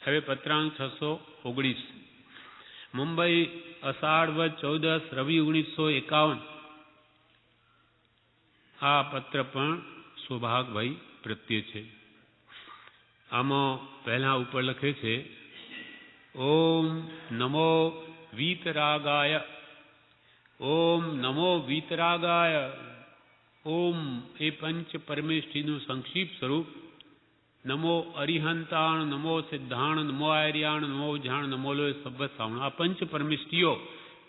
હવે પત્રાંક 619 મુંબઈ અષાઢ વદ 14 રવિ 1951. આ પત્ર પણ સૌભાગભાઈ પ્રત્યે છે. આમાં પહેલા ઉપર લખે છે ઓમ નમો વીતરાગાય. ઓમ નમો વીતરાગાય. ઓમ એ પંચ પરમેષ્ઠીનું સંક્ષિપ્ત સ્વરૂપ. નમો અરિહંતાણ, નમો સિદ્ધાણ, નમો આર્યાણ, નમો જાણ, નમો લો સબ્બ સાવણ. આ પંચ પરમેષ્ઠીઓ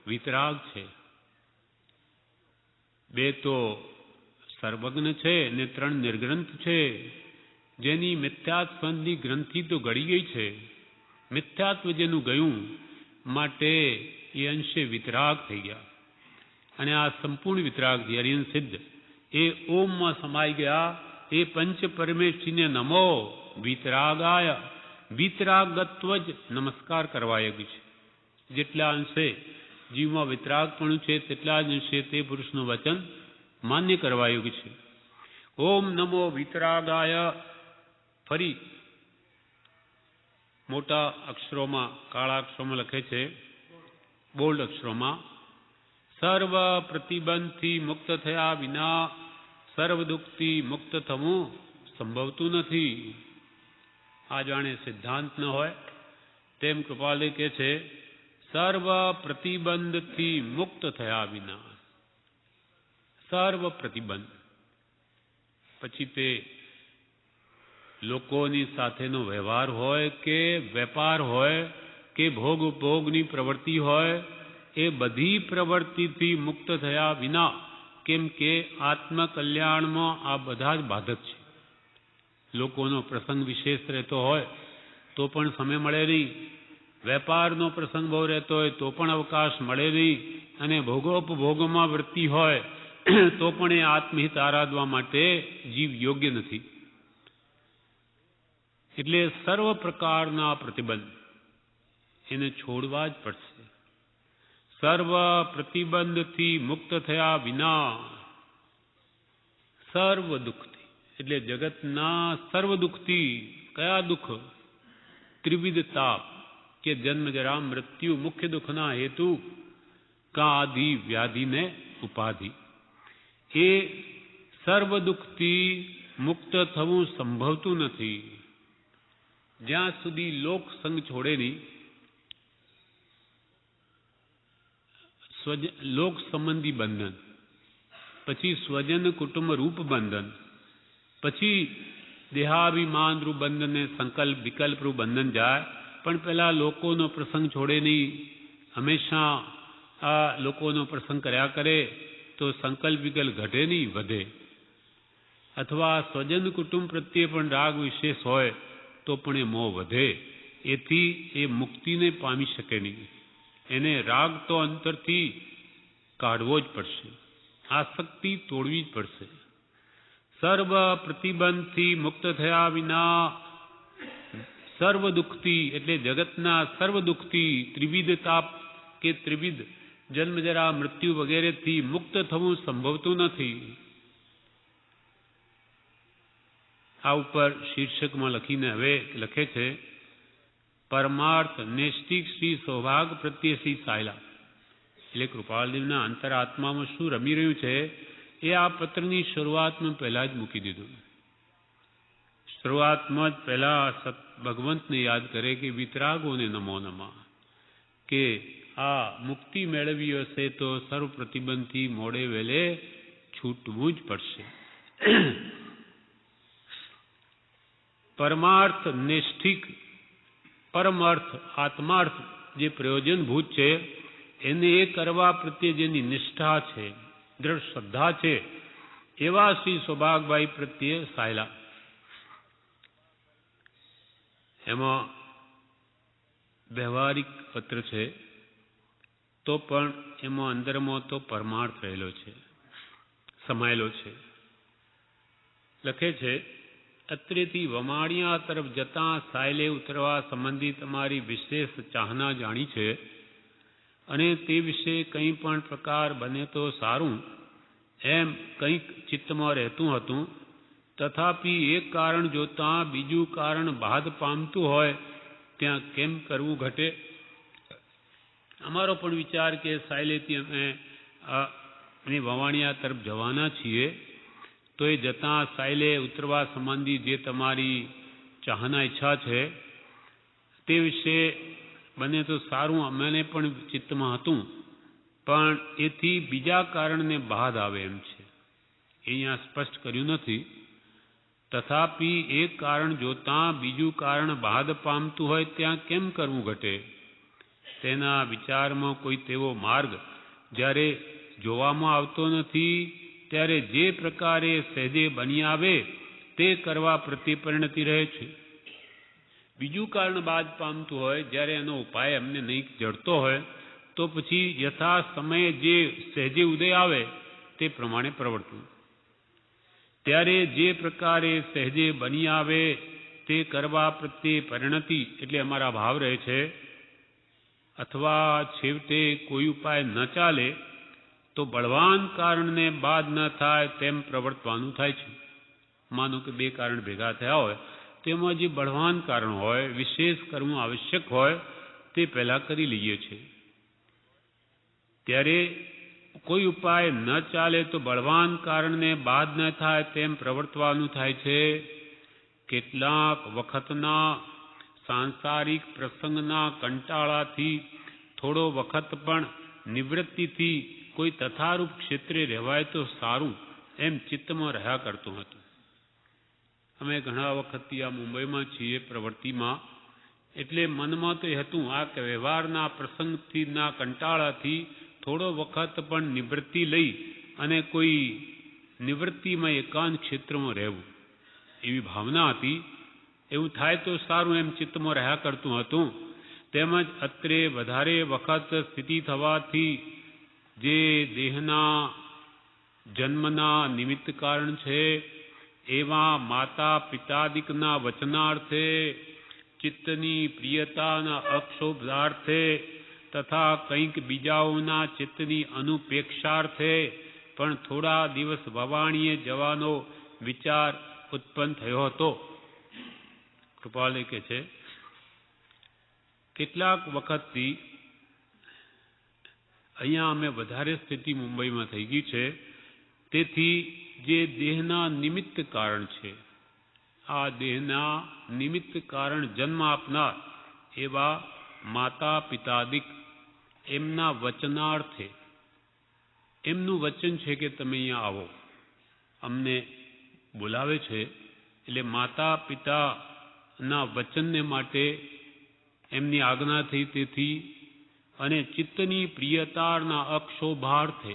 વિતરાગ છે. બે તો સર્વજ્ઞ છે ને 3 નિર્ગ્રંથ છે, જેની મિથ્યાત્વની ગ્રંથિ તો ગળી ગઈ છે. મિથ્યાત્વ જેનું ગયું માટે એ અંશે વિતરાગ થઈ ગયા. અને આ સંપૂર્ણ વિતરાગ છે હરિયન સિદ્ધ એ ઓમમાં સમાઈ ગયા. એ પંચ પરમેષ્ઠીને નમો વિતરાગાય. વિતરાગત્વ જ નમસ્કાર કરવા યોગ્ય છે. જેટલા અંશે જીવમાં વિતરાગપણું છે તેટલા જ અંશે તે પુરુષનું વચન માન્ય કરવા યોગ્ય છે. ઓમ નમો વિતરાગાય. ફરી મોટા અક્ષરોમાં કાળા અક્ષરોમાં લખે છે, બોલ્ડ અક્ષરોમાં, સર્વ પ્રતિબંધથી મુક્ત થયા વિના સર્વ દુઃખથી મુક્ત થવું સંભવતું નથી. આ જાણે સિદ્ધાંત ન હોય તેમ કૃપાલય કહે છે સર્વ પ્રતિબંધથી મુક્ત થયા વિના. સર્વ પ્રતિબંધ પછી તે લોકોની સાથેનો વ્યવહાર હોય કે વેપાર હોય કે ભોગ ઉપભોગની પ્રવૃત્તિ હોય, એ બધી પ્રવૃત્તિથી મુક્ત થયા વિના. કેમ કે આત્મકલ્યાણમાં આ બધા જ બાધક છે. લોકોનો પ્રસંગ વિશેષ રહેતો હોય તો પણ સમય મળે નહીં, વેપારનો પ્રસંગ બહુ રહેતો હોય તો પણ અવકાશ મળે નહીં, અને ભોગોપભોગમાં વૃત્તિ હોય તો પણ એ આત્મહિત આરાધવા માટે જીવ યોગ્ય નથી. એટલે સર્વ પ્રકારના પ્રતિબંધ એને છોડવા જ પડશે. સર્વ પ્રતિબંધથી મુક્ત થયા વિના સર્વ દુઃખથી, એટલે જગતના સર્વ દુઃખથી. કયા દુઃખ? ત્રિવિધ તાપ કે જન્મ જરા મૃત્યુ મુખ્ય દુઃખના હેતુ, કા આદિ વ્યાધિ ને ઉપાધિ. એ સર્વ દુઃખથી મુક્ત થવું સંભવતું નથી જ્યાં સુધી લોક સંગ છોડે નહીં. લોક સંબંધી બંધન, પછી સ્વજન કુટુંબ રૂપ બંધન, પછી દેહાભિમાન રૂપ બંધન ને સંકલ્પ વિકલ્પ રૂપ બંધન જાય. પણ પેલા લોકોનો પ્રસંગ છોડે નહીં, હંમેશા આ લોકોનો પ્રસંગ કર્યા કરે તો સંકલ્પ વિકલ્પ ઘટે નહીં, વધે. અથવા સ્વજન કુટુંબ પ્રત્યે પણ રાગ વિશેષ હોય તો પણ એ મોહ વધે. એથી એ મુક્તિને પામી શકે નહીં. એને રાગ તો અંતરથી કાઢવો જ પડશે, આસક્તિ તોડવી જ પડશે. સર્વ પ્રતિબંધથી મુક્ત થયા વિના સર્વ દુઃખથી, એટલે જગતના સર્વ દુઃખથી, ત્રિવિધ તાપ કે ત્રિવિધ જન્મ જરા મૃત્યુ વગેરેથી મુક્ત થવું સંભવતું નથી. આ ઉપર શીર્ષકમાં લખીને હવે લખે છે પરમાર્થ નૈષ્ટિક શ્રી સૌભાગ પ્રત્યે શ્રી સાયલા. એટલે કૃપાલદેવના અંતરાત્મામાં શું રમી રહ્યું છે એ આ પત્રની શરૂઆતમાં પહેલા જ મૂકી દીધું. શરૂઆતમાં જ પહેલા ભગવંતને યાદ કરે કે વિતરાગોને નમો નમઃ, કે આ મુક્તિ મેળવી હશે તો સર્વ પ્રતિબંધથી મોડે વેલે છૂટવું જ પડશે. પરમાર્થ નિષ્ઠિક, પરમ અર્થ આત્માર્થ જે પ્રયોજનભૂત છે એને એ કરવા પ્રત્યે જેની નિષ્ઠા છે, દ્રઢ શ્રદ્ધા છે, એવા શ્રી સૌભાગભાઈ પ્રત્યે સાયલા. એમાં વ્યવહારિક પત્ર છે તો પણ એમાં અંદરમાં તો પરમાર્થ રહેલો છે, સમાયેલો છે. લખે છે અત્રેથી વમાણિયા તરફ જતાં સાયલે ઉતરવા સંબંધી તમારી વિશેષ ચાહના જાણી છે, અને તે વિશે કંઈ પણ પ્રકાર બને તો સારું એમ કંઈક ચિત્તમાં રહેતું હતું. તથાપિ એક કારણ જોતાં બીજું કારણ બાદ પામતું હોય ત્યાં કેમ કરવું ઘટે? અમારો પણ વિચાર કે સાયલેથી અમે વવાણિયા તરફ જવાના છીએ, તો એ જતાં સાયલે ઉતરવા સંબંધી જે તમારી ચાહના ઈચ્છા છે તે વિશે બને તો સારું. અમને પણ ચિત્તમાં હતું, પણ એથી બીજા કારણને બાદ આવે એમ છે. એ અહીંયા સ્પષ્ટ કર્યું નથી. તથાપિ એક કારણ જોતાં બીજું કારણ બાદ પામતું હોય ત્યાં કેમ કરવું ઘટે? તેના વિચારમાં કોઈ તેવો માર્ગ જ્યારે જોવામાં આવતો નથી, ત્યારે જે પ્રકારે સહેજે બની આવે તે કરવા પ્રત્યે પરિણતિ રહે છે. બીજું કારણ બાદ પામતું હોય, જ્યારે એનો ઉપાય અમને નહીં જડતો હોય, તો પછી યથા સમયે જે સહેજે ઉદય આવે તે પ્રમાણે પ્રવર્તવું. ત્યારે જે પ્રકારે સહેજે બની આવે તે કરવા પ્રત્યે પરિણતિ એટલે અમારા ભાવ રહે છે. અથવા છેવટે કોઈ ઉપાય ન ચાલે તો બળવાન કારણને બાદ ન થાય તેમ પ્રવર્તવાનું થાય છે. માનો કે બે કારણ ભેગા થયા હોય, તેમાં જે બળવાન કારણ હોય, વિશેષ કરવું આવશ્યક હોય, તે પહેલાં કરી લઈએ છીએ. ત્યારે કોઈ ઉપાય ન ચાલે તો બળવાન કારણને બાદ ન થાય તેમ પ્રવર્તવાનું થાય છે. કેટલાક વખતના સાંસારિક પ્રસંગના કંટાળાથી થોડો વખત પણ નિવૃત્તિથી કોઈ તથારૂપ ક્ષેત્રે રહેવાય તો સારું એમ ચિત્તમાં રહ્યા કરતું હતું. અમે ઘણા વખતથી આ મુંબઈમાં છીએ પ્રવૃત્તિમાં, એટલે મનમાં તો એ હતું આ કે વ્યવહારના પ્રસંગથી ના કંટાળાથી થોડો વખત પણ નિવૃત્તિ લઈ અને કોઈ નિવૃત્તિમાં એકાંત ક્ષેત્રમાં રહેવું એવી ભાવના હતી. એવું થાય તો સારું એમ ચિત્તમાં રહ્યા કરતું હતું. તેમજ અત્રે વધારે વખત સ્થિતિ થવાથી જે દેહના જન્મના નિમિત્ત કારણ છે એવા માતા પિતાદિકના વચનાર્થે, ચિત્તની પ્રિયતાના અક્ષોભ્યાર્થે તથા કંઈક બીજાઓના ચિત્તની અનુપેક્ષાર્થે પણ થોડા દિવસ વવાણીએ જવાનો વિચાર ઉત્પન્ન થયો હતો. કૃપાલે કે છે, કેટલાક વખતથી અહીંયા અમે વધારે સ્થિતિ મુંબઈમાં થઈ ગઈ છે, તેથી જે દેહના નિમિત્ત કારણ છે, આ દેહના નિમિત્ત કારણ જન્મ આપનાર એવા માતા પિતાદિક એમના વચનાર્થે, એમનું વચન છે કે તમે અહીંયા આવો, અમને બોલાવે છે, એટલે માતા પિતાના વચનને માટે એમની આજ્ઞા થઈ તેથી, અને ચિત્તની પ્રિયતાના અક્ષોભાર્થે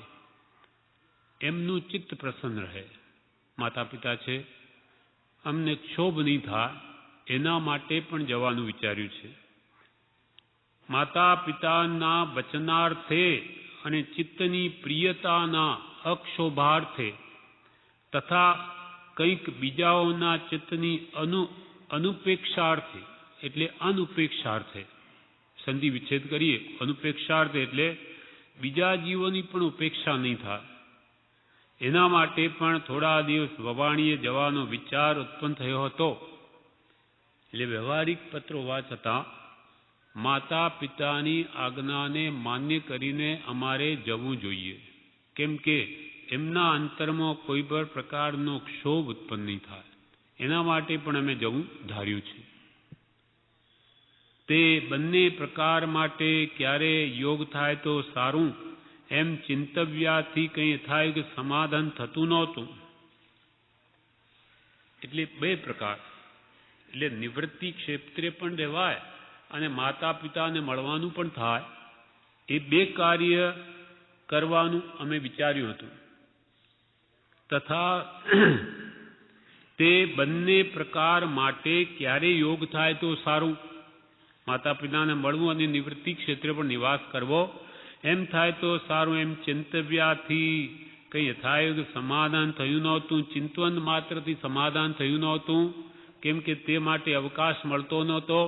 એમનું ચિત્ત પ્રસન્ન રહે. માતા પિતા છે, અમને ક્ષોભ નહીં થાય એના માટે પણ જવાનું વિચાર્યું છે. માતા પિતાના વચનાર્થે અને ચિત્તની પ્રિયતાના અક્ષોભાર્થે તથા કંઈક બીજાઓના ચિત્તની અનુપેક્ષાર્થે એટલે અનુપેક્ષાર્થે, સંધિ વિચ્છેદ કરીએ, અનુપેક્ષાર્થે એટલે બીજા જીવોની પણ ઉપેક્ષા નહીં થાય એના માટે પણ થોડા દિવસ વવાણીએ જવાનો વિચાર ઉત્પન્ન થયો હતો. એટલે વ્યવહારિક પત્ર હોવા છતાં માતા પિતાની આજ્ઞાને માન્ય કરીને અમારે જવું જોઈએ, કેમ કે એમના અંતરમાં કોઈ પણ પ્રકારનો ક્ષોભ ઉત્પન્ન નહીં થાય એના માટે પણ અમે જવું ધાર્યું છે. તે બંને પ્રકાર માટે ક્યારે યોગ થાય તો સારું એમ ચિંતવ્યાથી કંઈ થાય કે સમાધાન થતું નહોતું. એટલે બે પ્રકાર, એટલે નિવૃત્તિ ક્ષેત્રે પણ રહેવાય અને માતા પિતાને મળવાનું પણ થાય, એ બે કાર્ય કરવાનું અમે વિચાર્યું હતું. તથા તે બંને પ્રકાર માટે ક્યારે યોગ થાય તો સારું, માતા પિતાને મળવું અને નિવૃત્તિ ક્ષેત્રે પણ નિવાસ કરવો એમ થાય તો સારું એમ ચિંતવ્યાથી કંઈ યથાયોગ સમાધાન થયું નહોતું. ચિંતન માત્રથી સમાધાન થયું નહોતું, કેમ કે તે માટે અવકાશ મળતો નહોતો.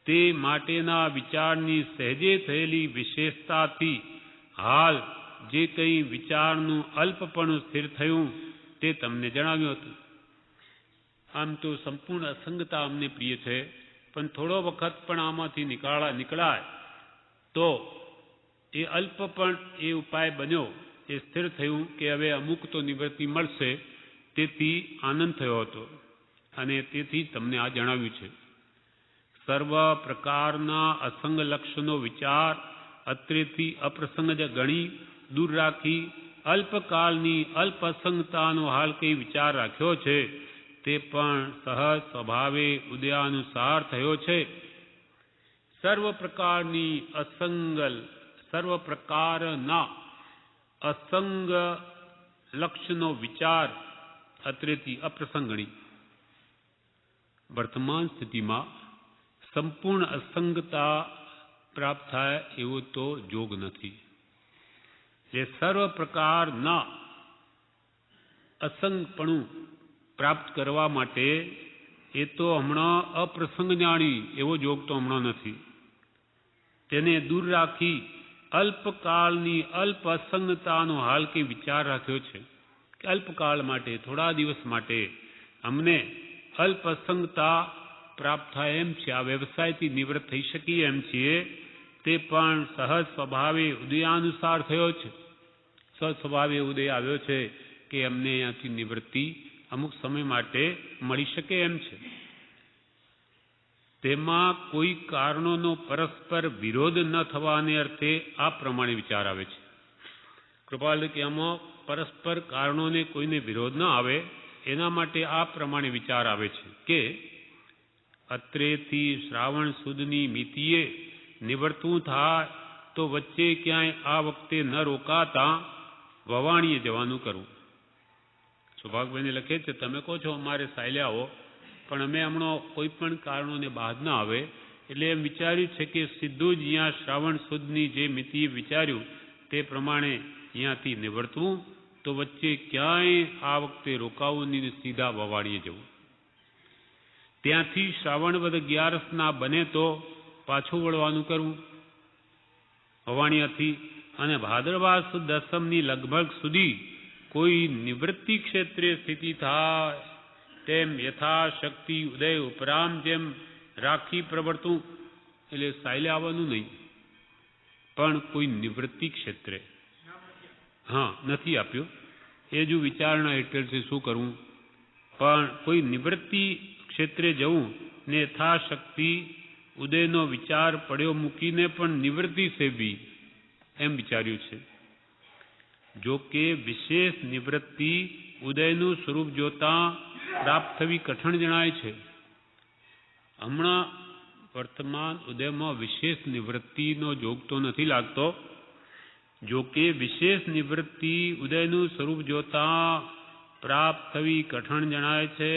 તે માટેના વિચારની સહેજે થયેલી વિશેષતાથી હાલ જે કંઈ વિચારનું અલ્પપણું સ્થિર થયું તે તમને જણાવ્યું હતું. આમ તો સંપૂર્ણ અસંગતા અમને પ્રિય છે, પણ થોડો વખત પણ આમાંથી નીકળાય તો એ અલ્પ પણ એ ઉપાય બન્યો, એ સ્થિર થયું કે હવે અમુક તો નિવૃત્તિ મળશે, તેથી આનંદ થયો હતો અને તેથી તમને આ જણાવ્યું છે. સર્વ પ્રકારના અસંગ લક્ષનો વિચાર અત્રેથી અપ્રસંગ જ ગણી દૂર રાખી અલ્પકાળની અલ્પ અસંગતાનો હાલ કઈ વિચાર રાખ્યો છે તે પણ સહજ સ્વભાવે ઉદયાનુસાર થયો છે. સર્વ પ્રકારના અસંગ લક્ષનો વિચાર અત્રેથી અપ્રસંગણી. વર્તમાન સ્થિતિમાં સંપૂર્ણ અસંગતા પ્રાપ્ત થાય એવો તો જોગ નથી. એટલે સર્વ પ્રકારના અસંગપણું પ્રાપ્ત કરવા માટે એ તો હમણાં અપ્રસંગ જાણી એવો જોગ તો હમણાં નથી. તેને દૂર રાખી અલ્પકાળની અલ્પ અસંગતાનો હાલ કે વિચાર રાખ્યો છે કે અલ્પકાળ માટે, થોડા દિવસ માટે અમને અલ્પ અસંગતા પ્રાપ્ત થાય એમ છે, આ વ્યવસાયથી નિવૃત્ત થઈ શકીએ એમ છીએ, તે પણ સહજ સ્વભાવે ઉદયાનુસાર થયો છે. સહજ સ્વભાવે ઉદય આવ્યો છે કે અમને અહીંયાથી નિવૃત્તિ અમુક સમય માટે મળી શકે એમ છે. તેમાં કોઈ કારણોનો પરસ્પર વિરોધ ન થવાને અર્થે આ પ્રમાણે વિચાર આવે છે. કૃપાલ કે આમાં પરસ્પર કારણોને કોઈને વિરોધ ન આવે એના માટે આ પ્રમાણે વિચાર આવે છે કે અત્રેથી શ્રાવણ સુદની મિતિએ નિવૃત્તું થાય તો વચ્ચે ક્યાંય આ વખતે ન રોકાતા વવાણીએ જવાનું કરવું. સૌભાગભાઈને લખે છે, તમે કહો છો અમારે સાયલે આવો, પણ અમે હમણાં કોઈ પણ કારણોને બાદ ના આવે એટલે એમ વિચાર્યું છે કે સીધું જ અહીંયા શ્રાવણ સુદની જે મિતિએ વિચાર્યું તે પ્રમાણે અહીંયાથી નિવૃત્તવું, તો વચ્ચે ક્યાંય આ વખતે રોકાવું નહીં, સીધા વવાણીએ જવું. ત્યાંથી શ્રાવણ વદ 11ના બને તો પાછું વળવાનું કરવું વવાણિયાથી, અને ભાદરવા સુદ દસમની લગભગ સુધી કોઈ નિવૃત્તિ ક્ષેત્રે સ્થિતિ થાય તેમ યથાશક્તિ ઉદય ઉપરામ જેમ રાખી પ્રવર્તું. એટલે સાયલે આવવાનું નહીં, પણ કોઈ નિવૃત્તિ ક્ષેત્રે નથી આપ્યું, એ જો વિચારણા હેઠળ છે શું કરવું, પણ કોઈ નિવૃત્તિ ક્ષેત્રે જવું ને યથાશક્તિ ઉદયનો વિચાર પડ્યો મૂકીને પણ નિવૃત્તિ સેવી એમ વિચાર્યું છે. જો કે વિશેષ નિવૃત્તિ ઉદયનું સ્વરૂપ જોતા પ્રાપ્ત થવી કઠણ જણાય છે. હમણાં વર્તમાન ઉદયમાં વિશેષ નિવૃત્તિનો જોગ તો નથી લાગતો. જો કે વિશેષ નિવૃત્તિ ઉદયનું સ્વરૂપ જોતા પ્રાપ્ત થવી કઠણ જણાય છે,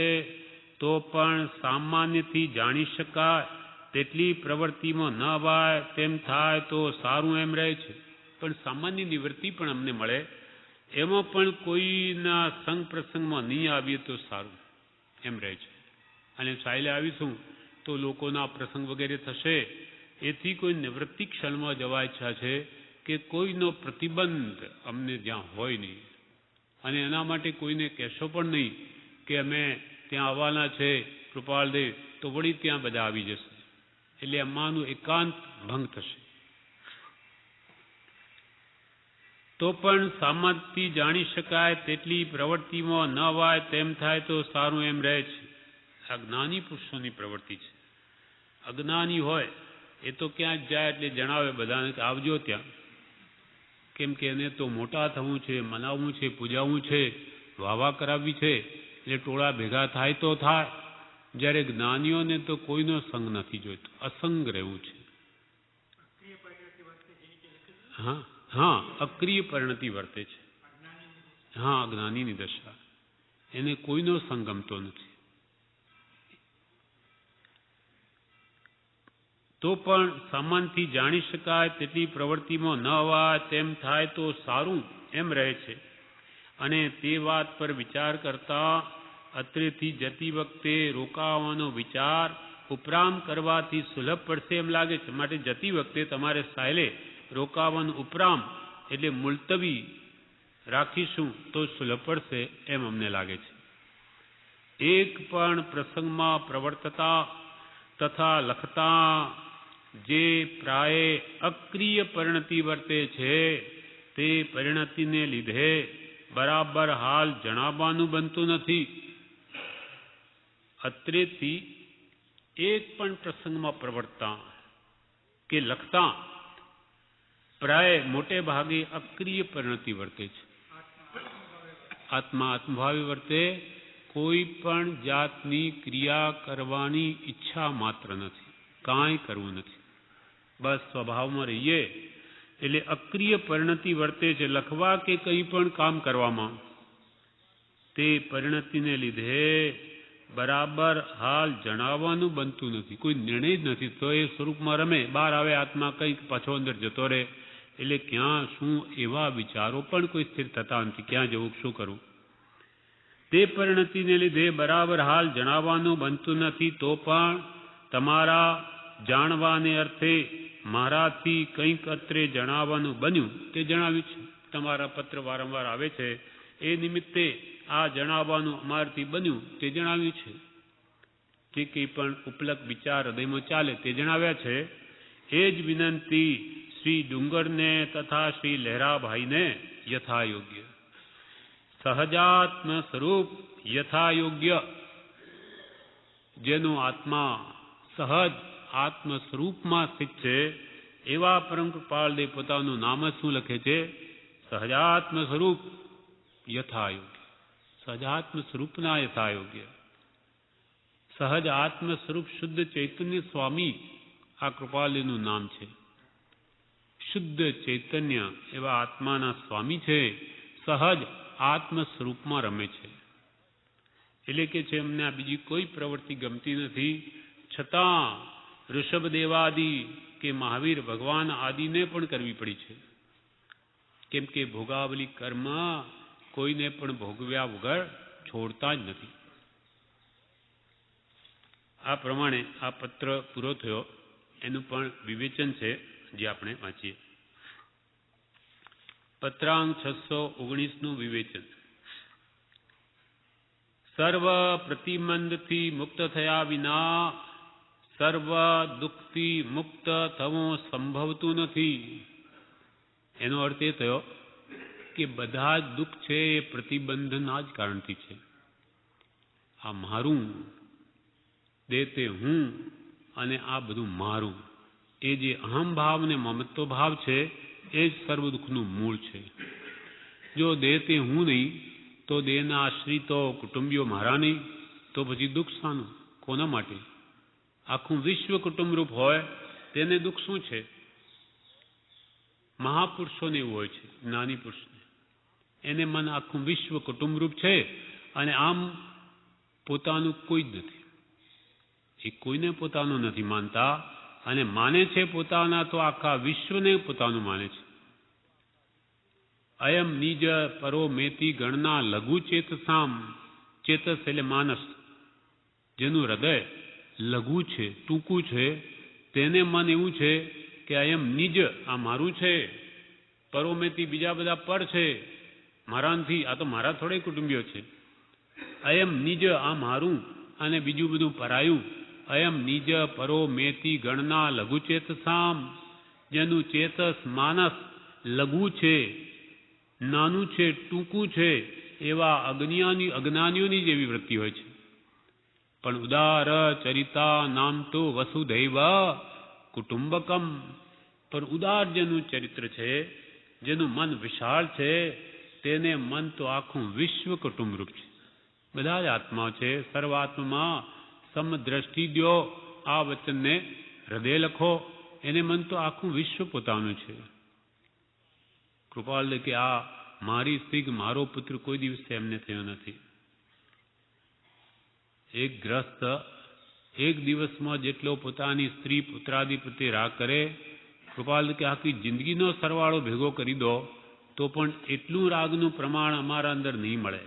તો પણ સામાન્યથી જાણી શકાય તેટલી પ્રવૃત્તિમાં ન અવાય તેમ થાય તો સારું એમ રહે છે. પણ સામાન્ય નિવૃત્તિ પણ અમને મળે, એમાં પણ કોઈના સંગ પ્રસંગમાં નહીં આવીએ તો સારું એમ રહે છે. અને સાયલે આવીશું તો લોકોના પ્રસંગ વગેરે થશે, એથી કોઈ નિવૃત્તિ ક્ષણમાં જવા ઈચ્છા છે કે કોઈનો પ્રતિબંધ અમને જ્યાં હોય નહીં, અને એના માટે કોઈને કહેશો પણ નહીં કે અમે ત્યાં આવવાના છે કૃપાલદેવ, તો વળી ત્યાં બધા આવી જશે. એટલે અમાનું એકાંત ભંગ થશે. તો પણ સામતથી જાણી શકાય તેટલી પ્રવૃત્તિમાં ન વાય તેમ થાય તો સારું એમ રહે છે. આ જ્ઞાની પુરુષોની પ્રવૃત્તિ છે. અજ્ઞાની હોય એ તો ક્યાં જ જાય એટલે જણાવે બધાને કે આવજો ત્યાં, કેમ કે એને તો મોટા થવું છે, મનાવવું છે, પૂજાવવું છે, વાવા કરાવવી છે, એટલે ટોળા ભેગા થાય તો થાય. જ્યારે જ્ઞાનીઓને તો કોઈનો સંગ નથી જોઈતો, અસંગ રહેવું છે. અક્રિય પરિણતિ વર્તે છે. અજ્ઞાનીની દશા, એને કોઈનો સંગ ગમતો નથી. તો પણ સામાનથી જાણી શકાય તેટલી પ્રવૃત્તિમાં ન અવાય તેમ થાય તો સારું એમ રહે છે. અને તે વાત પર વિચાર કરતા અત્રેથી જતી વખતે રોકાવાનો વિચાર ઉપરામ કરવાથી સુલભ પડશે એમ લાગે છે. માટે જતી વખતે તમારે સાયલે રોકાવાનું ઉપરામ એટલે મુલતવી રાખીશું તો સુલભ પડશે એમ અમને લાગે છે. એક પણ પ્રસંગમાં પ્રવર્તતા તથા લખતા જે પ્રાય અક્રિય પરિણતિ વર્તે છે તે પરિણતિને લીધે બરાબર હાલ જણાવવાનું બનતું નથી. અત્રેથી એક પણ પ્રસંગમાં પ્રવર્તતા કે લખતા પ્રાય મોટે ભાગે અક્રિય પરિણતિ વર્તે છે. આત્મા આત્મભાવી વર્તે, કોઈ પણ જાતની ક્રિયા કરવાની ઈચ્છા માત્ર નથી, કાંઈ કરવું નથી, બસ સ્વભાવમાં રહીએ એટલે અક્રિય પરિણતિ વર્તે છે. લખવા કે કંઈ પણ કામ કરવામાં તે પરિણતિને લીધે બરાબર હાલ જણાવવાનું બનતું નથી, કોઈ નિર્ણય જ નથી. તો એ સ્વરૂપમાં રમે, બહાર આવે આત્મા કંઈક પાછો અંદર જતો રહે. એટલે ક્યાં શું એવા વિચારો પણ કોઈ સ્થિર થતા નથી, ક્યાં જવું, શું કરવું. તે પરિણતિને લીધે બરાબર હાલ જણાવવાનું બનતું નથી. તો પણ તમારા જાણવાને અર્થે મારાથી કંઈક અત્રે જણાવવાનું બન્યું તે જણાવ્યું છે. તમારા પત્ર વારંવાર આવે છે, એ નિમિત્તે આ જણાવવાનું અમારાથી બન્યું તે જણાવ્યું છે. જે કંઈ પણ ઉપલક વિચાર હૃદયમાં ચાલે તે જણાવ્યા છે. એ જ વિનંતી શ્રી ડુંગરને તથા શ્રી લહેરાભાઈને યથાયોગ્ય સહજાત્મ સ્વરૂપ યથાયોગ્ય, જેનો આત્મા સહજ આત્મ સ્વરૂપમાં સ્થિત છે એવા પરમ કૃપાળદેવ પોતાનું નામ જ શું લખે છે? સહજાત્મ સ્વરૂપ યથાયોગ્ય. સહજાત્મ સ્વરૂપના યથાયોગ્ય. સહજ આત્મ સ્વરૂપ શુદ્ધ ચૈતન્ય સ્વામી આ કૃપાળદેવનું નામ છે. શુદ્ધ ચૈતન્ય એવા આત્માના સ્વામી છે, સહજ આત્મ સ્વરૂપમાં રમે છે. એટલે કે છે એમને આ બીજી કોઈ પ્રવૃત્તિ ગમતી નથી, છતાં ઋષભદેવાદિ કે મહાવીર ભગવાન આદિને પણ કરવી પડી છે. કેમ કે ભોગાવલી કર્મ કોઈને પણ ભોગવ્યા વગર છોડતા જ નથી. આ પ્રમાણે આ પત્ર પૂરો થયો. એનું પણ વિવેચન છે જે આપણે વાંચીએ. પત્રાંક 619નું વિવેચન. સર્વ પ્રતિબંધથી મુક્ત થયા વિના સર્વ દુઃખથી મુક્ત થવું સંભવતું નથી. એનો અર્થ એ થયો કે બધા જ દુઃખ છે એ પ્રતિબંધના જ કારણથી છે. આ મારું, દે તે હું, અને આ બધું મારું, એ જે અહમ ભાવ ને મમત્વ ભાવ છે એ જ સર્વ દુઃખનું મૂળ છે. જો દેહ તે હું નહીં, તો દેહના આશ્રિતો કુટુંબીઓ મારા નહીં, તો પછી દુઃખ શાનું, કોના માટે? આખું વિશ્વ કુટુંબરૂપ હોય તેને દુઃખ શું છે? મહાપુરુષોને એવું હોય છે, જ્ઞાની પુરુષને, એને મન આખું વિશ્વ કુટુંબરૂપ છે અને આમ પોતાનું કોઈ જ નથી. એ કોઈને પોતાનું નથી માનતા, અને માને છે પોતાના તો આખા વિશ્વને પોતાનું માને છે. અયમ નિજ પરો મેતી ગણના લઘુ ચેતસામ. ચેતસ એટલે માનસ, જેનું હૃદય લઘુ છે, ટૂંકું છે, તેને મન એવું છે કે અયમ નિજ, આ મારું છે, પરોમેતી બીજા બધા પર છે મારાથી, આ તો મારા થોડે કુટુંબીઓ છે. અયમ નિજ, આ મારું અને બીજું બધું પરાયું. અયમ નિજ પરો મેતી ગણના લઘુ ચેતસામ, જેનું ચેતસ માનસ લઘુ છે, નાનું છે, ટૂંકું છે, એવા અજ્ઞાનીઓની જેવી વૃત્તિ હોય છે. પણ ઉદાર ચરિતા નામ તો વસુધૈવ કુટુંબકમ, પણ ઉદાર જેનું ચરિત્ર છે, જેનું મન વિશાળ છે, તેને મન તો આખું વિશ્વ કુટુંબરૂપ છે. બધા જ આત્મા છે. સર્વાત્મા સમદ્રષ્ટિ દ્યો, આ વચનને હૃદય લખો. એને મન તો આખું વિશ્વ પોતાનું છે. કૃપાલ કે આ મારી સ્ત્રી, મારો પુત્ર કોઈ દિવસે એમને થયો નથી. એક ગ્રસ્ત એક દિવસમાં જેટલો પોતાની સ્ત્રી પુત્રાદિ પ્રત્યે રાગ કરે, કૃપાલ કે આખી જિંદગીનો સરવાળો ભેગો કરી દો તો પણ એટલું રાગનું પ્રમાણ અમારા અંદર નહીં મળે.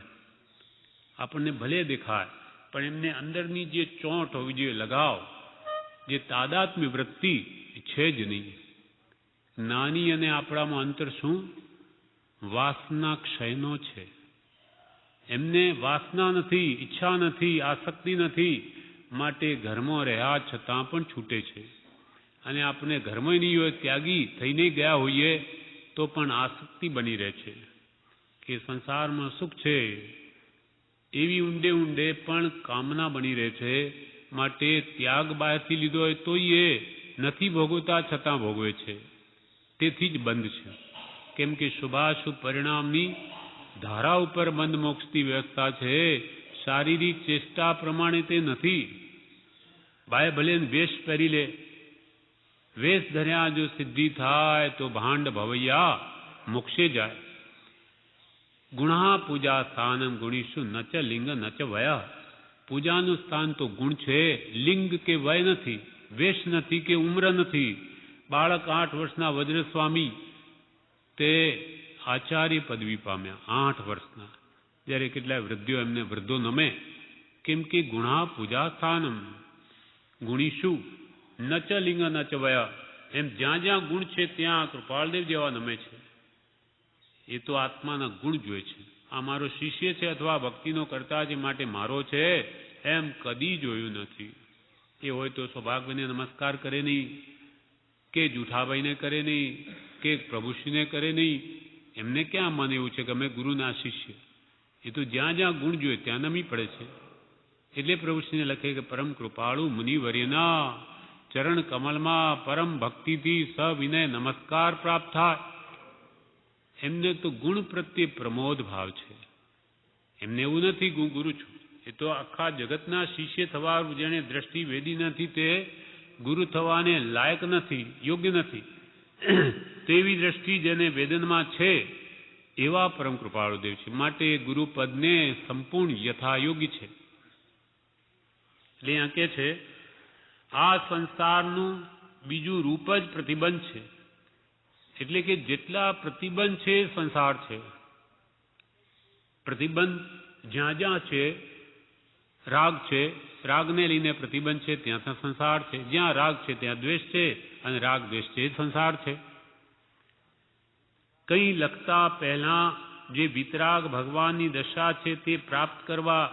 આપણને ભલે દેખાય, પણ એમને અંદરની જે ચોંટ હોવી જોઈએ, લગાવ, જે તાદાત્મ્ય વૃત્તિ છે જ નહીં. નાની અને આપણામાં અંતર શું? વાસના ક્ષયનો છે. એમને વાસના નથી, ઈચ્છા નથી, આસક્તિ નથી, માટે ઘરમાં રહ્યા છતાં પણ છૂટે છે. અને આપણે ઘરમાં નહીં હોય, ત્યાગી થઈને ગયા હોઈએ તો પણ આસક્તિ બની રહે છે કે સંસારમાં સુખ છે, એવી ઊંડે ઊંડે પણ કામના બની રહે છે. માટે ત્યાગ બહારથી લીધો હોય તો એ નથી ભોગવતા છતાં ભોગવે છે. તેથી જ બંધ છે. કેમ કે શુભાશુભ પરિણામની ધારા ઉપર બંધ મોક્ષની વ્યવસ્થા છે. શારીરિક ચેષ્ટા પ્રમાણે તે નથી. બાય ભલે વેશ પહેરી લે, વેશ ધર્યા જો સિદ્ધિ થાય તો ભાંડ ભવૈયા મોક્ષે જાય. ગુણા પૂજા સ્થાનમ ગુણીશું ન ચ લિંગ ન ચ વય. પૂજાનું સ્થાન તો ગુણ છે, લિંગ કે વય નથી, વેશ નથી કે ઉમ્ર નથી. બાળક 8 વર્ષના વજ્રસ્વામી તે આચાર્ય પદવી પામ્યા 8 વર્ષના, જ્યારે કેટલાય વૃદ્ધો એમને વૃદ્ધો નમે. કેમ કે ગુણા પૂજા સ્થાનમ ગુણીશું ન ચ લિંગ ન ચ વય. એમ જ્યાં જ્યાં ગુણ છે ત્યાં કૃપાળદેવ જેવા નમે છે. એ તો આત્માના ગુણ જોઈએ છે. આ મારો શિષ્ય છે અથવા ભક્તિનો કરતા છે માટે મારો છે એમ કદી જોયું નથી. એ હોય તો સૌભાગ્યને નમસ્કાર કરે નહીં, કે જૂઠાભાઈને કરે નહીં, કે પ્રભુશ્રીને કરે નહીં. એમને ક્યાં મને એવું છે કે અમે ગુરુના શિષ્ય. એ તો જ્યાં જ્યાં ગુણ જોઈએ ત્યાં નમી પડે છે. એટલે પ્રભુશ્રીને લખે કે પરમ કૃપાળુ મુનિવર્યના ચરણ કમલમાં પરમ ભક્તિથી સવિનય નમસ્કાર પ્રાપ્ત થાય. એમને તો ગુણ પ્રત્યે પ્રમોદ ભાવ છે. એમને એવું નથી હું ગુરુ છું. એ તો આખા જગતના શિષ્ય થવા જેને દ્રષ્ટિ વેદી નથી તે ગુરુ થવાને લાયક નથી, યોગ્ય નથી. તેવી દ્રષ્ટિ જેને વેદનમાં છે એવા પરમ કૃપાળુદેવ છે. માટે ગુરુપદને સંપૂર્ણ યથાયોગી છે. એટલે અહીંયા કે છે આ સંસારનું બીજું રૂપ જ પ્રતિબંધ છે. એટલે કે જેટલા પ્રતિબંધ છે સંસાર છે. પ્રતિબંધ જ્યાં જ્યાં છે, રાગ છે, રાગને લઈને પ્રતિબંધ છે ત્યાં સંસાર છે. જ્યાં રાગ છે ત્યાં દ્વેષ છે, અને રાગ દ્વેષ છે એ સંસાર છે. કંઈ લખતા પહેલા જે વિતરાગ ભગવાનની દશા છે તે પ્રાપ્ત કરવા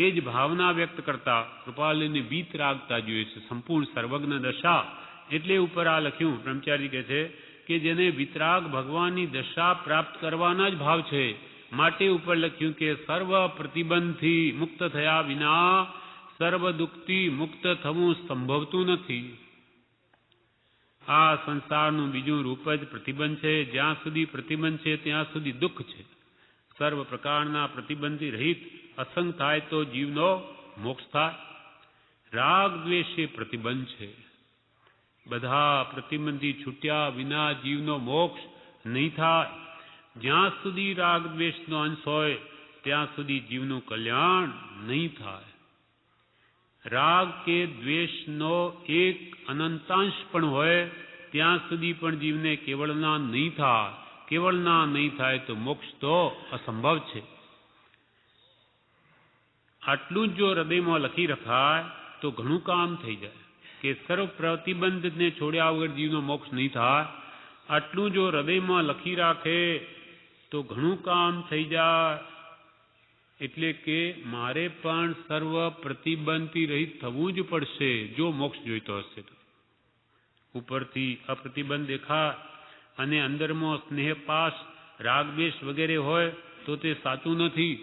એ જ ભાવના વ્યક્ત કરતા કૃપાલની વિતરાગતા જોઈએ છે, સંપૂર્ણ સર્વજ્ઞ દશા. એટલે ઉપર આ લખ્યું બ્રહ્મચારી કહે છે કે જેને વિતરાગ ભગવાનની દશા પ્રાપ્ત કરવાના જ ભાવ છે. માટે ઉપર લખ્યું કે સર્વ પ્રતિબંધથી મુક્ત થયા વિના સર્વ દુઃખથી મુક્ત થવું સંભવતું નથી. આ સંસારનું બીજું રૂપ જ પ્રતિબંધ છે. જ્યાં સુધી પ્રતિબંધ છે ત્યાં સુધી દુઃખ છે. સર્વ પ્રકારના પ્રતિબંધથી રહિત અસંગ થાય તો જીવનો મોક્ષ થાય. રાગ દ્વેષ એ પ્રતિબંધ છે. બધા પ્રતિબંધી છૂટ્યા વિના જીવનો મોક્ષ નહીં થાય. જ્યાં સુધી રાગ દ્વેષનો અંશ હોય ત્યાં સુધી જીવનું કલ્યાણ નહીં થાય. રાગ કે દ્વેષનો એક અનંતાંશ પણ હોય ત્યાં સુધી પણ જીવને કેવળના નહીં થાય. કેવળના નહીં થાય તો મોક્ષ તો અસંભવ છે. આટલું જ જો હૃદયમાં લખી રખાય તો ઘણું કામ થઈ જાય કે સર્વ પ્રતિબંધને છોડ્યા વગર જીવનો મોક્ષ નહીં થાય. આટલું જો હૃદયમાં લખી રાખે તો ઘણું કામ થઈ જાય. એટલે કે મારે પણ સર્વ પ્રતિબંધથી રહિત થવું જ પડશે જો મોક્ષ જોઈતો હશે તો. ઉપરથી અપ્રતિબંધ દેખાય અને અંદરમાં સ્નેહ પાસ રાગદ્વેષ વગેરે હોય તો તે સાચું નથી.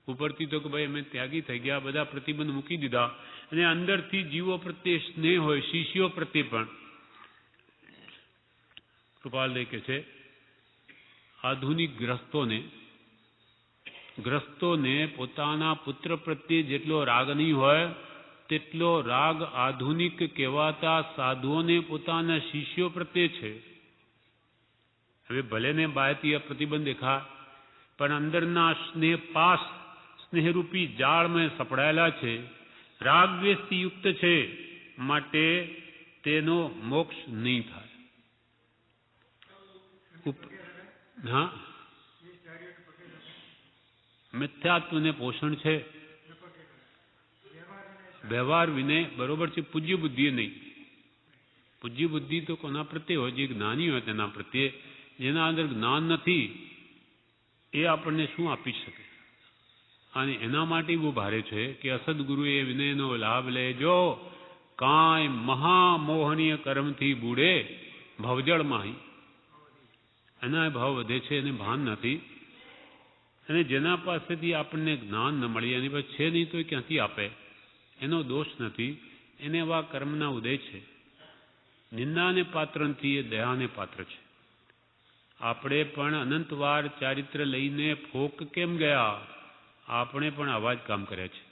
ઉપરથી તો કે ભાઈ અમે ત્યાગી થઈ ગયા, બધા પ્રતિબંધ મૂકી દીધા, અને અંદરથી જીવો પ્રત્યે સ્નેહ હોય, શિષ્યો પ્રત્યે પણ. કૃપાલદેવ કહે છે આધુનિક ગ્રસ્તોને પોતાના પુત્ર પ્રત્યે જેટલો રાગ નહીં હોય તેટલો રાગ આધુનિક કહેવાતા સાધુઓને પોતાના શિષ્યો પ્રત્યે છે. હવે ભલે ને બાહ્યથી પ્રતિબંધ દેખાય પણ અંદરના સ્નેહ પાસ સ્નેહરૂપી જાળમાં સપડાયેલા છે, રાગ દ્વેષથી યુક્ત છે. માટે તેનો મોક્ષ નહીં થાય. હા, મિથ્યાત્વને પોષણ છે. વ્યવહાર વિનય બરોબર છે, પૂજ્ય બુદ્ધિ નહીં. પૂજ્ય બુદ્ધિ તો કોના પ્રત્યે હોય? જે જ્ઞાની હોય તેના પ્રત્યે. જેના અંદર જ્ઞાન નથી એ આપણને શું આપી શકે? અને એના માટે બહુ ભારે છે કે અસદગુરુએ વિનયનો લાભ લેજો, કાંઈ મહામોહનીય કર્મથી બુડે ભવજળમાં. એના ભાવ વધે છે, એને ભાન નથી. અને જેના પાસેથી આપણને જ્ઞાન ન મળે, એની પાસે છે નહીં તો એ ક્યાંથી આપે? એનો દોષ નથી, એને એવા કર્મના ઉદય છે. નિંદાને પાત્ર નથી, એ દયાને પાત્ર છે. આપણે પણ અનંતવાર ચારિત્ર લઈને ફોક કેમ ગયા? આપણે પણ આવા જ કામ કર્યા છે.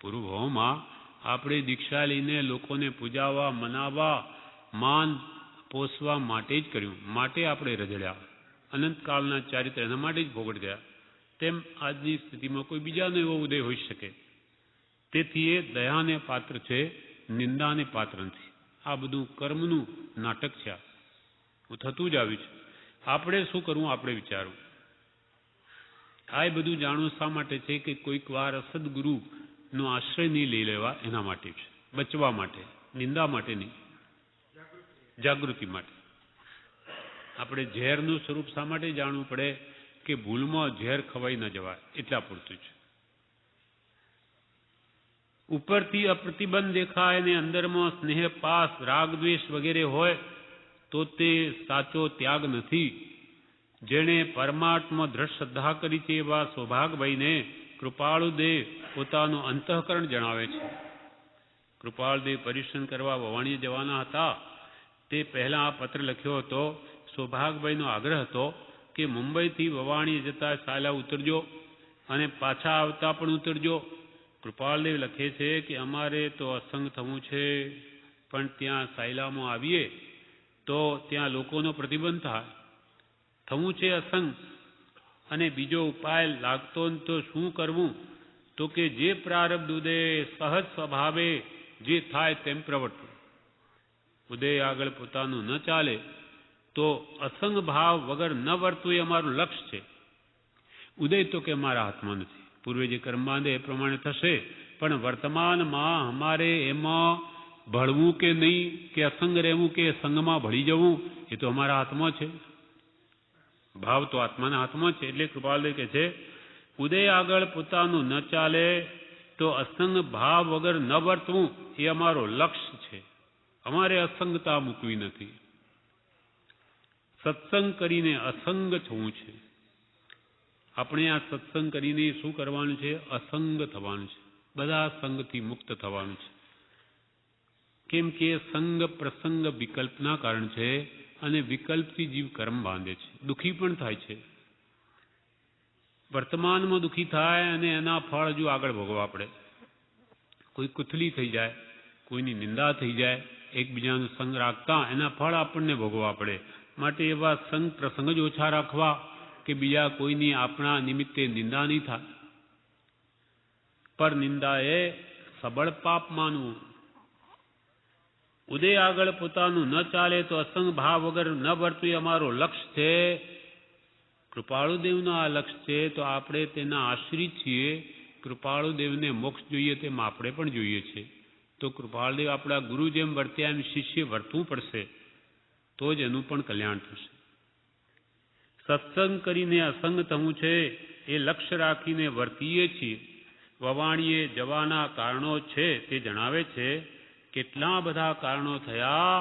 પૂર્વભાવમાં આપણે દીક્ષા લઈને લોકોને પૂજાવા, મનાવવા, માન પોષવા માટે જ કર્યું, માટે આપણે રજડ્યા. અનંતકાળના ચારિત્ર એના માટે જ ભોગટ ગયા. તેમ આજની સ્થિતિમાં કોઈ બીજાનો એવો ઉદય હોઈ શકે. તેથી એ દયાને પાત્ર છે, નિંદાને પાત્ર નથી. આ બધું કર્મનું નાટક છે. આ થતું જ આવ્યું છે. આપણે શું કરવું? આપણે વિચારવું. આ બધું જાણવું શા માટે છે? કે કોઈક વાર સદગુરુનો આશ્રય નહીં લઈ લેવા, એના માટે છે. બચવા માટે, નિંદા માટે નહીં, જાગૃતિ માટે. આપણે ઝેરનું સ્વરૂપ શા માટે જાણવું પડે? કે ભૂલમાં ઝેર ખવાઈ ન જવાય, એટલા પૂરતું છે. ઉપરથી અપ્રતિબંધ દેખાય અને અંદરમાં સ્નેહ, પાસ, રાગ, દ્વેષ વગેરે હોય તો તે સાચો ત્યાગ નથી. જેણે પરમાત્મા દ્રઢ શ્રદ્ધા કરી છે એવા સૌભાગભાઈને કૃપાળુદેવ પોતાનું અંતઃકરણ જણાવે છે. કૃપાળુદેવ પરિશ્રમ કરવા વવાણીએ જવાના હતા. તે પહેલાં આ પત્ર લખ્યો હતો. સૌભાગભાઈનો આગ્રહ હતો કે મુંબઈથી વવાણીએ જતા સાયલા ઉતરજો અને પાછા આવતા પણ ઉતરજો. કૃપાળદેવ લખે છે કે અમારે તો અસંગ થવું છે, પણ ત્યાં સાયલામાં આવીએ તો ત્યાં લોકોનો પ્રતિબંધ થાય. થવું છે અસંગ, અને બીજો ઉપાય લાગતો તો શું કરવું? તો કે જે પ્રારબ્ધ ઉદય સહજ સ્વભાવે જે થાય તેમ પ્રવર્તવું. ઉદય આગળ પોતાનું ન ચાલે તો અસંગ ભાવ વગર ન વર્તવું એ અમારું લક્ષ્ય છે. ઉદય તો કે અમારા હાથમાં નથી. પૂર્વે જે કર્મ બાંધે એ પ્રમાણે થશે, પણ વર્તમાનમાં અમારે એમાં ભળવું કે નહીં, કે અસંગ રહેવું કે સંગમાં ભળી જવું, એ તો અમારા હાથમાં છે. ભાવ તો આત્માના હાથમાં છે. એટલે કૃપાલદેવ કહે છે, ઉદય આગળ પોતાનું ન ચાલે તો અસંગ ભાવ વગર ન વર્તવું એ અમારો લક્ષ્ય છે. અમારે અસંગતા મૂકવી નથી. સત્સંગ કરીને અસંગ થવું છે. આપણે આ સત્સંગ કરીને શું કરવાનું છે? અસંગ થવાનું છે. બધા સંગથી મુક્ત થવાનું છે. કેમ કે સંગ પ્રસંગ વિકલ્પના કારણ છે, અને વિકલ્પથી જીવ કર્મ બાંધે છે. દુઃખી પણ થાય છે. વર્તમાનમાં દુઃખી થાય અને એના ફળ હજુ આગળ ભોગવવા પડે. કોઈ કુથલી થઈ જાય, કોઈની નિંદા થઈ જાય, એકબીજાનો સંગ રાખતા એના ફળ આપણને ભોગવવા પડે. માટે એવા સંગ પ્રસંગ જ ઓછા રાખવા કે બીજા કોઈની આપણા નિમિત્તે નિંદા નહીં થાય. પર નિંદા એ સબળ પાપ માનવું. ઉદય આગળ પોતાનું ન ચાલે તો અસંગ ભાવ વગર ન વર્તવું એ અમારો લક્ષ્ય છે. કૃપાળુદેવનો આ લક્ષ્ય છે, તો આપણે તેના આશ્રિત છીએ. કૃપાળુદેવને મોક્ષ જોઈએ તેમ આપણે પણ જોઈએ છે. તો કૃપાળુદેવ આપણા ગુરુ જેમ વર્ત્યા એમ શિષ્ય વર્તવું પડશે, તો જ એનું પણ કલ્યાણ થશે. સત્સંગ કરીને અસંગ થવું છે એ લક્ષ્ય રાખીને વર્તીએ છીએ. વવાણીએ જવાના કારણો છે તે જણાવે છે. કેટલા બધા કારણો થયા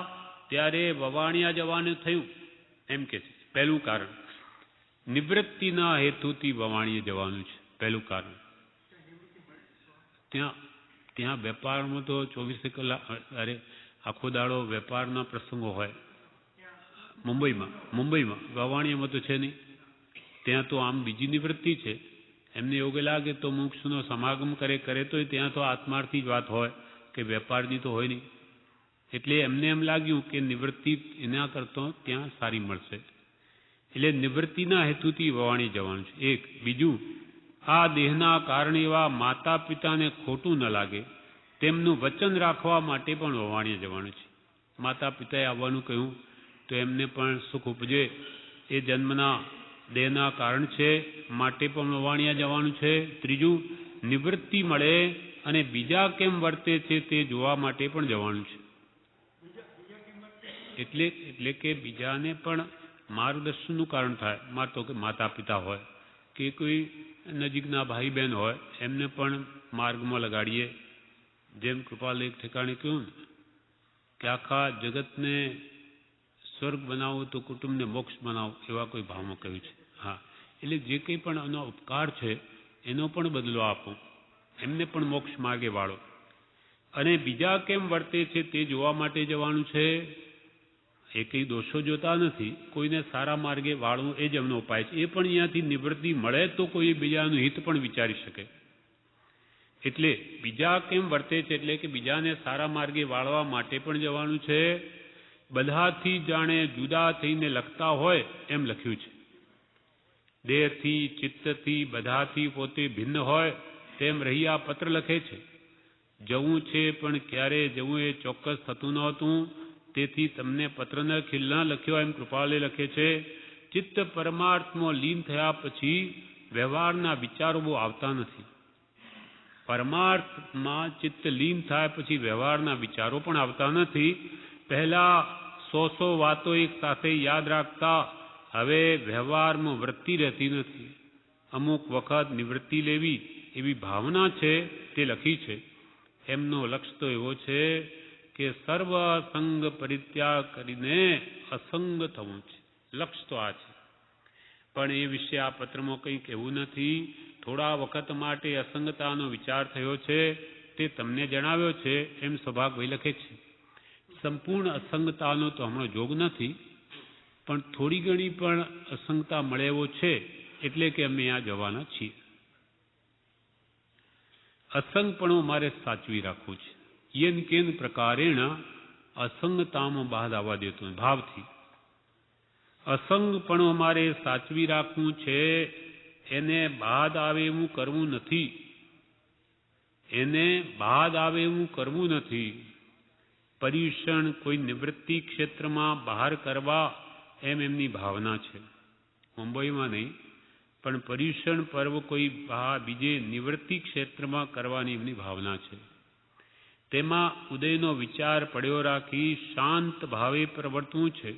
ત્યારે વવાણિયા જવાનું થયું એમ કે છે. પહેલું કારણ નિવૃત્તિના હેતુથી વવાણીએ જવાનું છે. પહેલું કારણ. ત્યાં વેપારમાં તો 24 કલાક આખો દાડો વેપારના પ્રસંગો હોય. મુંબઈમાં વવાણીમાં તો છે નહીં. ત્યાં તો આમ બીજી નિવૃત્તિ છે. એમને યોગ્ય લાગે તો મોક્ષનો સમાગમ કરે તો ત્યાં તો આત્માર્થી જ વાત હોય, કે વેપારની તો હોય નહીં. એટલે એમને એમ લાગ્યું કે નિવૃત્તિ એના કરતો ત્યાં સારી મળશે. એટલે નિવૃત્તિના હેતુથી વવાણી જવાનું છે. એક. બીજું, આ દેહના કારણે એવા માતા પિતાને ખોટું ન લાગે તેમનું વચન રાખવા માટે પણ વવાણીએ જવાનું છે. માતા પિતાએ આવવાનું કહ્યું તો એમને પણ સુખ ઉપજે એ જન્મના દેહના કારણ છે, માટે પણ વવાણિયા જવાનું છે. ત્રીજું, નિવૃત્તિ મળે અને બીજા કેમ વર્તે છે તે જોવા માટે પણ જવાનું છે. એટલે કે બીજાને પણ માર્ગદર્શનનું કારણ થાય. તો કે માતા પિતા હોય કે કોઈ નજીકના ભાઈ બહેન હોય એમને પણ માર્ગમાં લગાડીએ. જેમ કૃપાલ એક ઠેકાણે કહ્યું ને કે આખા જગતને સ્વર્ગ બનાવો તો કુટુંબને મોક્ષ બનાવો, એવા કોઈ ભાવમાં કહ્યું છે. હા, એટલે જે કંઈ પણ એનો ઉપકાર છે એનો પણ બદલો આપો, એમને પણ મોક્ષ માર્ગે વાળો. અને બીજા કેમ વર્તે છે તે જોવા માટે જવાનું છે. એ કંઈ દોષો જોતા નથી, કોઈને સારા માર્ગે વાળવું એ જ એમનો ઉપાય છે. એ પણ અહીંયાથી નિવૃત્તિ મળે તો કોઈ બીજાનું હિત પણ વિચારી શકે. એટલે બીજા કેમ વર્તે છે એટલે કે બીજાને સારા માર્ગે વાળવા માટે પણ જવાનું છે. બધાથી જાણે જુદા થઈને લખતા હોય એમ લખ્યું છે. દેહથી, ચિત્તથી, બધાથી પોતે ભિન્ન હોય તેમ રહી આ પત્ર લખે છે. જવું છે પણ ક્યારે જવું એ ચોક્કસ થતું નહોતું, તેથી તમને પત્ર ન લખ્યો એમ કૃપાલે લખે છે. ચિત્ત પરમાર્થમાં લીન થયા પછી વ્યવહારના વિચારો બહુ આવતા નથી. પરમાર્થમાં ચિત્ત લીન થાય પછી વ્યવહારના વિચારો પણ આવતા નથી. પહેલા 100 વાતો એક સાથે યાદ રાખતા, હવે વ્યવહારમાં વૃત્તિ રહેતી નથી. અમુક વખત નિવૃત્તિ લેવી એવી ભાવના છે તે લખી છે. એમનો લક્ષ્ય તો એવો છે કે સર્વ સંગ પરિત્યાગ કરીને અસંગ થવું છે. લક્ષ્ય તો આ છે, પણ એ વિશે આ પત્રમાં કંઈ કહેવું નથી. થોડા વખત માટે અસંગતાનો વિચાર થયો છે તે તમને જણાવ્યો છે એમ સૌભાગભાઈ લખે છે. સંપૂર્ણ અસંગતાનો તો હમણાં જોગ નથી, પણ થોડી ઘણી પણ અસંગતા મળે એવો છે, એટલે કે અમે આ જવાના છીએ. અસંગપણું મારે સાચવી રાખવું છે. યેન કેન પ્રકારેણ અસંગતામાં બાદ આવવા દેતું ભાવથી. અસંગપણું મારે સાચવી રાખવું છે. એને બાદ આવે એવું કરવું નથી. એને બાદ આવે એવું કરવું નથી. પર્યુષણ કોઈ નિવૃત્તિ ક્ષેત્રમાં બહાર કરવા એમ એમની ભાવના છે. મુંબઈમાં નહીં, પણ પર્યુષણ પર્વ કોઈ બીજે નિવૃત્તિ ક્ષેત્રમાં કરવાની એમની ભાવના છે. તેમાં ઉદયનો વિચાર પડ્યો રાખી શાંત ભાવે પ્રવર્તવું છે.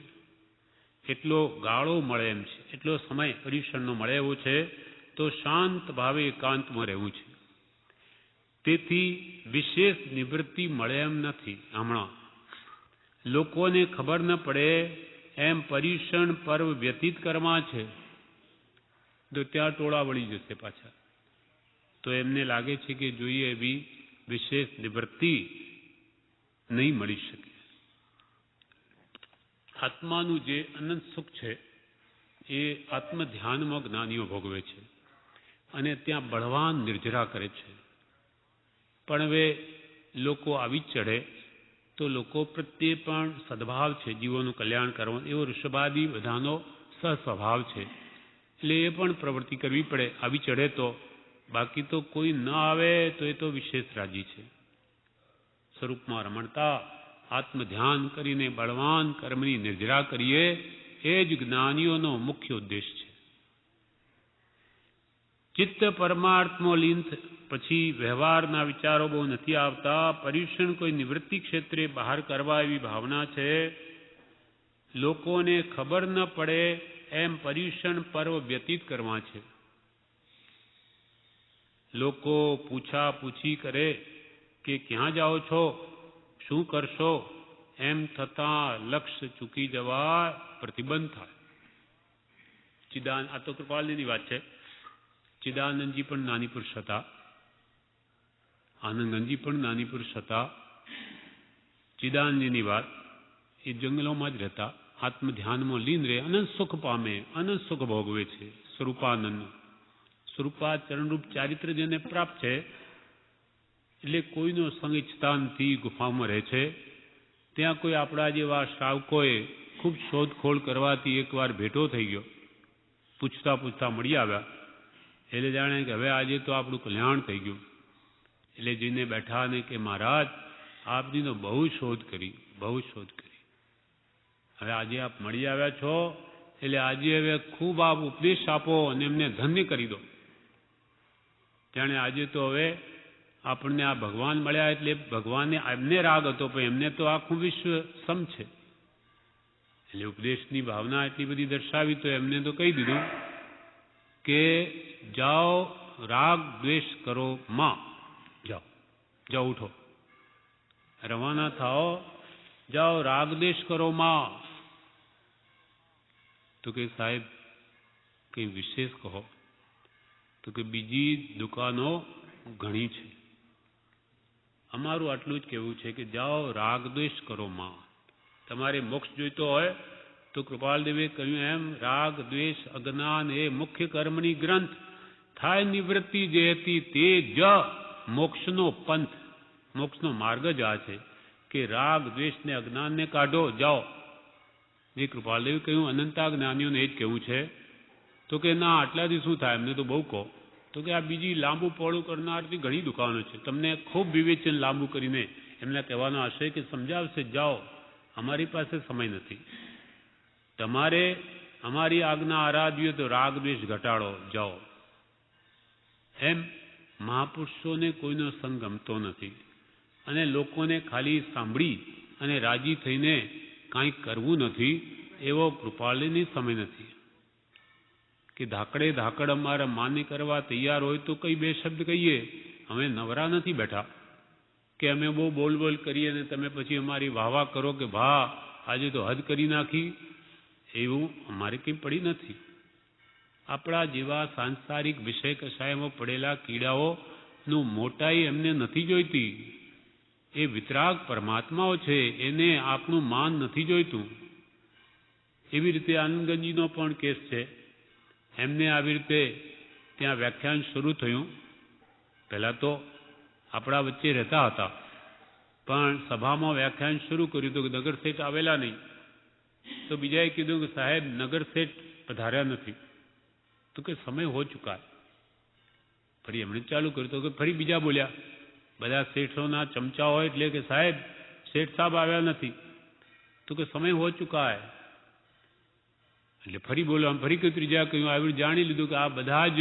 એટલો ગાળો મળે એમ છે, એટલો સમય પર્યુષણનો મળે એવો છે, તો શાંત ભાવે એકાંતમાં રહેવું છે. તેથી વિશેષ નિવૃત્તિ મળે એમ નથી. હમણાં લોકોને ખબર ન પડે એમ પર્યુષણ પર્વ વ્યતીત કરવા છે, તો ત્યાં ટોળા વળી જશે પાછા. તો એમને લાગે છે કે જોઈએ એવી વિશેષ નિવૃત્તિ નહીં મળી શકે. આત્માનું જે અનંત સુખ છે એ આત્મ ધ્યાનમાં જ્ઞાનીઓ ભોગવે છે અને ત્યાં બળવાન નિર્જરા કરે છે. પણ હવે લોકો આવી જ ચઢે તો લોકો પ્રત્યે પણ સદભાવ છે, જીવોનું કલ્યાણ કરવાનું, એવો ઋષભાદી બધાનો સહસ્વભાવ છે. એટલે એ પણ પ્રવૃત્તિ કરવી પડે આવી ચઢે તો. બાકી તો કોઈ ન આવે તો એ તો વિશેષ રાજી છે. સ્વરૂપમાં રમણતા આત્મ ધ્યાન કરીને બળવાન કર્મની નિર્જરા કરીએ એ જ જ્ઞાનીઓનો મુખ્ય ઉદ્દેશ છે. ચિત્ત પરમાર્થમાં લીન પછી વ્યવહારના વિચારો બહુ નથી આવતા. પર્યુષણ કોઈ નિવૃત્તિ ક્ષેત્રે બહાર કરવા એવી ભાવના છે. લોકોને ખબર ન પડે એમ પર્યુષણ પર્વ વ્યતીત કરવા છે. લોકો પૂછાપૂછી કરે કે ક્યાં જાઓ છો, શું કરશો, એમ થતાં લક્ષ્ય ચૂકી જવા પ્રતિબંધ થાય. આ તો કૃપાલજીની વાત છે. ચિદાનંદજી પણ નાની પુરુષ હતા, આનંદજી પણ નાની પુરુષ હતા. ચિદાનંદજીની વાત, એ જંગલોમાં જ રહેતા, આત્મ ધ્યાનમાં લીન રહે, અનંત સુખ પામે, અનંત સુખ ભોગવે છે. સ્વરૂપાનંદ સ્વરૂપા ચરણરૂપ ચારિત્ર જેને પ્રાપ્ત છે, એટલે કોઈનો સંગ ઈચ્છતા નથી, ગુફામાં રહે છે. ત્યાં કોઈ આપણા જેવા શ્રાવકોએ ખૂબ શોધખોળ કરવાથી એકવાર ભેટો થઈ ગયો. પૂછતા પૂછતા મળી આવ્યા. એટલે જાણે કે હવે આજે તો આપણું કલ્યાણ થઈ ગયું. એટલે જઈને બેઠા ને કે મહારાજ આપની તો બહુ શોધ કરી, બહુ શોધ કરી. હવે આજે આપ મળી આવ્યા છો, એટલે આજે હવે ખૂબ આપ ઉપદેશ આપો અને એમને ધન્ય કરી દો. જાણે આજે તો હવે આપણને આ ભગવાન મળ્યા એટલે ભગવાનને એમને રાગ હતો, પણ એમને તો આખું વિશ્વ સમ છે. એટલે ઉપદેશની ભાવના એટલી બધી દર્શાવી તો એમને તો કહી દીધું કે જાઓ રાગ દ્વેષ કરો માં, જાઓ જાઓ ઉઠો, રવાના થાઓ, જાઓ રાગ દ્વેષ કરો માં. તો કે સાહેબ કંઈ વિશેષ કહો. તો કે બીજી દુકાનો ઘણી છે, અમારું આટલું જ કહેવું છે કે જાઓ રાગ દ્વેષ કરો માં. તમારે મોક્ષ જોઈતો હોય તો કૃપાલદેવે કહ્યું એમ રાગ દ્વેષ અજ્ઞાન એ મુખ્ય કર્મની ગ્રંથ, થાય નિવૃત્તિ જે હતી તે જ મોક્ષનો પંથ, મોક્ષનો માર્ગ જ આ છે કે રાગ દ્વેષ ને અજ્ઞાનને કાઢો, જાઓ. જે કૃપાલદેવે કહ્યું અનંતા જ્ઞાનીઓને એ જ કહેવું છે. તો કે ના આટલાથી શું થાય, એમને તો બહુ કહો. તો કે આ બીજી લાંબુ પહોળું કરનારથી ઘણી દુકાનો છે, તમને ખૂબ વિવેચન લાંબુ કરીને એમના કહેવાનો આશય કે સમજાવશે, જાઓ, અમારી પાસે સમય નથી. તમારે અમારી આજ્ઞા આરાધ્ય તો રાગ દ્વેષ ઘટાડો, જાઓ. એમ મહાપુરુષોને કોઈનો સંગ ગમતો નથી અને લોકોને ખાલી સાંભળી અને રાજી થઈને કાંઈ કરવું નથી એવો કૃપાળની સમય નથી કે ધાકડે ધાકડ અમારા માન્ય કરવા તૈયાર હોય તો કઈ બે શબ્દ કહીએ. અમે નવરા નથી બેઠા કે અમે બહુ બોલ બોલ કરીએ અને તમે પછી અમારી વાહવા કરો કે ભા આજે તો હદ કરી નાખી, એવું અમારે કંઈ પડી નથી. આપણા જેવા સાંસારિક વિષય કશાયમાં પડેલા કીડાઓનું મોટાઈ એમને નથી જોઈતી. એ વિતરાગ પરમાત્માઓ છે, એને આપણું માન નથી જોઈતું. એવી રીતે આનંદગંજીનો પણ કેસ છે. એમને આવી રીતે ત્યાં વ્યાખ્યાન શરૂ થયું. પહેલાં તો આપણા વચ્ચે રહેતા હતા, પણ સભામાં વ્યાખ્યાન શરૂ કર્યું તો નગર શેઠ આવેલા નહીં. તો બીજાએ કીધું કે સાહેબ નગર શેઠ પધાર્યા નથી. તો કે સમય હો ચુકા. ફરી એમણે ચાલુ કર્યું તો કે ફરી બીજા બોલ્યા, બધા શેઠોના ચમચા હોય એટલે કે સાહેબ શેઠ સાહેબ આવ્યા નથી. તો કે સમય હો ચુકા હે. એટલે ફરી બોલો, ફરી કે ત્રીજા કહ્યું, આવી જાણી લીધું કે આ બધા જ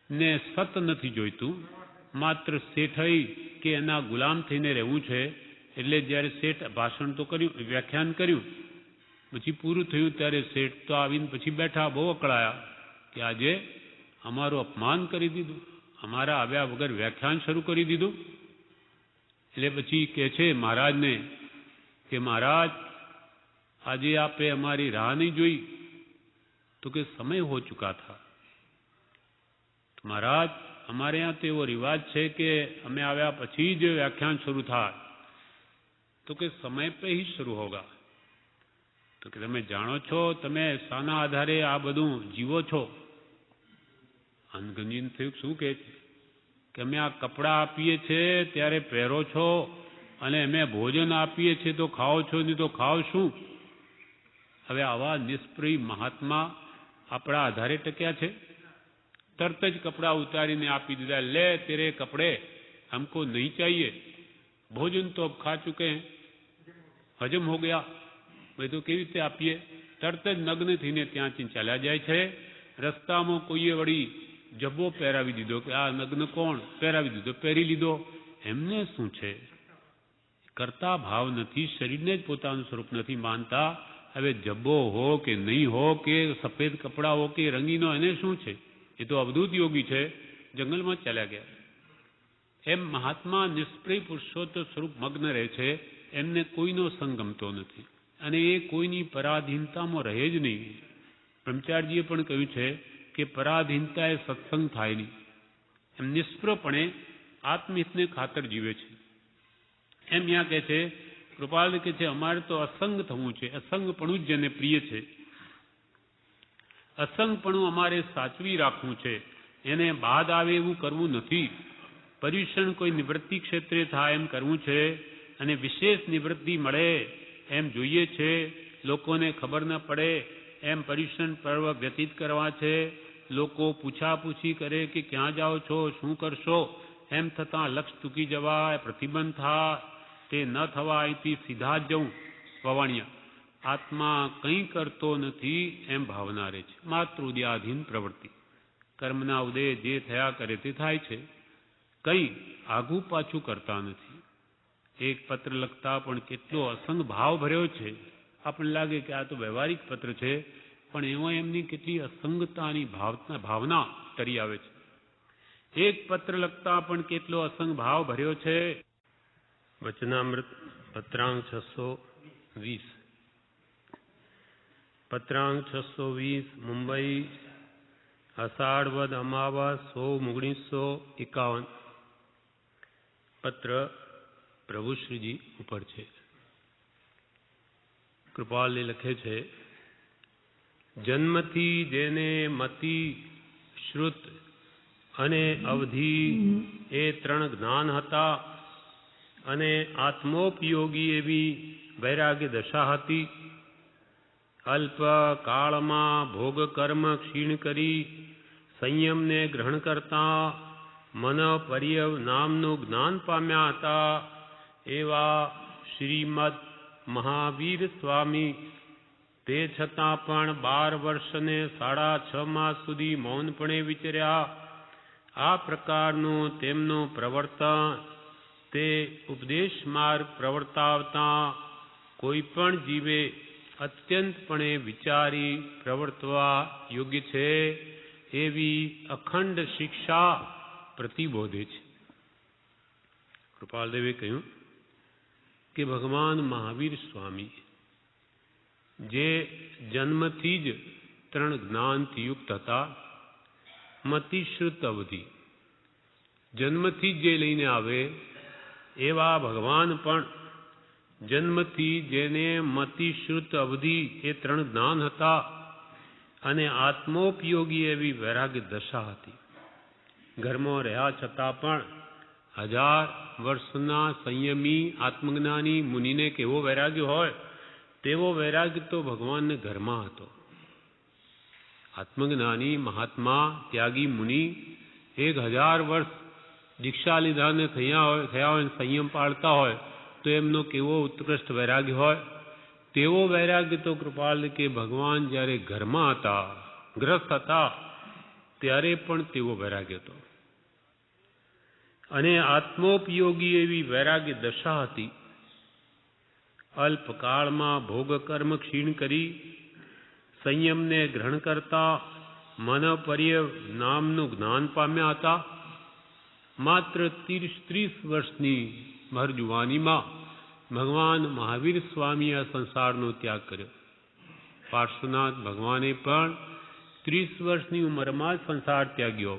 ને સત નથી જોઈતું, માત્ર શેઠઈ કે એના ગુલામ થઈને રહેવું છે. એટલે જ્યારે શેઠ ભાષણ તો કર્યું, વ્યાખ્યાન કર્યું, પછી પૂરું થયું ત્યારે શેઠ તો આવીને પછી બેઠા, બહુ અકળાયા કે આજે અમારું અપમાન કરી દીધું, અમારા આવ્યા વગર વ્યાખ્યાન શરૂ કરી દીધું. એટલે પછી કહે છે મહારાજને કે મહારાજ આજે આપે અમારી રાહ નહીં જોઈ. તો કે સમય હો ચુકા થા. મહારાજ અમારે यहाँ તો એવો રિવાજ છે કે અમે આવ્યા પછી જ વ્યાખ્યાન શરૂ થાય. તો કે સમય પે ही શરૂ હોગા. તો કે તમે જાણો છો તમે શાના આધારે આ બધું જીવો છો? આનંદગંજીને થયું શું કહે છે કે અમે આ કપડાં આપીએ છીએ ત્યારે પહેરો છો અને અમે ભોજન આપીએ છીએ તો ખાઓ છો, નહીં તો ખાઓ શું? હવે આવા નિષ્પ્રિય મહાત્મા આપણા આધારે ટક્યા છે? તરત જ કપડાં ઉતારીને આપી દીધા, લે તેરે કપડે हमको नहीं चाहिए, भोजन तो अब खा चुके हैं, हजम हो गया. भाई तो કેવી રીતે આપીએ? તરત જ નગ્ન થઈને ત્યાંથી ચાલ્યા જાય છે. રસ્તામાં કોઈએ વળી જબ્બો પહેરાવી દીધો કે આ નગ્ન કોણ? પહેરાવી દીધો, પહેરી લીધો. એમને શું છે? કરતા ભાવ નથી, શરીરને જ પોતાનું સ્વરૂપ નથી માનતા. હવે જબ્બો હો કે નહીં હો કે સફેદ કપડાં હો કે રંગીનો, એને શું છે? એ તો અવધૂત યોગી છે, જંગલમાં ચાલ્યા ગયા. એમ મહાત્મા નિષ્પ્રિય પુરુષોત્તમ સ્વરૂપ મગ્ન રહે છે, એમને કોઈનો સંગ ગમતો નથી અને એ કોઈની પરાધીનતામાં રહે જ નહીં. બ્રહ્મચારીજીએ પણ કહ્યું છે કે પરાધીનતા એ સત્સંગ થાય નહીં. એમ નિષ્પ્રપણે આત્મહિતને ખાતર જીવે છે. એમ ત્યાં કહે છે કૃપાલ કે છે અમારે તો અસંગ થવું છે, અસંગપણું જ જેને પ્રિય છે. અસંગપણું અમારે સાચવી રાખવું છે, એને બાદ આવે એવું કરવું નથી. પર્યુષણ કોઈ નિવૃત્તિ ક્ષેત્રે થાય એમ કરવું છે અને વિશેષ નિવૃત્તિ મળે એમ જોઈએ છે. લોકોને ખબર ન પડે એમ પર્યુષણ પર્વ વ્યતીત કરવા છે. લોકો પૂછાપૂછી કરે કે ક્યાં જાઓ છો, શું કરશો? એમ થતાં લક્ષ ચૂકી જવાય, પ્રતિબંધ થાય. તે ન થવા અહીંથી સીધા જ જવું વવાણિયા. આત્મા કંઈ કરતો નથી એમ ભાવના રહે છે. માત્ર ઉદયાધીન પ્રવૃત્તિ, કર્મના ઉદય જે થયા કરે તે થાય છે, કંઈ આઘું પાછું કરતા નથી. એક પત્ર લખતા પણ કેટલો અસંગ ભાવ ભર્યો છે. આપણને લાગે કે આ તો વ્યવહારિક પત્ર છે, પણ એમાં એમની કેટલી અસંગતાની ભાવના તરી આવે છે. એક પત્ર લખતા પણ કેટલો અસંગ ભાવ ભર્યો છે. વચનામૃત પત્રાંક 620. પત્રાંક 620 મુંબઈ અષાઢવદ અમાવસ 1951. પત્ર પ્રભુશ્રીજી ઉપર છે. કૃપાલજી લખે છે, જન્મથી જેને મતિ, શ્રુત અને અવધિ એ 3 જ્ઞાન હતા અને આત્મોપયોગી એવી વૈરાગ્ય દશા હતી, અલ્પ કાળમાં ભોગ કર્મ ક્ષીણ કરી સંયમને ગ્રહણ કરતા મન પર્યવ નામનું જ્ઞાન પામ્યા હતા, એવા શ્રીમદ મહાવીર સ્વામી તે છતાં પણ 12 વર્ષ ને 6.5 માસ સુધી મૌનપણે વિચર્યા. આ પ્રકારનું તેમનું પ્રવર્તન તે ઉપદેશ માર્ગ પ્રવર્તાવતા કોઈ પણ જીવે અત્યંતપણે વિચારી પ્રવર્તવા યોગ્ય છે એવી અખંડ શિક્ષા પ્રતિબોધે છે. કૃપાલદેવે કહ્યું કે ભગવાન મહાવીર સ્વામી જે જન્મથી જ 3 જ્ઞાનથી યુક્ત હતા, મતિશ્રુત અવધિ જન્મથી જ જે લઈને આવે એવા ભગવાન પણ જન્મથી જેને મતિશ્રુત અવધિ એ 3 જ્ઞાન હતા અને આત્મોપયોગી એવી વૈરાગ્ય દશા હતી, ઘરમાં રહ્યા છતાં પણ 1000 વર્ષના સંયમી આત્મજ્ઞાની મુનિને કેવો વૈરાગ્ય હોય તેવો વૈરાગ્ય તો ભગવાનને ઘરમાં હતો. આત્મજ્ઞાની મહાત્મા ત્યાગી મુનિ 1000 વર્ષ દીક્ષા લીધાને થયા હોય સંયમ પાળતા હોય તો એમનો કેવો ઉત્કૃષ્ટ વૈરાગ્ય હોય. તેવો વૈરાગ્ય તો કૃપાલ કે ભગવાન જ્યારે ઘરમાં હતા, ગ્રસ્ત હતા, ત્યારે પણ તેવો વૈરાગ્ય હતો. અને આત્મોપયોગી એવી વૈરાગ્ય દશા હતી. અલ્પકાળમાં ભોગ કર્મ ક્ષીણ કરી સંયમને ગ્રહણ કરતા મન પર્યવ નામનું જ્ઞાન પામ્યા હતા. માત્ર 30 વર્ષની ભર જુવાનીમાં ભગવાન મહાવીર સ્વામીએ આ સંસારનો ત્યાગ કર્યો. પાર્શ્વનાથ ભગવાને પણ 30 વર્ષની ઉંમરમાં જ સંસાર ત્યાગ્યો.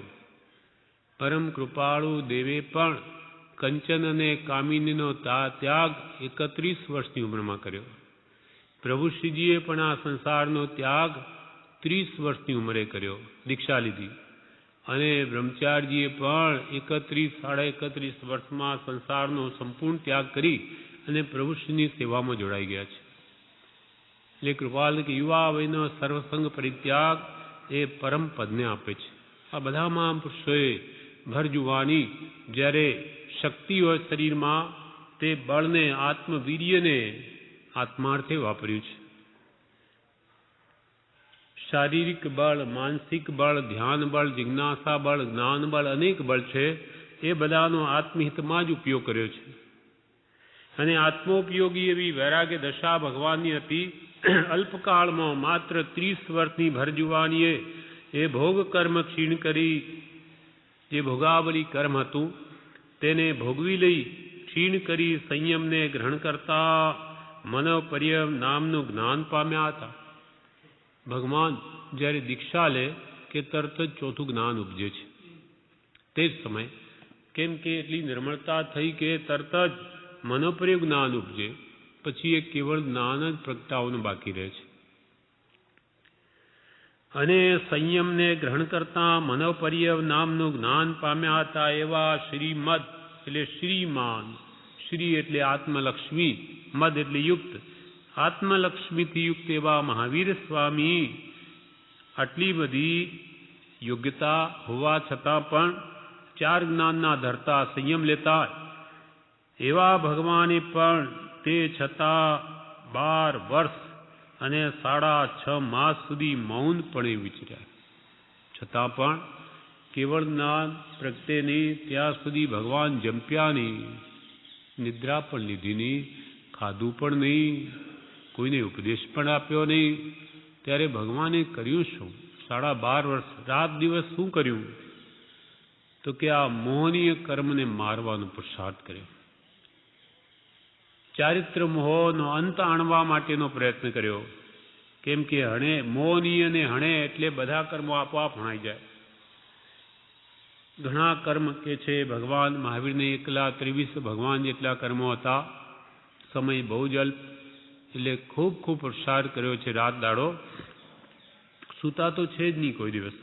પરમ કૃપાળુ દેવે પણ કંચન અને કામિનીનો ત્યાગ 31 વર્ષની ઉંમરમાં કર્યો. પ્રભુશ્રીજીએ પણ આ સંસારનો ત્યાગ 30 વર્ષની ઉંમરે કર્યો, દીક્ષા લીધી. અને બ્રહ્મચારીજીએ પણ 31-31.5 વર્ષમાં સંસારનો સંપૂર્ણ ત્યાગ કરી અને પ્રભુશ્રીની સેવામાં જોડાઈ ગયા છે. એટલે કૃપાલ કે યુવા વયનો સર્વસંગ પરિત્યાગ એ પરમ પદને આપે છે. આ બધા મહાપુરુષોએ ભર જુવાની જ્યારે શક્તિ હોય શરીરમાં તે બળને, આત્મવીર્યને આત્માર્થે વાપર્યું છે. શારીરિક બળ, માનસિક બળ, ધ્યાન બળ, જિજ્ઞાસા બળ, જ્ઞાન બળ, અનેક બળ છે. એ બધાનો આત્મહિતમાં જ ઉપયોગ કર્યો છે. અને આત્મોપયોગી એવી વૈરાગ્ય દશા ભગવાનની હતી. અલ્પકાળમાં માત્ર 30 વર્ષની ભરજુવાનીએ એ ભોગ કર્મ ક્ષીણ કરી જે ભોગાવલી કર્મ હતું તેને ભોગવી લઈ ક્ષીણ કરી સંયમને ગ્રહણ કરતા મનોપર્યવ નામનું જ્ઞાન પામ્યા હતા. ભગવાન જ્યારે દીક્ષા લે કે તરત જ ચોથું જ્ઞાન ઉપજે છે. તે જ સમય કેમ કે એટલી નિર્મળતા થઈ કે તરત જ મનોપર્યવ જ્ઞાન ઉપજે, પછી એ કેવળ જ્ઞાન જ પ્રગટાવવાનું બાકી રહે છે. અને સંયમને ગ્રહણ કરતા મનોપર્યવ નામનું જ્ઞાન પામ્યા હતા એવા શ્રીમદ એટલે શ્રીમાન, શ્રી એટલે આત્મલક્ષ્મી, મદ એટલે યુક્ત, આત્મલક્ષ્મીથી યુક્ત એવા મહાવીર સ્વામી આટલી બધી યોગ્યતા હોવા છતાં પણ 4 જ્ઞાનના ધરતા, સંયમ લેતા એવા ભગવાને પણ તે છતાં 12 વર્ષ અને 6.5 માસ સુધી મૌનપણે વિચર્યા. છતાં પણ કેવળ જ્ઞાન પ્રગટે નહીં ત્યાં સુધી ભગવાન જંપ્યા નહીં, નિદ્રા પણ લીધી નહીં, ખાધું પણ નહીં, કોઈને ઉપદેશ પણ આપ્યો નહીં, ત્યારે ભગવાને કર્યું શું? 12.5 વર્ષ રાત દિવસ શું કર્યું? તો કે આ મોહનીય કર્મને મારવાનો પુરુષાર્થ કર્યો. ચારિત્ર મોહનો અંત આણવા માટેનો પ્રયત્ન કર્યો. કેમ કે મોહનીયને હણે એટલે બધા કર્મો આપોઆપ હણાઈ જાય. ઘણા કર્મ કે છે ભગવાન મહાવીરને એકલા 23 ભગવાન જેટલા કર્મો હતા. સમય બહુ જ અલ્પ, એટલે ખૂબ પુરુષાર્થ કર્યો છે. રાત દાડો સૂતા તો છે જ નહીં કોઈ દિવસ.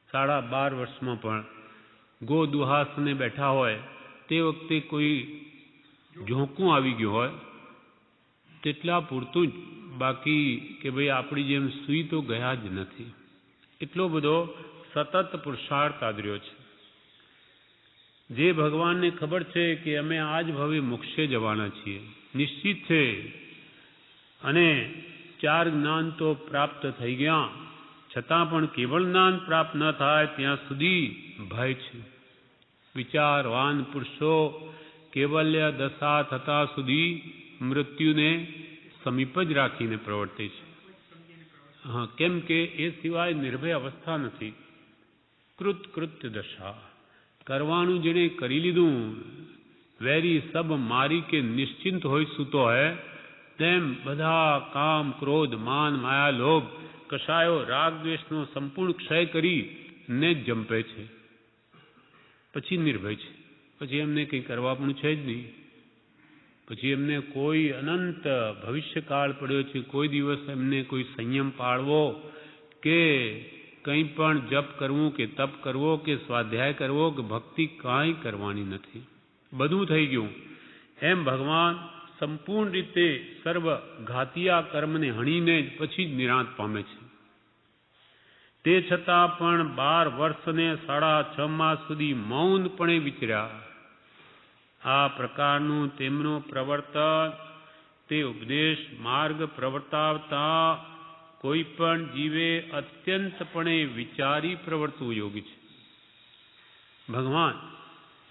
12.5 વર્ષમાં પણ ગો દુહાસને બેઠા હોય તે વખતે કોઈ ઝોંકું આવી ગયું હોય તેટલા પૂરતું જ, બાકી કે ભાઈ આપણી જેમ સૂઈ તો ગયા જ નથી. એટલો બધો સતત પુરુષાર્થ આદર્યો છે. જે ભગવાનને ખબર છે કે અમે આજ ભવે મોક્ષે જવાના છીએ, નિશ્ચિત છે, અને 4 જ્ઞાન તો પ્રાપ્ત થઈ ગયા, છતાં પણ કેવળ જ્ઞાન પ્રાપ્ત ન થાય ત્યાં સુધી ભય છે. વિચારવાન પુરુષો કેવલ્ય દશા થતા સુધી મૃત્યુને સમીપ જ રાખીને પ્રવર્તે છે. કેમ કે એ સિવાય નિર્ભય અવસ્થા નથી. કૃત્ય દશા, કરવાનું જેણે કરી લીધું, વેરી સબ મારી કે નિશ્ચિંત હોય સૂતો હૈ, તેમ બધા કામ ક્રોધ માન માયા લોભ કશાયો રાગ દ્વેષનો સંપૂર્ણ ક્ષય કરીને જ જંપે છે. પછી નિર્ભય છે. પછી એમને કંઈ કરવા પણ છે જ નહીં. પછી એમને કોઈ અનંત ભવિષ્યકાળ પડ્યો છે. કોઈ દિવસ એમને કોઈ સંયમ પાળવો કે કંઈ પણ જપ કરવું કે તપ કરવો કે સ્વાધ્યાય કરવો કે ભક્તિ કાંઈ કરવાની નથી. બધું થઈ ગયું. એમ ભગવાન સંપૂર્ણ રીતે સર્વ ઘાતિયા કર્મને હણીને જ પછી જ નિરાંત પામે છે. તે છતાં પણ 12 વર્ષને 6.5 માસ સુધી મૌનપણે વિચર્યા. આ પ્રકારનું તેમનું પ્રવર્તન તે ઉપદેશ માર્ગ પ્રવર્તાવતા કોઈ પણ જીવે અત્યંતપણે વિચારી પ્રવર્તવું યોગ્ય છે. ભગવાન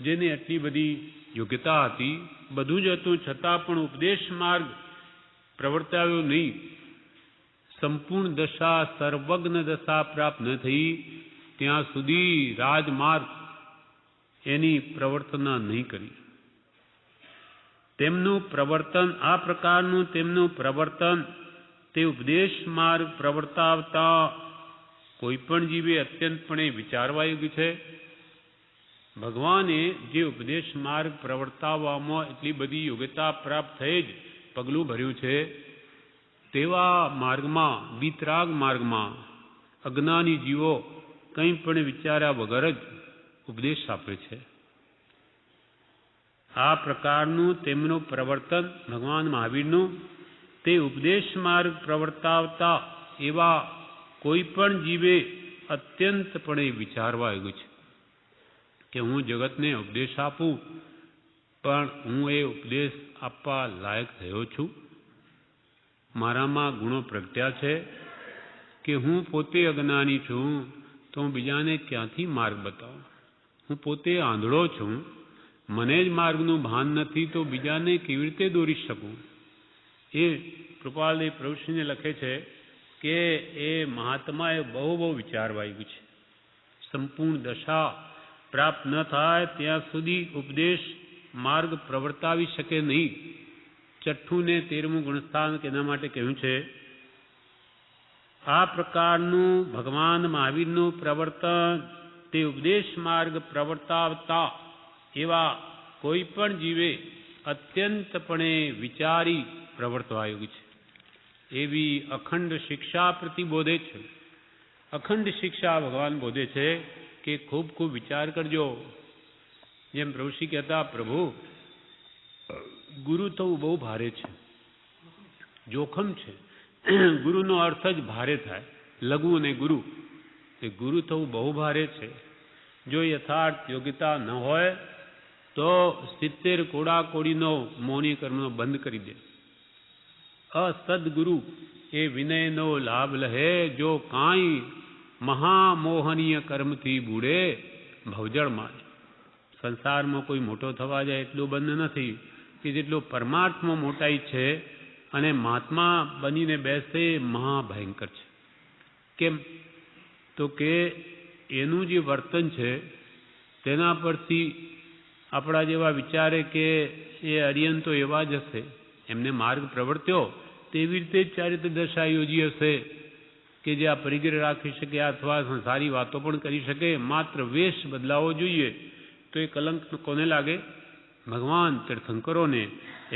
જેને એટલી બધી યોગ્યતા હતી, બધું જ હતું, છતાં પણ ઉપદેશ માર્ગ પ્રવર્તાવ્યો નહીં, સંપૂર્ણ દશા સર્વજ્ઞ દશા પ્રાપ્ત ન થઈ ત્યાં સુધી રાજમાર્ગ એની પ્રવર્તના નહીં કરી. તેમનું પ્રવર્તન આ પ્રકારનું તેમનું પ્રવર્તન તે ઉપદેશ માર્ગ પ્રવર્તાવતા કોઈ પણ જીવે અત્યંતપણે વિચારવા યોગ્ય છે. ભગવાને જે ઉપદેશ માર્ગ પ્રવર્તાવવામાં એટલી બધી યોગ્યતા પ્રાપ્ત થઈ જ પગલું ભર્યું છે, તેવા માર્ગમાં, વિતરાગ માર્ગમાં અજ્ઞાની જીવો કંઈ પણ વિચાર્યા વગર જ ઉપદેશ આપે છે. આ પ્રકારનું તેમનું પ્રવર્તન ભગવાન મહાવીરનું તે ઉપદેશ માર્ગ પ્રવર્તાવતા એવા કોઈ પણ જીવે અત્યંતપણે વિચારવા યોગ્ય છે કે હું જગતને ઉપદેશ આપું, પણ હું એ ઉપદેશ આપવા લાયક થયો છું? મારામાં ગુણો પ્રગટ્યા છે કે હું પોતે અજ્ઞાની છું, તો હું બીજાને ક્યાંથી માર્ગ બતાવું? હું પોતે આંધળો છું, મને જ માર્ગનું ભાન નથી, તો બીજાને કેવી રીતે દોરી શકું? એ કૃપાલદેવ પ્રભુશ્રીને લખે છે કે એ મહાત્માએ બહુ વિચારવા આવ્યું છે. સંપૂર્ણ દશા પ્રાપ્ત ન થાય ત્યાં સુધી ઉપદેશ માર્ગ પ્રવર્તાવી શકે નહીં. 6 ને 13મું ગુણસ્થાન એના માટે કહ્યું છે. આ પ્રકારનું ભગવાન મહાવીરનું પ્રવર્તન તે ઉપદેશ માર્ગ પ્રવર્તાવતા એવા કોઈ પણ જીવે અત્યંતપણે વિચારી પ્રવર્તવા યોગ્ય છે. એવી અખંડ શિક્ષા પ્રતિબોધે છે. અખંડ શિક્ષા ભગવાન બોધે છે કે ખૂબ વિચાર કરજો. જેમ પ્રભુશ્રી કહેતા, પ્રભુ ગુરુ થવું બહુ ભારે છે, જોખમ છે. ગુરુનો અર્થ જ ભારે થાય, લઘુ અને ગુરુ. એ ગુરુ થવું બહુ ભારે છે. જો યથાર્થ યોગ્યતા ન હોય તો 70 કોડાકોડીનો મૌની કર્મનો બંધ કરી દે. અસદગુરુ એ વિનયનો લાભ લહે, જો કાંઈ મહામોહનીય કર્મથી બુડે ભવજળમાં. સંસારમાં કોઈ મોટો થવા જાય એટલું બંધ નથી કે જેટલો પરમાર્થમાં મોટાઈ છે અને મહાત્મા બનીને બેસે એ મહાભયંકર છે. કેમ? તો કે એનું જે વર્તન છે તેના પરથી આપણા જેવા વિચારે કે એ અરિયન તો એવા જ હશે, એમને માર્ગ પ્રવર્ત્યો તેવી રીતે જ ચારિત્ર દશા યોજી હશે કે જે આ પરિગ્રહ રાખી શકે અથવા સારી વાતો પણ કરી શકે. માત્ર વેશ બદલાવો જોઈએ તો એ કલંક કોને લાગે? ભગવાન તીર્થંકરોને.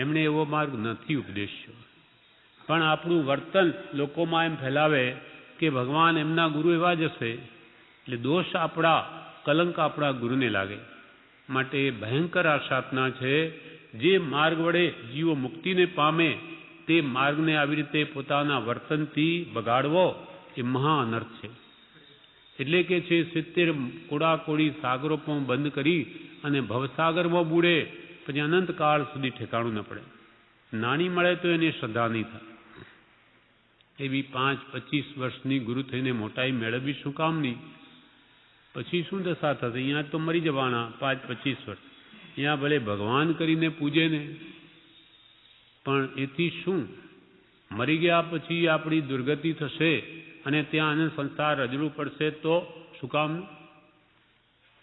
એમણે એવો માર્ગ નથી ઉપદેશ્યો. પણ આપણું વર્તન લોકોમાં એમ ફેલાવે કે ભગવાન એમના ગુરુ એવા જ હશે, એટલે દોષ આપણા, કલંક આપણા ગુરુને લાગે. માટે ભયંકર આ સાધના છે. જે માર્ગ વડે જીવો મુક્તિને પામે તે માર્ગને આવી રીતે પોતાના વર્તનથી બગાડવો એ મહા અનર્થ છે. એટલે કે છે 70 કોડાકોડી સાગરો પણ બંધ કરી અને ભવસાગરમાં બુડે પછી અનંતકાળ સુધી ઠેકાણું ન પડે. નાની મળે તો એને શ્રદ્ધા નહીં થાય. એવી 5-25 વર્ષની ગુરુ થઈને મોટાઈ મેળવવી શું કામની? પછી શું દશા થશે? અહીંયા તો મરી જવાના 5-25 વર્ષ. અહીંયા ભલે ભગવાન કરીને પૂજે ને, પણ એથી શું? મરી ગયા પછી આપણી દુર્ગતિ થશે અને ત્યાં આનંદ સંસાર રજડવું પડશે તો શું કામનું?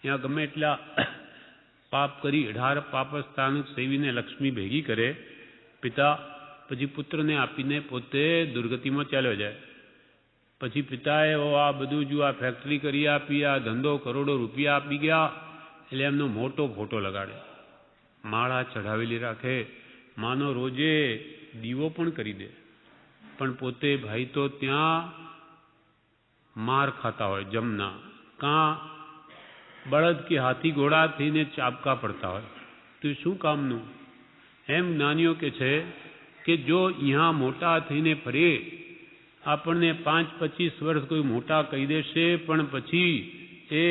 ત્યાં ગમે એટલા પાપ કરી 18 પાપસ્થાન સેવીને લક્ષ્મી ભેગી કરે પિતા, પછી પુત્રને આપીને પોતે દુર્ગતિમાં ચાલ્યો જાય. પછી પિતાએ આ બધું જો આ ફેક્ટરી કરી આપી, આ ધંધો કરોડો રૂપિયા આપી ગયા, એટલે એમનો મોટો ફોટો લગાડે, માળા ચઢાવેલી રાખે, માનો રોજે દીવો પણ કરી દે. પણ પોતે ભાઈ તો ત્યાં માર ખાતા હોય જમના, કાં બળદ કે હાથી ઘોડા થઈને ચાબકા પડતા હોય, તો શું કામનું? એમ જ્ઞાનીઓ કે છે કે જો અહીંયા મોટા થઈને ફરીએ, આપણને 5-25 વર્ષ કોઈ મોટા કહી દેશે, પણ પછી એ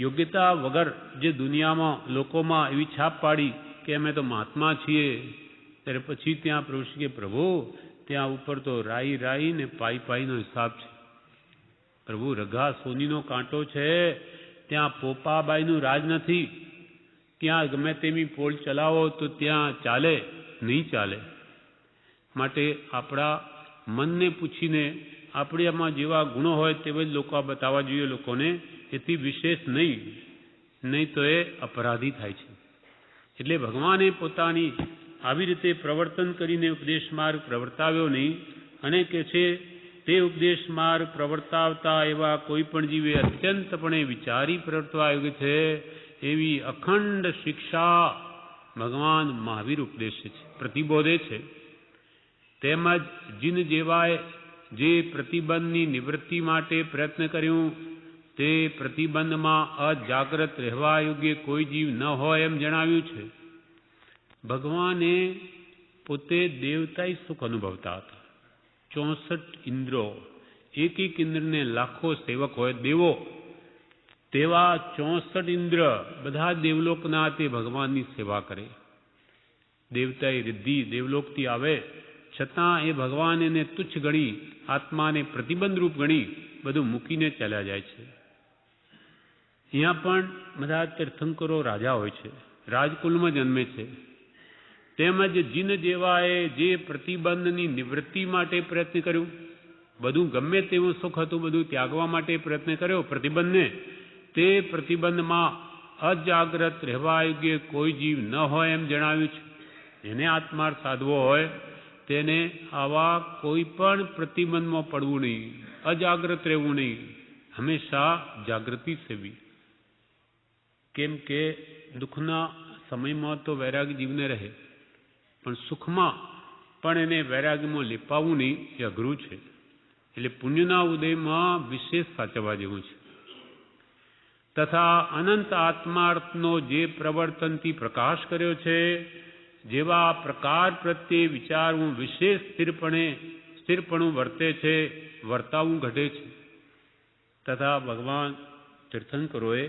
યોગ્યતા વગર જે દુનિયામાં લોકોમાં એવી છાપ પાડી કે અમે તો મહાત્મા છીએ, ત્યારે પછી ત્યાં પ્રભુ કે પ્રભુ ત્યાં ઉપર તો રાઈ ને પાઈનો હિસાબ છે. પ્રભુ રઘા સોનીનો કાંટો છે, ત્યાં પોપાબાઈનું રાજ નથી. ત્યાં ગમે તેમી પોલ ચલાવો તો ત્યાં ચાલે નહીં ચાલે. માટે આપણા મનને પૂછીને આપણે આમાં જેવા ગુણો હોય તેવા જ લોકો બતાવવા જોઈએ લોકોને, એથી વિશેષ નહીં તો એ અપરાધી થાય છે. એટલે ભગવાને પોતાની આવી રીતે પ્રવર્તન કરીને ઉપદેશ માર્ગ પ્રવર્તાવ્યો નહીં, અને કે છે તે ઉપદેશ માર્ગ પ્રવર્તાવતા એવા કોઈ પણ જીવે અત્યંતપણે વિચારી પ્રવર્તવા યોગ્ય છે એવી અખંડ શિક્ષા ભગવાન મહાવીર ઉપદેશે છે, પ્રતિબોધે છે. તેમજ જીન જેવાએ જે પ્રતિબંધની નિવૃત્તિ માટે પ્રયત્ન કર્યું તે પ્રતિબંધમાં અજાગ્રત રહેવા યોગ્ય કોઈ જીવ ન હોય એમ જણાવ્યું છે. ભગવાને પોતે દેવતાઈ સુખ અનુભવતા હતા. 64 ઇન્દ્રો, એક ઇન્દ્રને લાખો સેવક હોય દેવો, તેવા 64 ઇન્દ્ર બધા દેવલોકના તે ભગવાનની સેવા કરે. દેવતાઈ રિદ્ધિ દેવલોકથી આવે છતાં એ ભગવાન એને તુચ્છ ગણી, આત્માને પ્રતિબંધરૂપ ગણી બધું મૂકીને ચાલ્યા જાય છે. અહીંયા પણ બધા તીર્થંકરો રાજા હોય છે, રાજકુલમાં જન્મે છે. તેમજ જીન જેવાએ જે પ્રતિબંધની નિવૃત્તિ માટે પ્રયત્ન કર્યો, બધું ગમે તેવું સુખ હતું બધું ત્યાગવા માટે પ્રયત્ન કર્યો પ્રતિબંધને, તે પ્રતિબંધમાં અજાગ્રત રહેવા યોગ્ય કોઈ જીવ ન હોય એમ જણાવ્યું છે. એને આત્માર્થ સાધવો હોય તેને આવા કોઈ પણ પ્રતિબંધમાં પડવું નહીં, અજાગ્રત રહેવું નહીં, હંમેશા જાગૃતિ સેવી. કેમ કે દુઃખના સમયમાં તો વૈરાગ જીવને રહે, પણ સુખમાં પણ એને વૈરાગ્યમાં લીપાવવું નહીં એ અઘરું છે. એટલે પુણ્યના ઉદયમાં વિશેષ સાચવવા જેવું છે. તથા અનંત આત્માર્થનો જે પ્રવર્તનથી પ્રકાશ કર્યો છે, જેવા પ્રકાર પ્રત્યે વિચારવું વિશેષ સ્થિરપણું વર્તે છે, વર્તાવું ઘટે છે. તથા ભગવાન તીર્થંકરોએ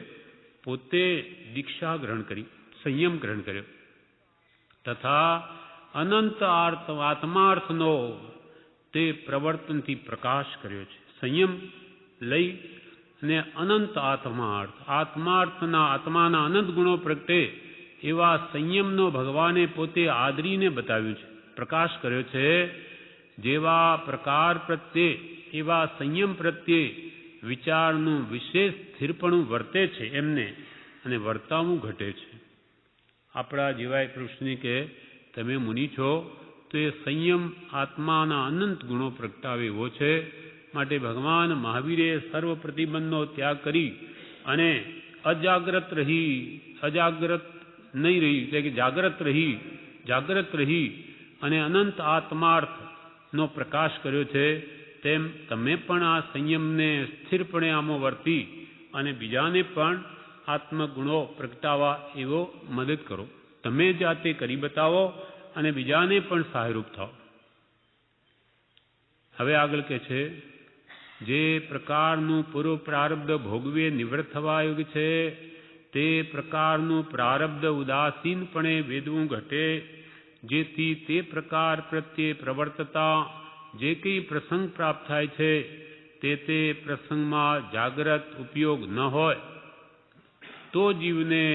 પોતે દીક્ષા ગ્રહણ કરી, સંયમ ગ્રહણ કર્યો. તથા અનંત આત્માર્થનો તે પ્રવર્તનથી પ્રકાશ કર્યો છે. સંયમ લઈ અને અનંત આત્માર્થના આત્માના અનંત ગુણો પ્રગટે એવા સંયમનો ભગવાને પોતે આદરીને બતાવ્યું છે, પ્રકાશ કર્યો છે. જેવા પ્રકાર પ્રત્યે એવા સંયમ પ્રત્યે વિચારનું વિશેષ સ્થિરપણું વર્તે છે એમને, અને વર્તાવું ઘટે છે. આપણા જેવાય પુરુષની કે તમે મુનિ છો તો એ સંયમ આત્માના અનંત ગુણો પ્રગટાવે એવો છે. માટે ભગવાન મહાવીરે સર્વ પ્રતિબંધનો ત્યાગ કરી અને અજાગ્રત નહીં રહી એટલે કે જાગ્રત રહી અને અનંત આત્માર્થનો પ્રકાશ કર્યો છે. તેમ તમે પણ આ સંયમને સ્થિરપણે આમાં વર્તી અને બીજાને પણ આત્મગુણો પ્રગટાવવા એવો મદદ કરો. તમે જાતે કરી બતાવો અને બીજાને પણ સહાયરૂપ થાઓ. હવે આગળ કે છે, જે પ્રકારનું પૂર્વ પ્રારબ્ધ ભોગવે નિવૃત્ત થવા યોગ્ય છે તે પ્રકારનું પ્રારબ્ધ ઉદાસીનપણે વેદવું ઘટે. જેથી તે પ્રકાર પ્રત્યે પ્રવર્તતા જે કંઈ પ્રસંગ પ્રાપ્ત થાય છે તે પ્રસંગમાં જાગ્રત ઉપયોગ ન હોય તો જીવને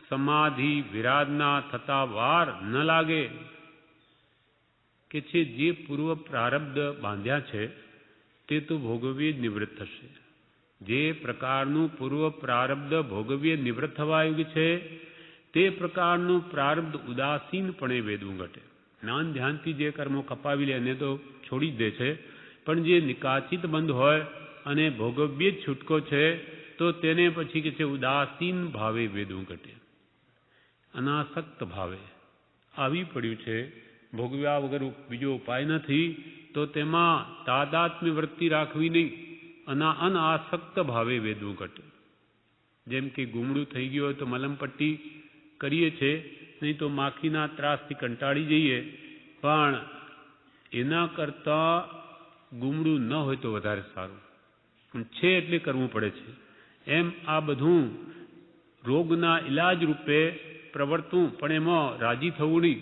સમાધિ વિરાધના થતા વાર ન લાગે. કે છે જે પૂર્વ પ્રારબ્ધ બાંધ્યા છે તે તો ભોગવીએ જ નિવૃત્ત થશે. જે પ્રકારનું પૂર્વ પ્રારબ્ધ ભોગવીએ નિવૃત્ત થવા યોગ્ય છે તે પ્રકારનું પ્રારબ્ધ ઉદાસીનપણે વેદવું ઘટે. જ્ઞાન ધ્યાનથી જે કર્મો કપાવી લે એને તો છોડી જ દે છે, પણ જે નિકાચિત બંધ હોય અને ભોગવ્ય જ છૂટકો છે તો તેને પછી કે છે ઉદાસીન ભાવે વેદવું ઘટે. અનાસક્ત ભાવે આવી પડ્યું છે, ભોગવ્યા વગર બીજો ઉપાય નથી, તો તેમાં તાદાત્મ્ય વૃત્તિ રાખવી નહીં. અનાસક્ત ભાવે વેદવું ઘટે. જેમ કે ગુમડું થઈ ગયું હોય તો મલમપટ્ટી કરીએ છે, નહીં તો માખીના ત્રાસથી કંટાળી જઈએ, પણ એના કરતાં ગુમડું ન હોય તો વધારે સારું, પણ છે એટલે કરવું પડે છે. એમ આ બધું રોગના ઇલાજ રૂપે પ્રવર્તવું, પણ એમાં રાજી થવું નહીં.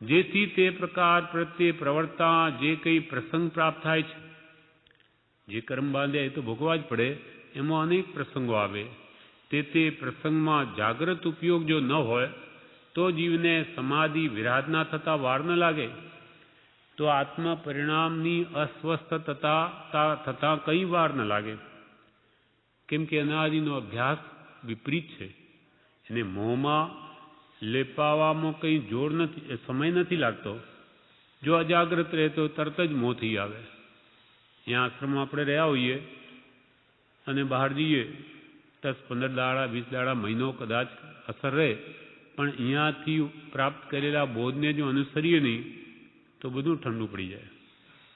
જેથી તે પ્રકાર પ્રત્યે પ્રવર્તા જે કંઈ પ્રસંગ પ્રાપ્ત થાય છે, જે કર્મ બાંધ્યા એ તો ભોગવા જ પડે, એમાં અનેક પ્રસંગો આવે. તે પ્રસંગમાં જાગ્રત ઉપયોગ જો ન હોય તો જીવને સમાધિ વિરાધના થતા વાર ન લાગે. તો આત્મ પરિણામની અસ્વસ્થતા થતા કંઈ વાર ન લાગે. કેમ કે અનાદિનો અભ્યાસ વિપરીત છે. એને મોહમાં લેપાવામાં કંઈ જોર નથી, સમય નથી લાગતો. જો અજાગ્રત રહે તો તરત જ મોહ થઈ આવે. અહીંયા આશ્રમમાં આપણે રહ્યા હોઈએ અને બહાર જઈએ 10-15 દાડા 20 દાડા મહિનો કદાચ અસર રહે, પણ અહીંયાથી પ્રાપ્ત કરેલા બોધને જો અનુસરીએ નહીં તો બધું ઠંડુ પડી જાય.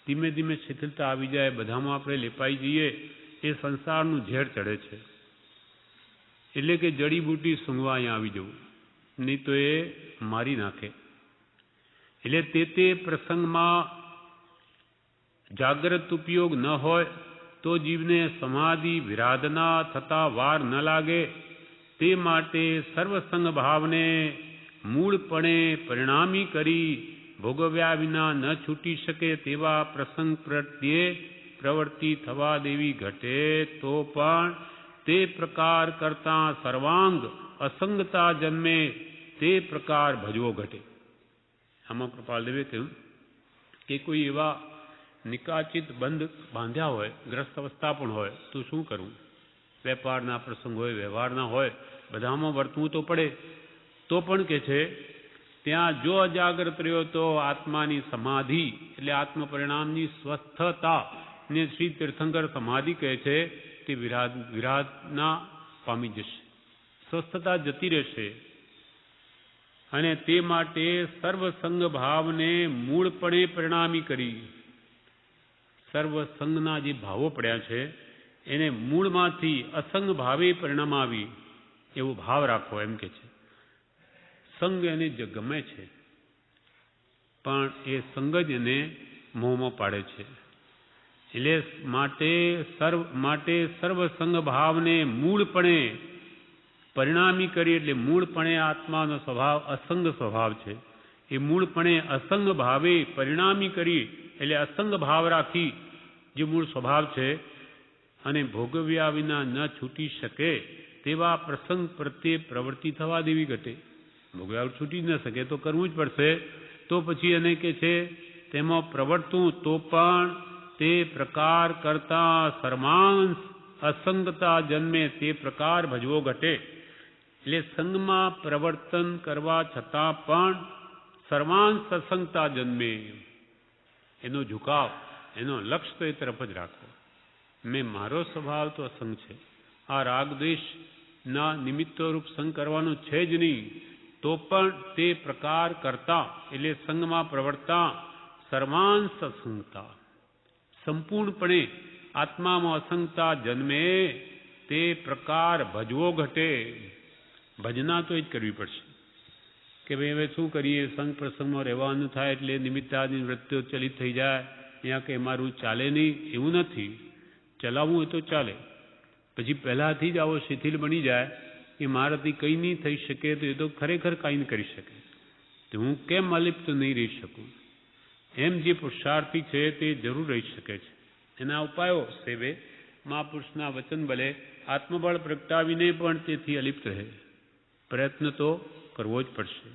ધીમે ધીમે શિથિલતા આવી જાય, બધામાં આપણે લેપાઈ જઈએ. એ સંસારનું ઝેર ચડે છે. એટલે કે જડીબુટી સૂંઘવા અહીંયા આવી જવું, નહીં તો એ મારી નાખે. એટલે તે પ્રસંગમાં જાગ્રત ઉપયોગ ન હોય તો જીવને સમાધિ વિરાધના થતા વાર ન લાગે. તે માટે સર્વસંગ ભાવને મૂળપણે પરિણામી કરી ભોગવ્યા વિના ન છૂટી શકે તેવા પ્રસંગ પ્રત્યે પ્રવૃત્તિ થવા દેવી ઘટે તો પણ તે પ્રકાર કરતાં સર્વાંગ અસંગતા જન્મે તે પ્રકાર ભજવો ઘટે. આમાં કૃપાલદેવે કહ્યું કે કોઈ એવા નિકાચિત બંધ બાંધ્યા હોય, ગ્રસ્ત અવસ્થા પણ હોય તો શું કરવું? વેપારના પ્રસંગ હોય, વ્યવહારના હોય, બધામાં વર્તવું તો પડે. તો પણ કે છે ત્યાં જો અજાગ્રત રહ્યો તો આત્માની સમાધિ એટલે આત્મ પરિણામની સ્વસ્થતા ને શ્રી તીર્થંકર સમાધિ કહે છે તે વિરાધના પામી જશે, સ્વસ્થતા જતી રહેશે. અને તે માટે સર્વસંગ ભાવને મૂળપણે પરિણામી કરી, સર્વસંગના જે ભાવો પડ્યા છે એને મૂળમાંથી અસંગ ભાવે પરિણામ આવી એવો ભાવ રાખવો. એમ કે છે સંગ એને ગમે છે, પણ એ સંગ જ એને મોહમાં પાડે છે. એટલે માટે સર્વસંગ ભાવને મૂળપણે પરિણામી કરી, એટલે મૂળપણે આત્માનો સ્વભાવ અસંગ સ્વભાવ છે. એ મૂળપણે અસંગ ભાવે પરિણામી કરી, એટલે અસંગ ભાવ રાખી જે મૂળ સ્વભાવ છે અને ભોગવ્યા વિના ન છૂટી શકે તેવા પ્રસંગ પ્રત્યે પ્રવૃત્તિ થવા દેવી ઘટે. ભોગવ્યા છૂટી જ ન શકે, તો કરવું જ પડશે. તો પછી એને કે છે તેમાં પ્રવર્તું તો પણ તે પ્રકાર કરતા સર્વાંશ અસંગતા જન્મે, તે પ્રકાર ભજવો ઘટે. એટલે સંગમાં પ્રવર્તન કરવા છતાં પણ સર્વાંશ અસંગતા જન્મે. એનો ઝુકાવ, એનો લક્ષ્ય તો એ તરફ જ રાખો. મારો સ્વભાવ તો અસંગ છે, આ રાગદ્વેષના નિમિત્તોરૂપ સંગ કરવાનો છે જ નહીં, તો પણ તે પ્રકાર કરતા એટલે સંગમાં પ્રવર્તા સર્વાંશ અસંગતા, સંપૂર્ણપણે આત્મામાં અસંગતા જન્મે, તે પ્રકાર ભજવો ઘટે. ભજના તો એ જ કરવી પડશે કે ભાઈ હવે શું કરીએ, સંગ પ્રસંગમાં રહેવાનું થાય એટલે નિમિત્તાદિ વૃત્તિઓ ચલિત થઈ જાય, અહીંયા કે મારું ચાલે નહીં એવું નથી. ચલાવવું હોય તો ચાલે, પછી પહેલાંથી જ આવો શિથિલ બની જાય કે મારાથી કંઈ નહીં થઈ શકે, તો એ તો ખરેખર કાંઈ નહીં કરી શકે, તો હું કેમ અલિપ્ત નહીં રહી શકું? એમ જે પુરુષાર્થી છે તે જરૂર રહી શકે છે. એના ઉપાયો સેવે મહાપુરુષના વચન બલે આત્મબળ પ્રગટાવીને પણ તેથી અલિપ્ત રહે. પ્રયત્ન તો કરવો જ પડશે.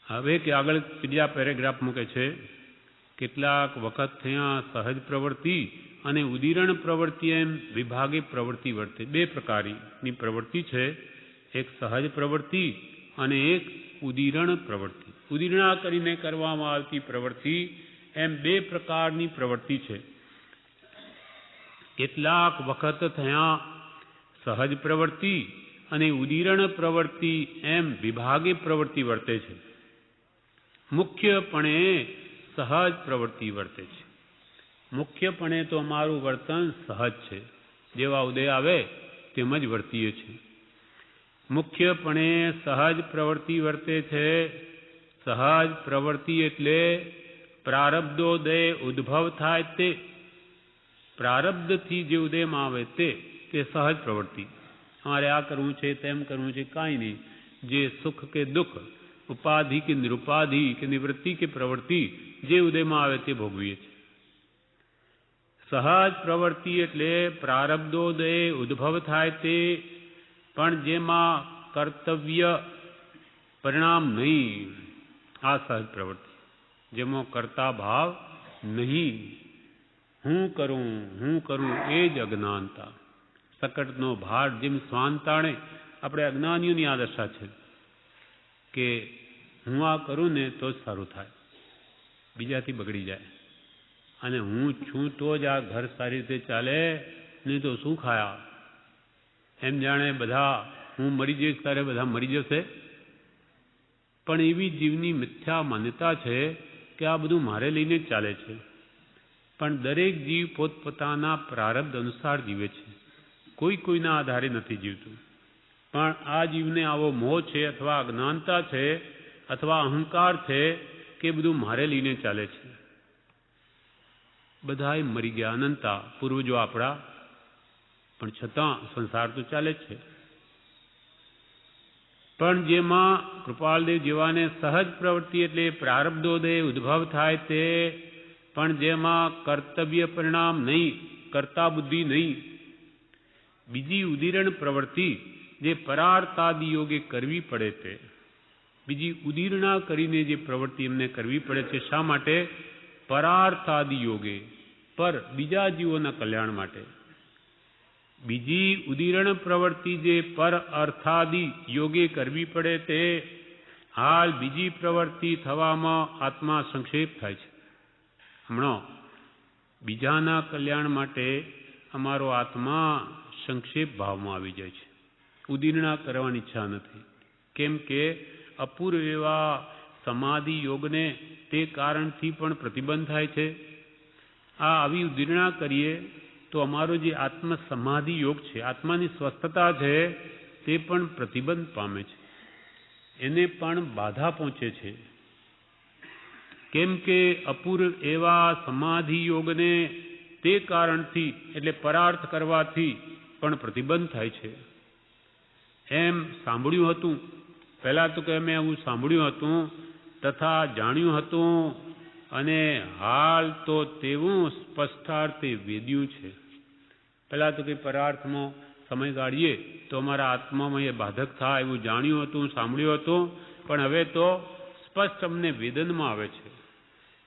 હવે કે આગળ બીજા પેરેગ્રાફ મૂકે છે, કેટલાક વખત થયા સહજ પ્રવૃત્તિ અને ઉદીરણ પ્રવૃત્તિ એમ વિભાગે પ્રવૃત્તિ વર્તે. બે પ્રકારની પ્રવૃત્તિ છે, એક સહજ પ્રવૃત્તિ અને એક ઉદીરણ પ્રવૃત્તિ. ઉદીરણા કરીને કરવામાં આવતી પ્રવૃત્તિ એમ બે પ્રકારની પ્રવૃત્તિ છે. કેટલાક વખત થયા સહજ પ્રવૃત્તિ અને ઉદીરણ પ્રવૃત્તિ એમ વિભાગે પ્રવૃત્તિ વર્તે છે. મુખ્યપણે સહજ પ્રવૃત્તિ વર્તે છે. મુખ્યપણે તો અમારું વર્તન સહજ છે, જેવા ઉદય આવે તેમ જ વર્તીએ છીએ. મુખ્યપણે સહજ પ્રવૃત્તિ વર્તે છે. સહજ પ્રવૃત્તિ એટલે પ્રારબ્ધોદય ઉદ્ભવ થાય તે, પ્રારબ્ધથી જે ઉદયમાં આવે તે સહજ પ્રવૃત્તિ. અમારે આ કરવું છે, તેમ કરવું છે, કાંઈ નહીં. જે સુખ કે દુઃખ, ઉપાધિ કે નિરુપાધિ કે નિવૃત્તિ કે પ્રવૃત્તિ જે ઉદયમાં આવે તે ભોગવીએ છીએ. સહજ પ્રવૃત્તિ એટલે પ્રારબ્ધોદય ઉદ્ભવ થાય તે, પણ જેમાં કર્તવ્ય પરિણામ નહીં. આ સહજ પ્રવૃત્તિ જેમાં કર્તા ભાવ નહીં. હું કરું એ જ અજ્ઞાનતા. સકટનો ભાર જેમ શ્વાન તાણે, આપણે અજ્ઞાનીઓની આ દશા છે કે હું આ કરું ને તો જ સારું થાય, બીજાથી બગડી જાય. અને હું છું તો જ આ ઘર સારી રીતે ચાલે, નહીં તો શું ખાયા? એમ જાણે બધા હું મરી જઈશ ત્યારે બધા મરી જશે. પણ એવી જીવની મિથ્યા માન્યતા છે કે આ બધું મારે લઈને જ ચાલે છે. પણ દરેક જીવ પોતપોતાના પ્રારબ્ધ અનુસાર જીવે છે, કોઈ કોઈના આધારે નથી જીવતું. પણ આ જીવને આવો મોહ છે, અથવા અજ્ઞાનતા છે, અથવા અહંકાર છે કે બધું મારે લઈને ચાલે છે. બધાય મરી ગયા, અનંતા પૂર્વજો આપણા, પણ છતાં સંસાર તો ચાલે જ છે. પણ જેમાં કૃપાલદેવ જેવાને સહજ પ્રવૃત્તિ એટલે પ્રારબ્ધોદય ઉદ્ભવ થાય તે, પણ જેમાં કર્તવ્ય પરિણામ નહીં, કર્તા બુદ્ધિ નહીં. બીજી ઉદીરણ પ્રવૃત્તિ જે પરાર્તાદિ યોગે કરવી પડે તે, બીજી ઉદીરણા કરીને જે પ્રવૃત્તિ એમને કરવી પડે છે. શા માટે? પરાર્થાદિ યોગે, પર બીજા જીવોના કલ્યાણ માટે. બીજી ઉદીરણ પ્રવૃત્તિ જે પર અર્થાદિ યોગે કરવી પડે તે, હાલ બીજી પ્રવૃત્તિ થવામાં આત્મા સંક્ષેપ થાય છે. હમણાં બીજાના કલ્યાણ માટે અમારો આત્મા સંક્ષેપ ભાવમાં આવી જાય છે. ઉદીરણા કરવાની ઈચ્છા નથી. કેમ કે અપૂર્વ એવા સમાધિ યોગને તે કારણથી પણ પ્રતિબંધ થાય છે. આ આવી ઉદીરણા કરીએ તો અમારો જે આત્મ સમાધિ યોગ છે, આત્માની સ્વસ્થતા છે, તે પણ પ્રતિબંધ પામે છે, એને પણ બાધા પહોંચે છે. કેમ કે અપૂર્વ એવા સમાધિ યોગને તે કારણથી એટલે પરાર્થ કરવાથી પણ પ્રતિબંધ થાય છે. એમ સાંભળ્યું હતું, પહેલાં તો કે મેં એવું સાંભળ્યું હતું તથા જાણ્યું હતું, અને હાલ તો તેવું સ્પષ્ટાર્થે વેદ્યું છે. પહેલાં તો કે પરાર્થમાં સમય ગાળીએ તો અમારા આત્મામાં એ બાધક થાય એવું જાણ્યું હતું, સાંભળ્યું હતું, પણ હવે તો સ્પષ્ટ અમને વેદનમાં આવે છે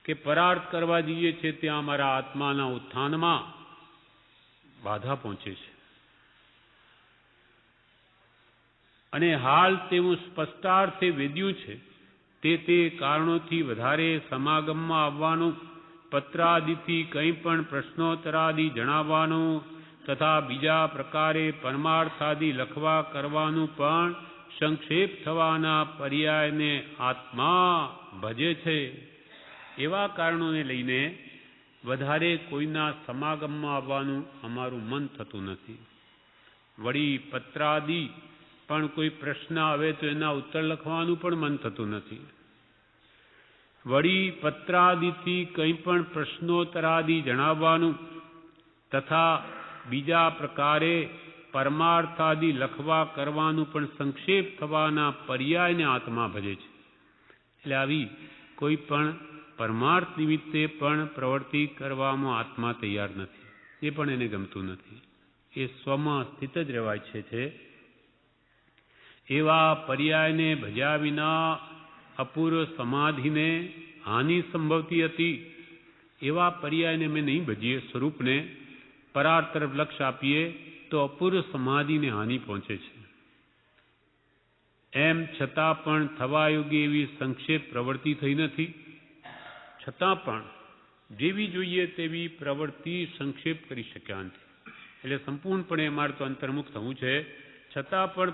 કે પરાર્થ કરવા જઈએ છીએ ત્યાં અમારા આત્માના ઉત્થાનમાં બાધા પહોંચે છે. અને હાલ તેવું સ્પષ્ટાર્થે વેદ્યું છે તે કારણોથી વધારે સમાગમમાં આવવાનું, પત્રાદિથી કંઈ પણ પ્રશ્નોત્તરાદિ જણાવવાનું તથા બીજા પ્રકારે પરમાર્થાદિ લખવા કરવાનું પણ સંક્ષેપ થવાના પર્યાયને આત્મા ભજે છે. એવા કારણોને લઈને વધારે કોઈના સમાગમમાં આવવાનું અમારું મન થતું નથી. વળી પત્રાદિ પણ કોઈ પ્રશ્ન આવે તો એના ઉત્તર લખવાનું પણ મન થતું નથી. વળી પત્રાદિથી કંઈ પણ પ્રશ્નોત્તરાદિ જણાવવાનું તથા બીજા પ્રકારે પરમાર્થાદિ લખવા કરવાનું પણ સંક્ષેપ થવાના પર્યાયને આત્મા ભજે છે. એટલે આવી કોઈ પણ પરમાર્થ નિમિત્તે પણ પ્રવૃત્તિ કરવામાં આત્મા તૈયાર નથી. એ પણ એને ગમતું નથી. એ સ્વમાં સ્થિત જ રહેવાય છે. એવા પર્યાયને ભજ્યા વિના અપૂર્વ સમાધિને હાનિ સંભવતી હતી. એવા પર્યાયને મેં નહીં ભજીએ, સ્વરૂપને પરાર તરફ લક્ષ આપીએ તો અપૂર્વ સમાધિને હાનિ પહોંચે છે. એમ છતાં પણ થવા યોગ્ય એવી સંક્ષેપ પ્રવૃત્તિ થઈ નથી. છતાં પણ જેવી જોઈએ તેવી પ્રવૃત્તિ સંક્ષેપ કરી શક્યા નથી. એટલે સંપૂર્ણપણે અમારે તો અંતર્મુખ થવું છે. છતાં પણ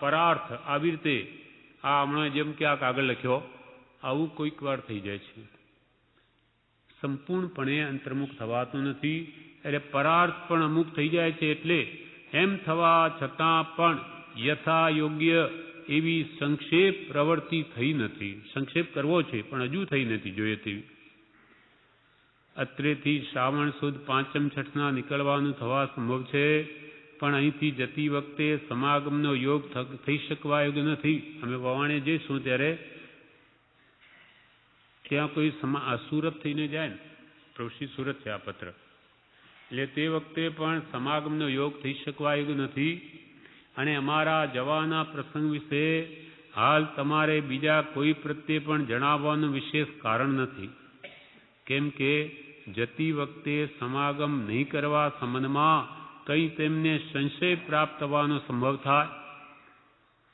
પરાર્થ આવી રીતે આ હમણાં જેમ કે આ કાગળ લખ્યો આવું કોઈક વાર થઈ જાય છે. સંપૂર્ણપણે અંતર્મુખ થવાતું નથી. એટલે પરાર્થ પણ અમુક થઈ જાય છે. એટલે એમ થવા છતાં પણ યથા યોગ્ય એવી સંક્ષેપ પ્રવૃત્તિ થઈ નથી. સંક્ષેપ કરવો છે પણ હજુ થઈ નથી જોઈએ તેવી. અત્રેથી શ્રાવણ સુદ પાંચમ છઠના નીકળવાનું થવા સંભવ છે, પણ અહીંથી જતી વખતે સમાગમનો યોગ થઈ શકવા યોગ્ય નથી. અમે વવાણે જઈશું ત્યારે ત્યાં કોઈ સુરત થઈને જાય ને, પ્રવૃત્તિ સુરત છે આ પત્ર, એટલે તે વખતે પણ સમાગમનો યોગ થઈ શકવા યોગ્ય નથી. અને અમારા જવાના પ્રસંગ વિશે હાલ તમારે બીજા કોઈ પ્રત્યે પણ જણાવવાનું વિશેષ કારણ નથી. કેમ કે જતી વખતે સમાગમ નહીં કરવા સંબંધમાં કંઈ તેમને સંશય પ્રાપ્ત થવાનો સંભવ થાય.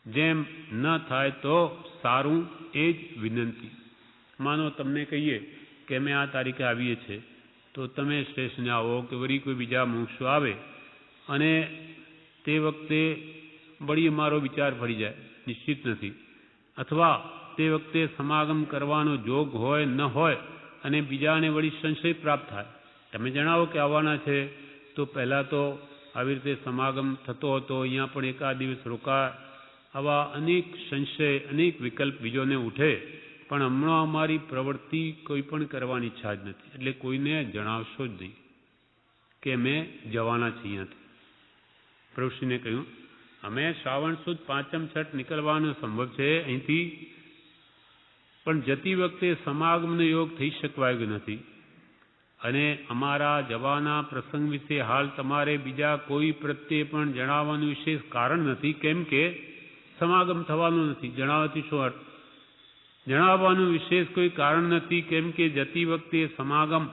જેમ ન થાય તો સારું, એ જ વિનંતી. માનો તમને કહીએ કે અમે આ તારીખે આવીએ છીએ, તો તમે સ્ટેશને આવો કે વળી કોઈ બીજા મુમુક્ષુ આવે અને તે વખતે વળી અમારો વિચાર ફરી જાય, નિશ્ચિત નથી, અથવા તે વખતે સમાગમ કરવાનો જોગ હોય ન હોય અને બીજાને વળી સંશય પ્રાપ્ત થાય. તમે જણાવો કે આવવાના છે, તો પહેલાં તો આવી રીતે સમાગમ થતો હતો, અહીંયા પણ એકાદ દિવસ રોકાય, આવા અનેક સંશય, અનેક વિકલ્પ બીજોને ઉઠે. પણ હમણાં અમારી પ્રવૃત્તિ કોઈ પણ કરવાની ઈચ્છા જ નથી. એટલે કોઈને જણાવશો જ નહીં કે અમે જવાના છીએ અહીંયાથી. પ્રભુશ્રીને કહ્યું અમે શ્રાવણ સુદ પાંચમ છઠ નીકળવાનો સંભવ છે અહીંથી, પણ જતી વખતે સમાગમનો યોગ થઈ શકવાયો નથી. અને અમારા જવાના પ્રસંગ વિશે હાલ તમારે બીજા કોઈ પ્રત્યે પણ જણાવવાનું વિશેષ કારણ નથી. કેમ કે સમાગમ થવાનું નથી. જણાવવાથી શું અર્થ? જણાવવાનું વિશેષ કોઈ કારણ નથી. કેમ કે જતી વખતે સમાગમ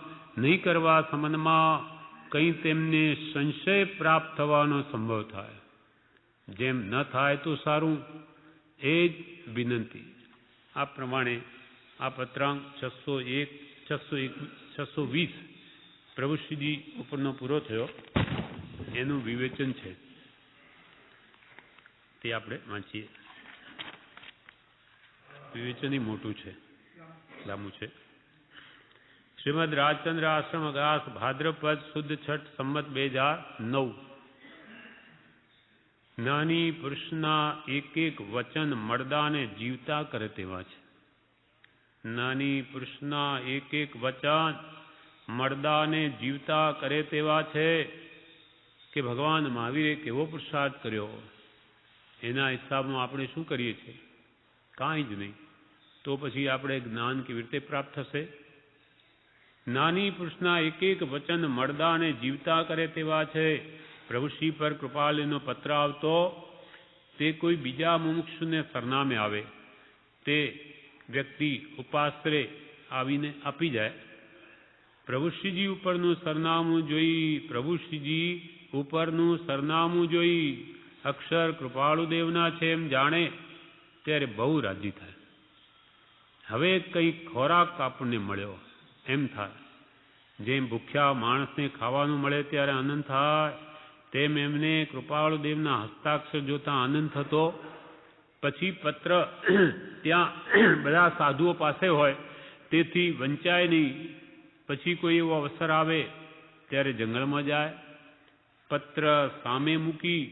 નહીં કરવા સંબંધમાં કંઈ તેમને સંશય પ્રાપ્ત થવાનો સંભવ થાય. જેમ ન થાય તો સારું, એ જ વિનંતી. આ પ્રમાણે આ પત્રાંક 620 પ્રભુશ્રીજી ઉપરનો પૂરો થયો. એનું વિવેચન છે તે આપણે વાંચીએ. વિવેચન મોટું છે, લાંબુ છે. શ્રીમદ રાજચંદ્ર આશ્રમ અગાસ ભાદ્રપદ શુદ્ધ છઠ સંમત 2009. જ્ઞાની પુરુષના એક એક વચન મળદાને જીવતા કરે તેવા છે. જ્ઞાની પુરુષના એક એક વચન મળદાને જીવતા કરે તેવા છે. કે ભગવાન મહાવીરે કેવો પુરુષાર્થ કર્યો, એના હિસાબમાં આપણે શું કરીએ છીએ? કાંઈ જ નહીં. તો પછી આપણે જ્ઞાન કેવી રીતે પ્રાપ્ત થશે? જ્ઞાની પુરુષના એક એક વચન મળદાને જીવતા કરે તેવા છે. પ્રભુશ્રી પર કૃપાળુનો પત્ર આવતો તે કોઈ બીજા મુમુક્ષુને સરનામે આવે, તે વ્યક્તિ ઉપાશ્રય આવીને આપી જાય. પ્રભુશ્રીજી ઉપરનું સરનામું જોઈ અક્ષર કૃપાળુદેવના છે એમ જાણે ત્યારે બહુ રાજી થાય. હવે કંઈક ખોરાક આપણને મળ્યો એમ થાય. જેમ ભૂખ્યા માણસને ખાવાનું મળે ત્યારે આનંદ થાય, તેમ એમને કૃપાળુદેવના હસ્તાક્ષર જોતા આનંદ થતો. પછી પત્ર ત્યાં બધા સાધુઓ પાસે હોય તેથી વંચાય નહીં. પછી કોઈ એવો અવસર આવે ત્યારે જંગલમાં જાય, પત્ર સામે મૂકી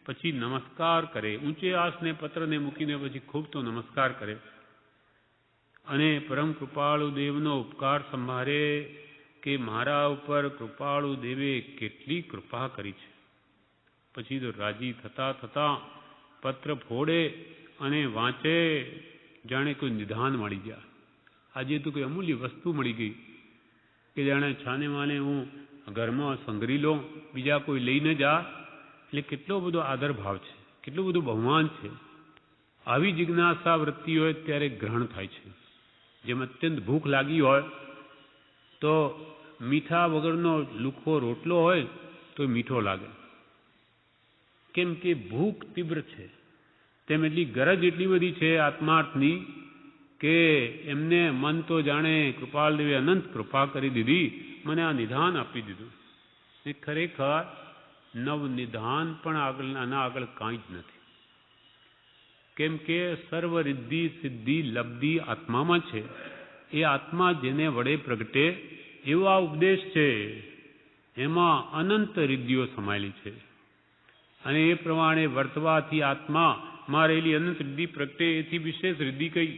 પછી નમસ્કાર કરે. ઊંચે આસને પત્રને મૂકીને પછી ખૂબ તો નમસ્કાર કરે અને પરમ કૃપાળુ દેવનો ઉપકાર સંભાળે કે મારા ઉપર કૃપાળુ દેવે કેટલી કૃપા કરી છે. પછી તો રાજી થતા થતા પત્ર ફોડે અને વાંચે જાણે કોઈ નિધાન મળી ગયા. આજે તો કોઈ અમૂલ્ય વસ્તુ મળી ગઈ કે જાણે છાને માને હું ઘરમાં સંઘરી લઉં, બીજા કોઈ લઈને જા. એટલે કેટલો બધો આદર ભાવ છે, કેટલું બધું બહુમાન છે. આવી જિજ્ઞાસા વૃત્તિ હોય ત્યારે ગ્રહણ થાય છે. જેમ અત્યંત ભૂખ લાગી હોય તો મીઠા વગરનો લુખો રોટલો હોય તો મીઠો લાગે, કેમ કે ભૂખ તીવ્ર છે. તેમ એટલી ગરજ એટલી બધી છે આત્માર્થની કે એમને મન તો જાણે કૃપાળદેવે અનંત કૃપા કરી દીધી, મને આ નિધાન આપી દીધું. એ ખરેખર નવ નિધાન પણ આના આગળ કાંઈ જ નથી. કેમ કે સર્વ રિદ્ધિ સિદ્ધિ લબ્ધિ આત્મામાં છે. એ આત્મા જેને વડે પ્રગટે એવો આ ઉપદેશ છે. એમાં અનંત રિદ્ધિઓ સમાયેલી છે અને એ પ્રમાણે વર્તવાથી આત્મામાં રહેલી અનંત રિદ્ધિ પ્રગટે. એથી વિશેષ રિદ્ધિ કઈ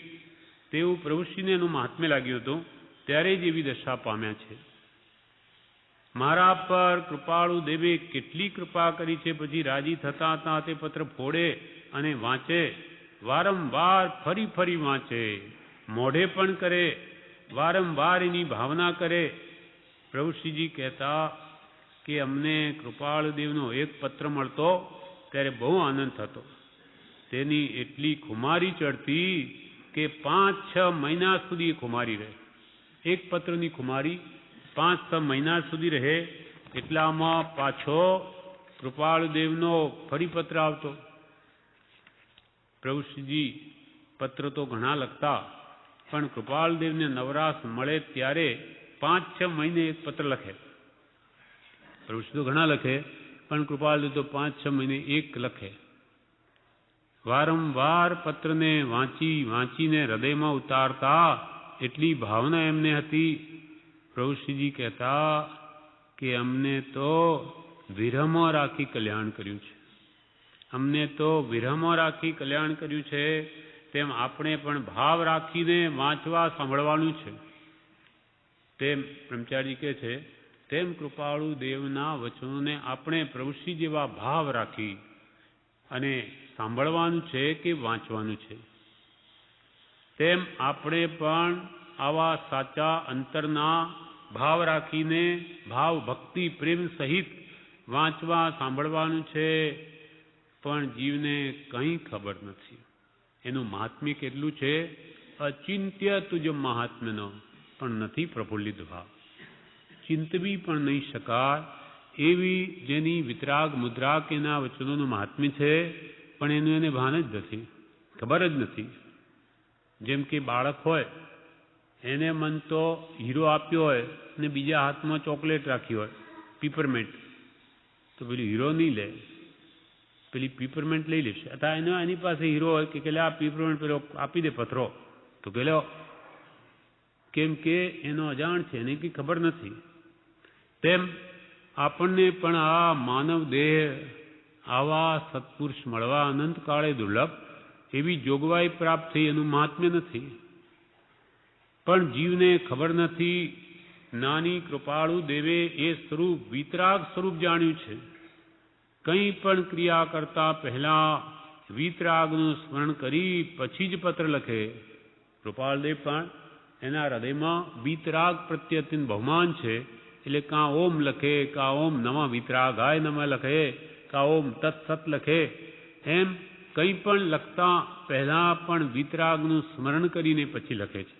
તેવું પ્રભુશ્રીને એનું મહાત્મ્ય લાગ્યું હતું ત્યારે જ એવી દશા પામ્યા છે. મારા પર કૃપાળુ દેવે કેટલી કૃપા કરી છે. પછી રાજી થતા હતા તે પત્ર ફોડે અને વાંચે, વારંવાર ફરી ફરી વાંચે, મોઢે પણ કરે, વારંવાર એની ભાવના કરે. પ્રભુશ્રીજી કહેતા કે અમને કૃપાળુદેવનો એક પત્ર મળતો ત્યારે બહુ આનંદ થતો. તેની એટલી ખુમારી ચડતી કે 5-6 મહિના સુધી ખુમારી રહે. એક પત્રની ખુમારી 5-6 મહિના સુધી રહે. એટલામાં પાછો કૃપાળુદેવનો ફરી પત્ર આવતો. પ્રભુશ્રીજી પત્ર તો ઘણા લખતા, પણ કૃપાળુદેવને નવરાશ મળે ત્યારે 5-6 મહિને એક પત્ર લખે. પ્રભુશ્રી તો ઘણા લખે, પણ કૃપાળુદેવ તો 5-6 મહિને એક લખે. વારંવાર પત્રને વાંચીને હૃદયમાં ઉતારતા. એટલી ભાવના એમને હતી. પ્રભુશ્રીજી કહેતા કે અમને તો વિરહમાં રાખી કલ્યાણ કર્યું છે. અમને તો વિરહમાં રાખી કલ્યાણ કર્યું છે. તેમ આપણે પણ ભાવ રાખીને વાંચવા સાંભળવાનું છે. તેમ બ્રહ્મચારી કહે છે, તેમ કૃપાળુ દેવના વચનોને આપણે પ્રભુશ્રી જેવા ભાવ રાખી અને સાંભળવાનું છે કે વાંચવાનું છે. તેમ આપણે પણ આવા સાચા અંતરના ભાવ રાખીને ભાવ ભક્તિ પ્રેમ સહિત વાંચવા સાંભળવાનું છે. પણ જીવને કંઈ ખબર નથી એનું મહાત્મ્ય કેટલું છે. અચિંત્ય તુજ મહાત્મ્યનો પણ નથી પ્રફુલ્લિત ભાવ. ચિંતવી પણ નહીં શકાય એવી જેની વિતરાગ મુદ્રા કે એના વચનોનું મહાત્મ્ય છે, પણ એનું એને ભાન જ નથી, ખબર જ નથી. જેમ કે બાળક હોય, એને મન તો હીરો આપ્યો હોય અને બીજા હાથમાં ચોકલેટ રાખી હોય, પીપરમેન્ટ, તો પેલું હીરો નહીં લે, પેલી પીપરમેન્ટ લઈ લેશે. અથવા એની પાસે હીરો હોય કે લે આ પીપરમેન્ટ પેલો આપી દે પથરો, તો કે લો, કેમ કે એનો અજાણ છે, એને કંઈ ખબર નથી. તેમ આપણને પણ આ માનવ દેહ આવા સત્પુરુષ મળવા અનંતકાળે દુર્લભ એવી જોગવાઈ પ્રાપ્ત થઈ, એનું મહાત્મ્ય નથી. પણ જીવને ખબર નથી. નાની કૃપાળુ દેવે એ સ્વરૂપ વિતરાગ સ્વરૂપ જાણ્યું છે. કંઈ પણ ક્રિયા કરતા પહેલા વિતરાગનું સ્મરણ કરી પછી જ પત્ર લખે. કૃપાળદેવ પણ એના હૃદયમાં વિતરાગ પ્રત્યે અત્યંત બહુમાન છે એટલે કાં ઓમ લખે, કાં ઓમ નમઃ વિતરાગાય નમઃ લખે, કાં ઓમ તત્સત લખે. એમ કંઈ પણ લખતા પહેલાં પણ વિતરાગનું સ્મરણ કરીને પછી લખે છે.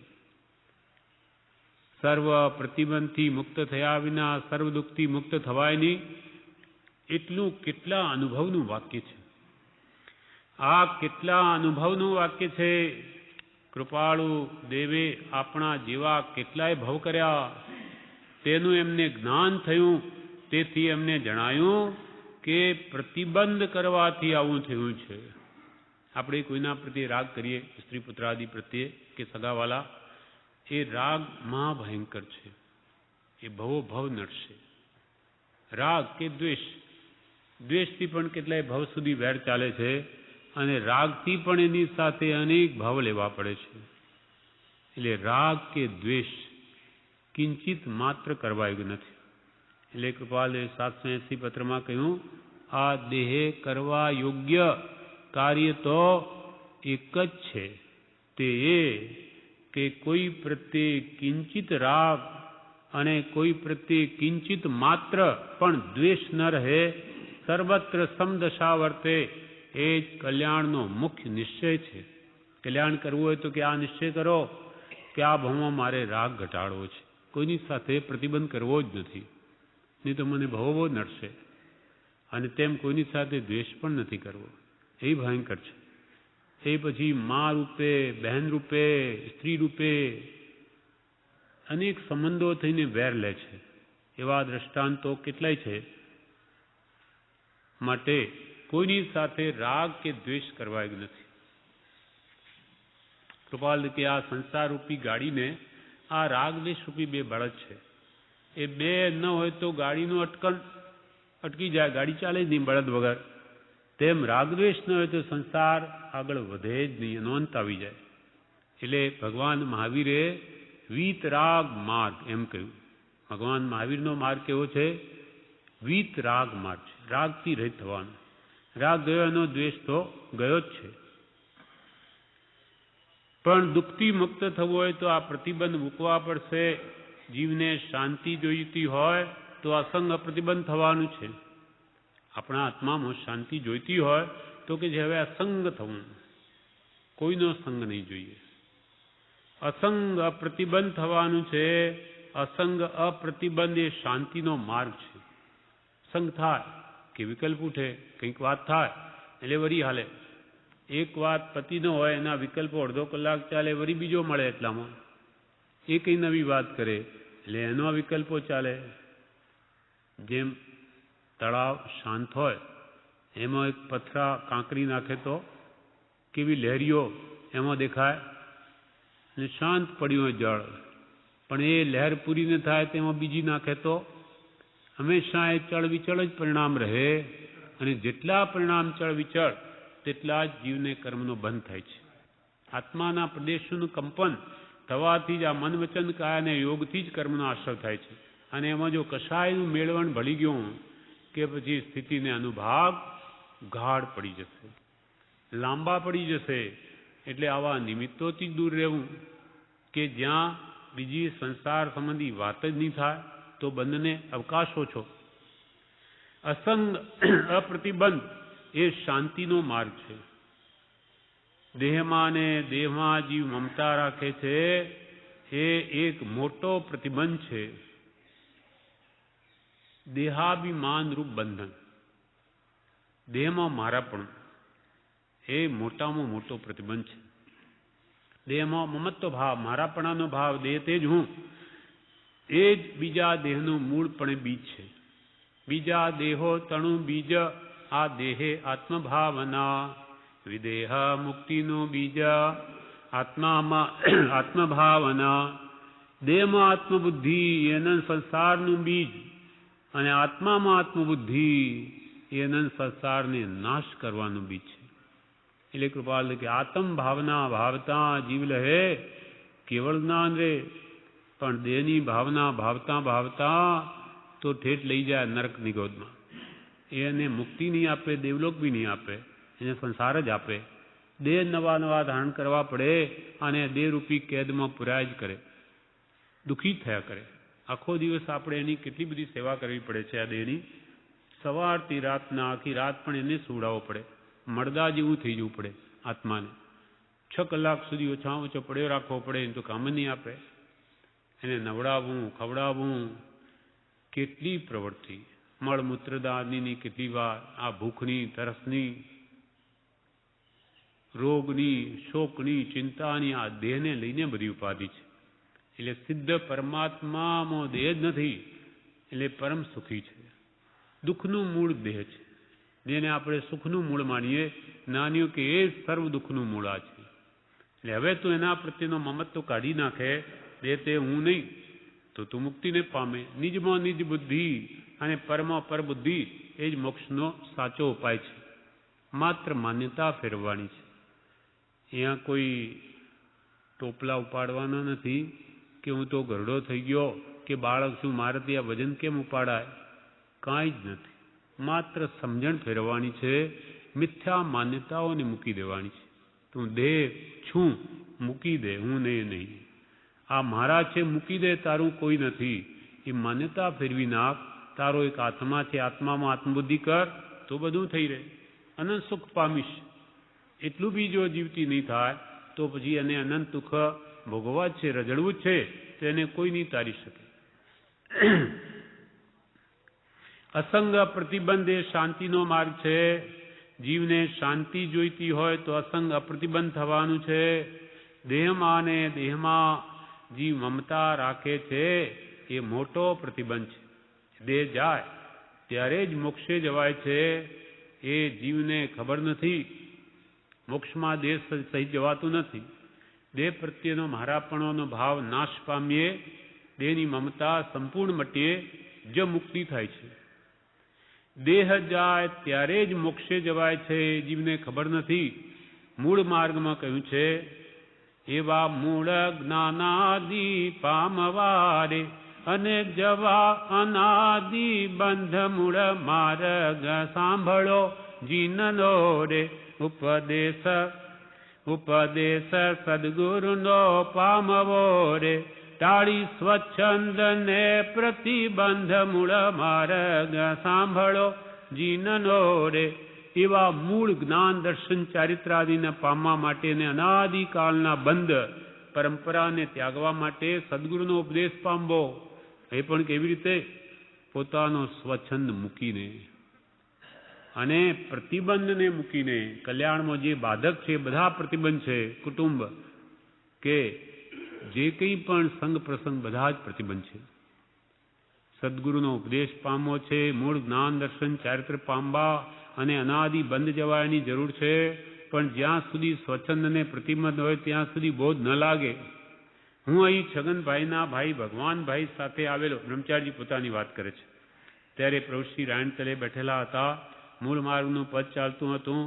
સર્વ પ્રતિબંધથી મુક્ત થયા વિના સર્વ દુઃખથી મુક્ત થવાય નહીં, એટલું કેટલા અનુભવનું વાક્ય છે. આ કેટલા અનુભવનું વાક્ય છે. કૃપાળુ દેવે આપણા જેવા કેટલાય ભવ કર્યા, તેનું એમને જ્ઞાન થયું. તેથી એમને જણાયું કે પ્રતિબંધ કરવાથી આવું થયું છે. આપણે કોઈના પ્રત્યે રાગ કરીએ, સ્ત્રી પુત્રાદિ પ્રત્યે કે સગાવાલા, એ રાગ મહાભયંકર છે. એ ભવો ભવ નડશે. રાગ કે દ્વેષ, દ્વેષથી પણ કેટલાય ભવ સુધી વેર ચાલે છે, અને રાગથી પણ એની સાથે અનેક ભાવ લેવા પડે છે. એટલે રાગ કે દ્વેષ કિંચિત માત્ર કરવા યોગ્ય નથી. એટલે કૃપાલે 780 પત્રમાં કહ્યું, આ દેહે કરવા યોગ્ય કાર્ય તો એક જ છે, તે એ કે કોઈ પ્રત્યે કિંચિત રાગ અને કોઈ પ્રત્યે કિંચિત માત્ર પણ દ્વેષ ન રહે. સર્વત્ર સમદશા વર્તે. એ જ કલ્યાણનો મુખ્ય નિશ્ચય છે. કલ્યાણ કરવું હોય તો કે આ નિશ્ચય કરો કે આ ભવમાં મારે રાગ ઘટાડવો છે, કોઈની સાથે પ્રતિબંધ કરવો જ નથી, નહીં તો મને ભવો નડશે. અને તેમ કોઈની સાથે દ્વેષ પણ નથી કરવો. એ ભયંકર છે. એ પછી મા રૂપે, બહેન રૂપે, સ્ત્રી રૂપે અનેક સંબંધો થઈને વેર લે છે. એવા દ્રષ્ટાંતો કેટલાય છે. માટે કોઈની સાથે રાગ કે દ્વેષ કરવા જ નથી. કૃપાલ કે આ સંસાર રૂપી ગાડીને આ રાગ દ્વેષ રૂપી બે બળદ છે. એ બે ન હોય તો ગાડીનું અટકી જાય, ગાડી ચાલે જ નહીં બળદ વગર. તેમ રાગદ્વેષ ન હોય તો સંસાર આગળ વધે જ નહીં, એનો અંત આવી જાય. એટલે ભગવાન મહાવીરે વીતરાગ માર્ગ એમ કહ્યું. ભગવાન મહાવીરનો માર્ગ કેવો છે? વીતરાગ માર્ગ છે. રાગથી રહિત થવાનો. રાગ ગયો એનો દ્વેષ તો ગયો જ છે. પણ દુઃખથી મુક્ત થવું હોય તો આ પ્રતિબંધ મૂકવા પડશે. જીવને શાંતિ જોઈતી હોય તો અસંગ પ્રતિબંધ થવાનું છે. આપણા આત્મામાં શાંતિ જોઈતી હોય તો કે જે હવે અસંગ થવું, કોઈનો સંગ નહીં જોઈએ. અસંગ અપ્રતિબંધ થવાનું છે. અસંગ અપ્રતિબંધ એ શાંતિનો માર્ગ છે. સંગ થાય કે વિકલ્પ ઉઠે, કંઈક વાત થાય એટલે વરી હાલે. એક વાત પતિ ન હોય, એના વિકલ્પો અડધો કલાક ચાલે, વરી બીજો મળે એટલામાં એ કંઈ નવી વાત કરે એટલે એનો વિકલ્પો ચાલે. જેમ તળાવ શાંત હોય, એમાં એક પથરા કાંકરી નાખે તો કેવી લહેરીઓ એમાં દેખાય, અને શાંત પડ્યું હોય જળ, પણ એ લહેર પૂરી ન થાય તેમાં બીજી નાખે તો હંમેશા એ ચળવિચળ જ પરિણામ રહે. અને જેટલા પરિણામ ચળવિચળ તેટલા જ જીવને કર્મનો બંધ થાય છે. આત્માના પ્રદેશોનું કંપન થવાથી જ આ મન વચન કાય અને યોગથી જ કર્મનો આશ્રય થાય છે. અને એમાં જો કશાયનું મેળવણ ભળી ગયું કે પછી સ્થિતિને અનુભાગ ગાઢ પડી જશે, લાંબા પડી જશે. એટલે આવા નિમિત્તોથી જ દૂર રહેવું કે જ્યાં બીજી સંસાર સંબંધી વાત જ નહીં થાય, તો બંધને અવકાશ ઓછો. અસંગ અપ્રતિબંધ એ શાંતિનો માર્ગ છે. દેહમાં ને દેહમાં જીવ મમતા રાખે છે, એ એક મોટો પ્રતિબંધ છે. દેહાભિમાન રૂપ બંધન, દેહમાં મારાપણ, એ મોટામાં મોટો પ્રતિબંધ છે. દેહમાં મમત્વ ભાવ, મારાપણાનો ભાવ, દેહ તે જ હું, એ જ બીજા દેહનું મૂળપણે બીજ છે. બીજા દેહો તણુ બીજ, આ દેહે આત્મભાવના. વિદેહ મુક્તિનું બીજ આત્મામાં આત્મભાવના. દેહમાં આત્મબુદ્ધિ એનંદ સંસારનું બીજ, અને આત્મામાં આત્મબુદ્ધિ એનંદ સંસારને નાશ કરવાનું બીજ છે. એટલે કૃપાલ કે આત્મ ભાવના ભાવતા જીવ લહે કેવળ જ્ઞાન રે, પણ દેહની ભાવના ભાવતા ભાવતા તો ઠેઠ લઈ જાય નરકની ગોદમાં. એને મુક્તિ નહીં આપે, દેવલોક બી નહીં આપે, એને સંસાર જ આપે. દેહ નવા નવા ધારણ કરવા પડે અને દેહરૂપી કેદમાં પુરાય જ કરે, દુઃખી થયા કરે. આખો દિવસ આપણે એની કેટલી બધી સેવા કરવી પડે છે આ દેહની. સવારથી રાતના આખી રાત પણ એને સુવડાવવો પડે, મળદા જેવું થઈ જવું પડે આત્માને. 6 કલાક સુધી ઓછામાં ઓછો પડ્યો રાખવો પડે, એને તો કામ નહીં આપે. એને નવડાવવું, ખવડાવવું, કેટલી પ્રવૃત્તિ, મળમૂત્રદાનની કેટલી વાર, આ ભૂખની, તરસની, રોગની, શોકની, ચિંતાની, આ દેહને લઈને બધી ઉપાધિ છે. એટલે સિદ્ધ પરમાત્મામાં દેહ જ નથી, એટલે પરમ સુખી છે. દુઃખનું મૂળ દેહ છે, જેને આપણે સુખનું મૂળ માનીએ, નાન્યું કે એ સર્વ દુઃખનું મૂળ આ છે. એટલે હવે તું એના પ્રત્યેનો મમત્વ કાઢી નાખે, દે તે હું નહીં, તો તું મુક્તિને પામે. નિજમાં નિજ બુદ્ધિ અને પરમાં પર બુદ્ધિ એ જ મોક્ષનો સાચો ઉપાય છે. માત્ર માન્યતા ફેરવવાની છે. અહીંયા કોઈ ટોપલા ઉપાડવાના નથી કે હું તો ઘરડો થઈ ગયો કે બાળક છું, મારે ત્યાં વજન કેમ ઉપાડાય, કાંઈ જ નથી. માત્ર સમજણ ફેરવવાની છે, મિથ્યા માન્યતાઓને મૂકી દેવાની છે. તું દેહ છું, મૂકી દે, હું નહીં. આ મારા છે, મૂકી દે, તારું કોઈ નથી. એ માન્યતા ફેરવી નાખ. તારો એક આત્મા છે, આત્મામાં આત્મબુદ્ધિ કર તો બધું થઈ રહે, અનંત સુખ પામીશ. એટલું બી જો જીવતી નહીં થાય તો પછી એને અનંત દુઃખ ભોગવવા જ છે, રજડવું જ છે, તો એને કોઈ નહીં તારી શકે. અસંગ પ્રતિબંધ એ શાંતિનો માર્ગ છે. જીવને શાંતિ જોઈતી હોય તો અસંગ અપ્રતિબંધ થવાનું છે. દેહમાં ને દેહમાં જીવ મમતા રાખે છે એ મોટો પ્રતિબંધ છે. દેહ જાય ત્યારે જ મોક્ષે જવાય છે, એ જીવને ખબર નથી. મોક્ષમાં દેહ સહિત જવાતું નથી. દેહ પ્રત્યેનો મારાપણોનો ભાવ નાશ પામીએ, દેહની મમતા સંપૂર્ણ મટીએ જ મુક્તિ થાય છે. દેહ જાય ત્યારે જ મોક્ષે જવાય છે, જીવને ખબર નથી. મૂળ માર્ગમાં કહ્યું છે, એવા મૂળ જ્ઞાનાદિ પામવારે અને જવા અનાદિ બંધ મૂળ માર્ગ સાંભળો જીનનો રે. ઉપદેશ સદગુરુનો પામવો રે, ટાળી સ્વચ્છંદ ને પ્રતિબંધ મૂળ માર્ગ સાંભળો જીનનો રે. એવા મૂળ જ્ઞાન દર્શન ચારિત્રાદિને પામવા માટે ને અનાદિકાળના બંધ પરંપરાને ત્યાગવા માટે સદગુરુનો ઉપદેશ પામવો. એ પણ કેવી રીતે? પોતાનો સ્વચ્છંદ મૂકીને અને પ્રતિબંધને મૂકીને. કલ્યાણમાં જે બાધક છે બધા પ્રતિબંધ છે. કુટુંબ કે જે કંઈ પણ સંગ પ્રસંગ બધા જ પ્રતિબંધ છે. સદગુરુનો ઉપદેશ પામવો છે, મૂળ જ્ઞાન દર્શન ચારિત્ર પામવા અને અનાદિ બંધ જવાયની જરૂર છે. પણ જ્યાં સુધી સ્વચ્છંદ અને પ્રતિબંધ હોય ત્યાં સુધી બોધ ન લાગે. હું અહીં છગનભાઈના ભાઈ ભગવાનભાઈ સાથે આવેલો. બ્રહ્મચારીજી પોતાની વાત કરે છે. ત્યારે પ્રભુશ્રી રાયણતલે બેઠેલા હતા. મૂળ માર્ગનું પદ ચાલતું હતું.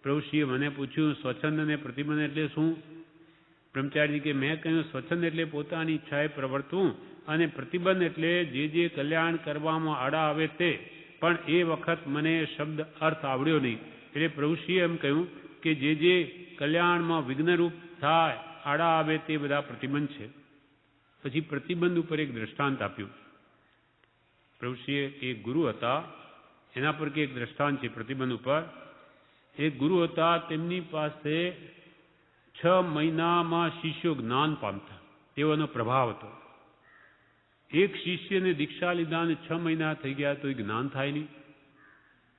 પ્રભુશ્રીએ મને પૂછ્યું, સ્વચ્છંદ અને પ્રતિબંધ એટલે શું? બ્રહ્મચારીજી કે મેં કહ્યું, સ્વચ્છંદ એટલે પોતાની ઈચ્છાએ પ્રવર્તવું અને પ્રતિબંધ એટલે જે કલ્યાણ કરવામાં આડા આવે તે. પણ એ વખત મને શબ્દ અર્થ આવડ્યો નહીં. એટલે પ્રભુશ્રીએ એમ કહ્યું કે જે કલ્યાણમાં વિઘ્નરૂપ થાય, આડા આવે તે બધા પ્રતિબંધ છે. પછી પ્રતિબંધ ઉપર એક દ્રષ્ટાંત આપ્યું. પ્રભુશ્રીએ એક ગુરુ હતા, એના પર કે એક દ્રષ્ટાંત છે પ્રતિબંધ ઉપર. એક ગુરુ હતા, તેમની પાસે 6 મહિનામાં શિષ્યો જ્ઞાન પામતા, એવાનો પ્રભાવ હતો. એક શિષ્યને દીક્ષા લીધા અને 6 મહિના થઈ ગયા તો એ જ્ઞાન થાય નહીં.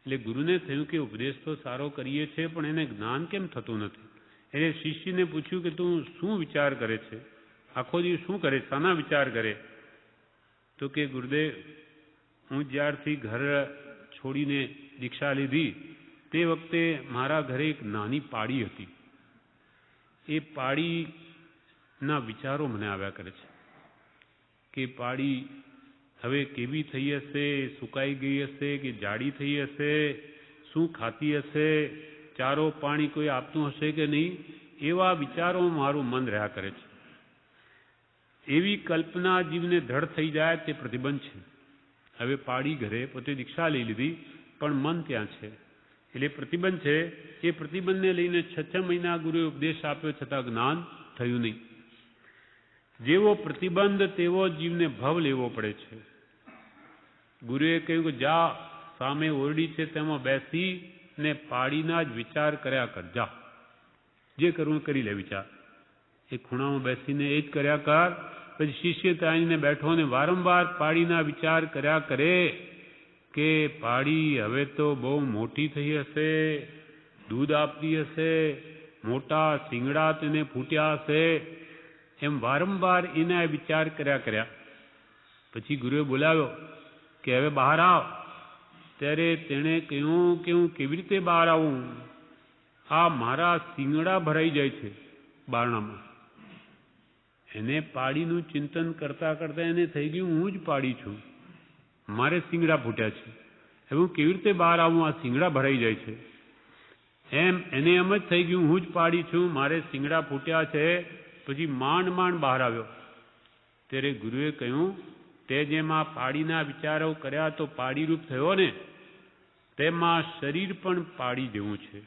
એટલે ગુરુને થયું કે ઉપદેશ તો સારો કરીએ છીએ પણ એને જ્ઞાન કેમ થતું નથી. એટલે શિષ્યને પૂછ્યું કે તું શું વિચાર કરે છે, આખો દિવસ શું કરે, શાના વિચાર કરે? તો કે ગુરુદેવ, હું જ્યારથી ઘર છોડીને દીક્ષા લીધી તે વખતે મારા ઘરે એક નાની પાડી હતી. એ પાડીના વિચારો મને આવ્યા કરે છે કે પાડી હવે કેવી થઈ હશે, સુકાઈ ગઈ હશે કે જાડી થઈ હશે, શું ખાતી હશે, ચારો પાણી કોઈ આપતું હશે કે નહીં, એવા વિચારો મારું મન રહ્યા કરે છે. એવી કલ્પના જીવને દ્રઢ થઈ જાય તે પ્રતિબંધ છે. હવે પાડી ઘરે પોતે દીક્ષા લઈ લીધી પણ મન ત્યાં છે, એટલે પ્રતિબંધ છે. એ પ્રતિબંધને લઈને 6 મહિના ગુરુએ ઉપદેશ આપ્યો છતાં જ્ઞાન થયું નહીં. જેવો પ્રતિબંધ તેવો જીવને ભવ લેવો પડે છે. ગુરુએ કહ્યું કે જા સામે ઓરડી છે તેમાં બેસીને પાડીના જ વિચાર કર્યા કર. જા જે કરવું કરી લે વિચાર. એ ખૂણામાં બેસીને એ જ કર્યા કર. પછી શિષ્ય તાણીને બેઠો ને વારંવાર પાડીના વિચાર કર્યા કરે કે પાડી હવે તો બહુ મોટી થઈ હશે, દૂધ આપતી હશે, મોટા શિંગડા તેને ફૂટ્યા હશે, એમ વારંવાર એના વિચાર કર્યા. પછી ગુરુએ બોલાવ્યો કે હવે બહાર આવ. ત્યારે તેણે કહ્યું કે હું કેવી રીતે બહાર આવું? આ મારા શિંગડા ભરાઈ જાય છે બારણામાં. એને પાડીનું ચિંતન કરતા કરતા એને થઈ ગયું હું જ પાડી છું, મારે શિંગડા ફૂટ્યા છે, હવે હું કેવી રીતે બહાર આવું? આ શિંગડા ભરાઈ જાય છે. એને એમ જ થઈ ગયું હું જ પાડી છું, મારે શિંગડા ફૂટ્યા છે. પછી માંડ બહાર આવ્યો. ત્યારે ગુરુએ કહ્યું તે જેમ આ પાડીના વિચારો કર્યા તો પાડીરૂપ થયો ને, તેમાં શરીર પણ પાડી જેવું છે.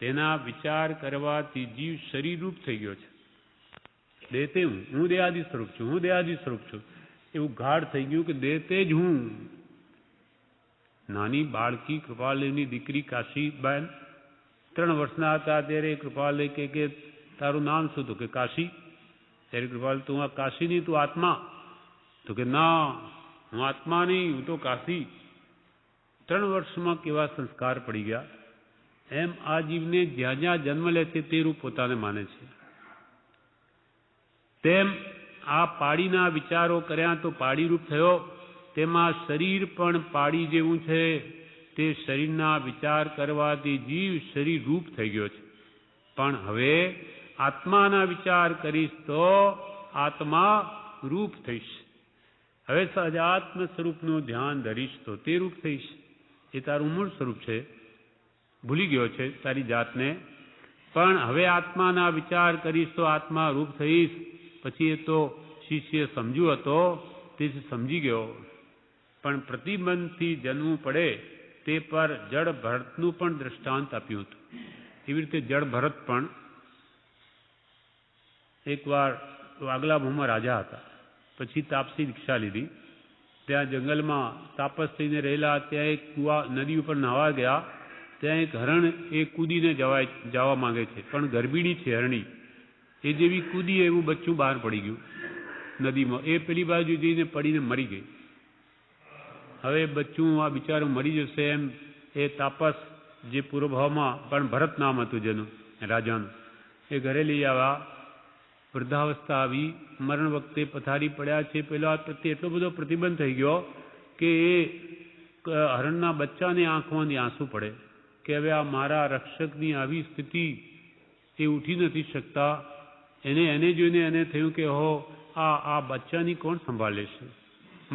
તેના વિચાર કરવાથી જીવ શરીરરૂપ થઈ ગયો છે. દેહ તે હું દેહાદિ સ્વરૂપ છું, હું દેહાદિ સ્વરૂપ છું એવું ગાઢ થઈ ગયું કે દેહ તે જ હું. નાની બાળકી કૃપાલયની દીકરી કાશીબેન 3 વર્ષના હતા ત્યારે કૃપાલય કે તારું નામ શું? તો કે કાશી. ત્યારે કૃપાલય તું આ કાશી નહીં, તું આત્મા. તો કે ના, હું આત્મા નહીં, હું તો કાશી. 3 વર્ષમાં કેવા સંસ્કાર પડી ગયા. એમ આ જીવને જ્યાં જ્યાં જન્મ લે છે તે રૂપ પોતાને માને છે. તેમ આ પાડીના વિચારો કર્યા તો પાડીરૂપ થયો. તેમાં શરીર પણ પાડી જેવું છે. તે શરીરના વિચાર કરવાથી જીવ શરીર રૂપ થઈ ગયો છે. પણ હવે આત્માના વિચાર કરીશ તો આત્મા રૂપ થઈશ. હવે સહજાત્મ સ્વરૂપનું ધ્યાન ધરીશ તો તે રૂપ થઈશ. એ તારું મૂળ સ્વરૂપ છે, ભૂલી ગયો છે તારી જાતને. પણ હવે આત્માના વિચાર કરીશ તો આત્મા રૂપ થઈશ. પછી એ તો શિષ્ય સમજ્યો હતો તેથી સમજી ગયો. પણ પ્રતિબંધથી જન્મવું પડે તે પર જડ ભરતનું પણ દ્રષ્ટાંત આપ્યું હતું. એવી રીતે જડ ભરત પણ એકવાર આગલા ભૂમાં રાજા હતા. પછી તાપસી દીક્ષા લીધી. ત્યાં જંગલમાં તાપસ થઈને રહેલા. ત્યાં એક કુવા નદી ઉપર નાહવા ગયા. ત્યાં એક હરણ એ કૂદીને જવા માંગે છે, પણ ગર્ભીણી છે હરણી. એ જેવી કૂદી એવું બચ્ચું બહાર પડી ગયું નદીમાં. એ પેલી બાજુ જઈને પડીને મરી ગઈ. હવે બચ્ચું આ બિચારો મરી જશે એમ એ તાપસ જે પૂર્વભાવમાં પણ ભરત નામ હતું જેનું રાજાનું, એ ઘરે લઈ આવ્યા. વૃદ્ધાવસ્થા આવી, મરણ વખતે પથારી પડ્યા છે. પેલો આ પ્રત્યે એટલો બધો પ્રતિબંધ થઈ ગયો કે એ હરણના બચ્ચાને આંખમાંથી આંસુ પડે કે હવે આ મારા રક્ષકની આવી સ્થિતિ, એ ઉઠી નથી શકતા. એને જોઈને એને થયું કે હો આ બચ્ચાની કોણ સંભાળ લેશે?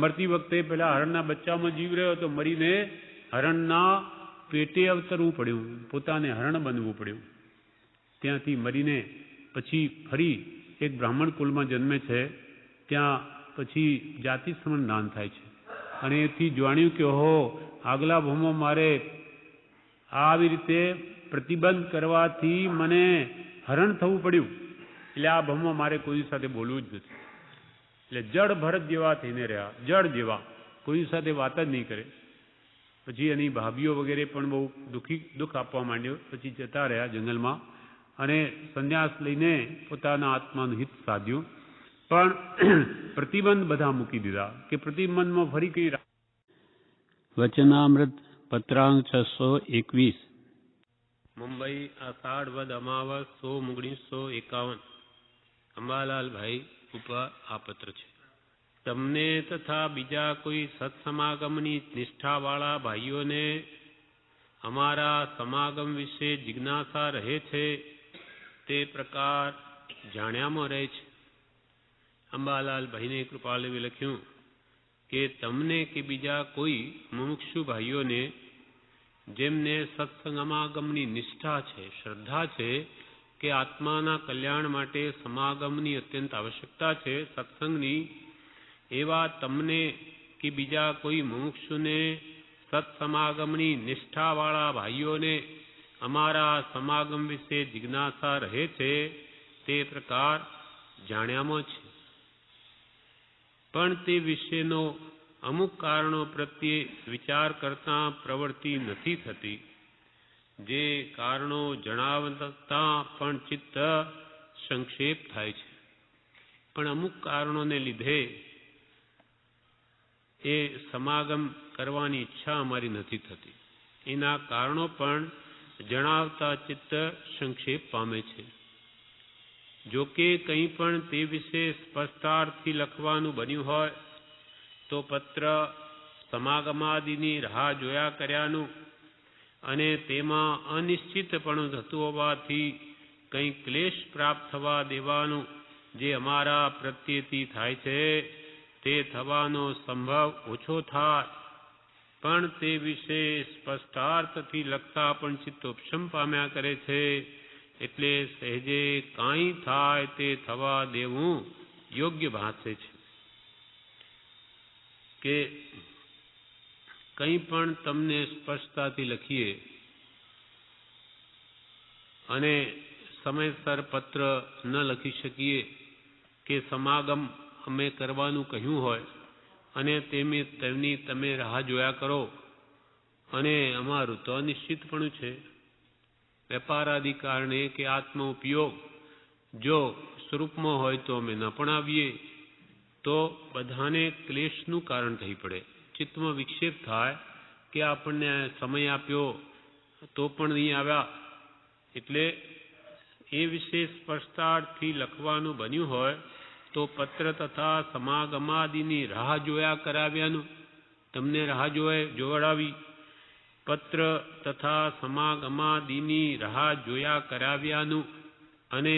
મરતી વખતે પેલા હરણના બચ્ચામાં જીવ રહ્યો તો મરીને હરણના પેટે અવતરવું પડ્યું, પોતાને હરણ બનવું પડ્યું. ત્યાંથી મરીને પછી ફરી એક બ્રાહ્મણ કુલમાં જન્મે છે. ત્યાં પછી જાતિ સંબંધ થાય છે. અને એથી જાણ્યું કે હો આગલા ભૂમમાં મારે આવી રીતે પ્રતિબંધ કરવાથી મને હરણ થવું પડ્યું. એટલે આ ભૂમમાં મારે કોઈ સાથે બોલવું જ નથી. એટલે જડ ભરત જેવા થઈને રહ્યા, જડ જેવા, કોઈ સાથે વાત જ નહીં કરે. પછી એની ભાભીઓ વગેરે પણ બહુ દુઃખ આપવા માંડ્યો. પછી જતા રહ્યા જંગલમાં અને સંન્યાસ લઈને પોતાના આત્માનું હિત સાધ્યું. પણ પ્રતિબંધ બધા મૂકી દીધા કે પ્રતિબંધમાં ફરી કઈ. વચનામૃત પત્રાંક 621. મુંબઈ આષાઢ વદ અમાવસ 1951. અંબાલાલભાઈ ઉપર આ પત્ર છે. તમને તથા બીજા કોઈ સત્સમાગમની નિષ્ઠાવાળા ભાઈઓને અમારા સમાગમ વિશે જિજ્ઞાસા રહે છે તે પ્રકાર જાણ્યામાં રહે છે. અંબાલાલભાઈને કૃપાલવે લખ્યું કે તમને કે બીજા કોઈ મુમુક્ષુ ભાઈઓને જેમને સત્સંગમાગમની નિષ્ઠા છે, શ્રદ્ધા છે કે આત્માના કલ્યાણ માટે સમાગમની અત્યંત આવશ્યકતા છે, સત્સંગની, એવા તમને કે બીજા કોઈ મુમુક્ષુને સત્સમાગમની નિષ્ઠાવાળા ભાઈઓને અમારા સમાગમ વિશે જિજ્ઞાસા રહે છે તે પ્રકાર જાણ્યામાં છે. પણ તે વિશેનો અમુક કારણો પ્રત્યે વિચાર કરતાં પ્રવૃત્તિ નથી થતી. જે કારણો જણાવતા પણ ચિત્ત સંક્ષેપ થાય છે, પણ અમુક કારણોને લીધે એ સમાગમ કરવાની ઈચ્છા અમારી નથી થતી. એના કારણો પણ જણાવતા ચિત્ત સંક્ષેપ પામે છે. જો કે કંઈ પણ તે વિશે સ્પષ્ટાર્થથી લખવાનું બન્યું હોય તો પત્ર સમાગમાદિની રાહ જોયા કર્યાનું અને તેમાં અનિશ્ચિતપણું થતું હોવાથી કંઈ ક્લેશ પ્રાપ્ત થવા દેવાનું જે અમારા પ્રત્યેથી થાય છે તે થવાનો સંભવ ઓછો થાય. પણ તે વિશે સ્પષ્ટાર્થથી લખતા પણ ચિત્તોપશમ પામ્યા કરે છે. એટલે સહેજે કાંઈ થાય તે થવા દેવું યોગ્ય ભાષે છે. કે કંઈ પણ તમને સ્પષ્ટતાથી લખીએ અને સમયસર પત્ર ન લખી શકીએ કે સમાગમ અમે કરવાનું કહ્યું હોય અને તેમની તમે રાહ જોયા કરો અને અમારું તો અનિશ્ચિતપણું છે. વેપારાદિ કારણે કે આત્મ ઉપયોગ જો સ્વરૂપમાં હોય તો અમે ન પણ આવીએ તો બધાને ક્લેશનું કારણ થઈ પડે. ચિત્તમાં વિક્ષેપ થાય કે આપણને સમય આપ્યો તો પણ નહીં આવ્યા. એટલે એ વિશે સ્પષ્ટાર્થથી લખવાનું બન્યું હોય તો પત્ર તથા સમાગમાદિની રાહ જોયા કરાવ્યાનું તમને રાહ જોવડાવી પત્ર તથા સમાગમાદિની રાહ જોયા કરાવ્યાનું અને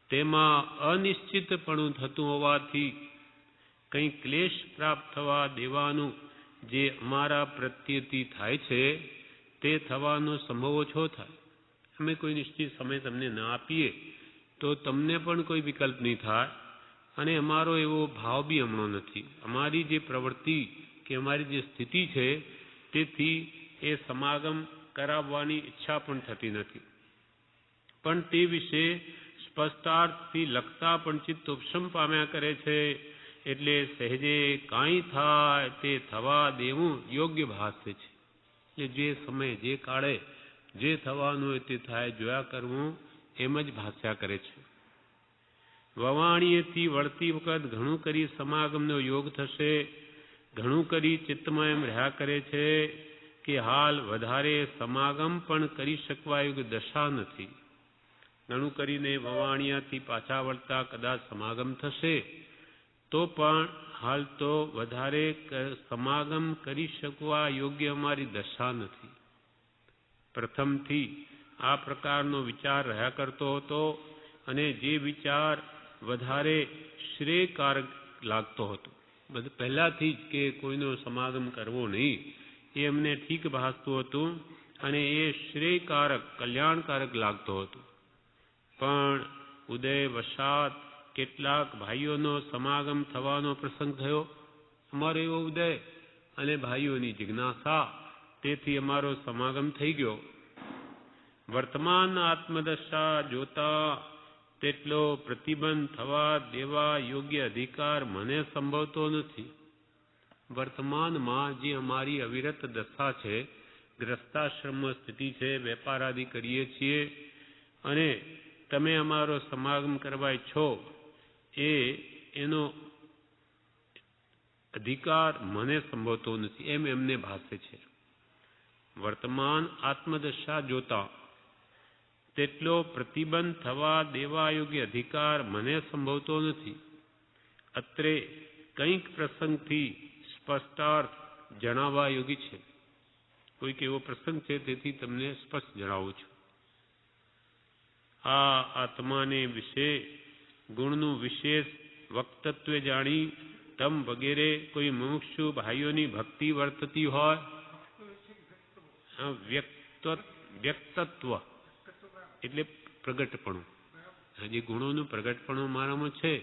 તેમાં અનિશ્ચિતપણું થતું હોવાથી કંઈ ક્લેશ પ્રાપ્ત થવા દેવાનું જે અમારા પ્રત્યેથી થાય છે તે થવાનો સંભવ ઓછો થાય. અમે કોઈ નિશ્ચિત સમય તમને ન આપીએ તો તમને પણ કોઈ વિકલ્પ નહીં થાય અને અમારો એવો ભાવ બી હમણો નથી. અમારી જે પ્રવૃત્તિ કે અમારી જે સ્થિતિ છે તેથી એ સમાગમ કરાવવાની ઈચ્છા પણ થતી નથી. પણ તે વિશે સ્પષ્ટાર્થથી લખતા પણ ચિત્તોપશમ પામ્યા કરે છે. એટલે સહેજે કાંઈ થાય તે થવા દેવું યોગ્ય ભાષે છે. એટલે જે સમય જે કાળે જે થવાનું હોય તે થાય જોયા કરવું એમ જ ભાષ્યા કરે છે. વવાણીએથી વળતી વખત ઘણું કરી સમાગમનો યોગ થશે. ઘણું કરી ચિત્તમાં એમ રહ્યા કરે છે કે હાલ વધારે સમાગમ પણ કરી શકવા યોગ્ય દશા નથી. ઘણું કરીને વવાણિયાથી પાછા વળતા કદાચ સમાગમ થશે તો પણ હાલ તો વધારે સમાગમ કરી શકવા યોગ્ય અમારી દશા નથી. પ્રથમથી આ પ્રકારનો વિચાર રહ્યા કરતો હતો અને જે વિચાર વધારે શ્રેયકારક લાગતો હતો. પહેલાથી જ કે કોઈનો સમાગમ કરવો નહીં એ અમને ઠીક ભાસતું હતું અને એ શ્રેયકારક કલ્યાણકારક લાગતો હતો. પણ ઉદય વશાત કેટલાક ભાઈઓનો સમાગમ થવાનો પ્રસંગ થયો. અમારો એવો ઉદય અને ભાઈઓની જિજ્ઞાસા તેથી અમારો સમાગમ થઈ ગયો. વર્તમાન આત્મદશા જોતા તેટલો પ્રતિબંધ થવા દેવા યોગ્ય અધિકાર મને સંભવતો નથી. વર્તમાનમાં જે અમારી અવિરત દશા છે, ગ્રસ્તાશ્રમ સ્થિતિ છે, વેપાર આદિ કરીએ છીએ અને તમે અમારો સમાગમ કરવા ઈચ્છો એનો અધિકાર મને સંભવતો નથી એમ એમને ભાષે છે. વર્તમાન આત્મદશા જોતા તેટલો પ્રતિબંધ થવા દેવા યોગ્ય અધિકાર મને સંભવતો નથી. અત્રે કંઈક પ્રસંગથી સ્પષ્ટાર્થ જણાવવા યોગી છે. કોઈક એવો પ્રસંગ છે તેથી તમને સ્પષ્ટ જણાવું છું. આ આત્માને વિશે ગુણનું વિશેષ વક્તત્વ જાણી તમ વગેરે કોઈ મુમુક્ષુ ભાઈઓની ભક્તિ વર્તતી હોય વ્યક્તત્વ એટલે પ્રગટપણું. જે ગુણોનું પ્રગટપણું મારામાં છે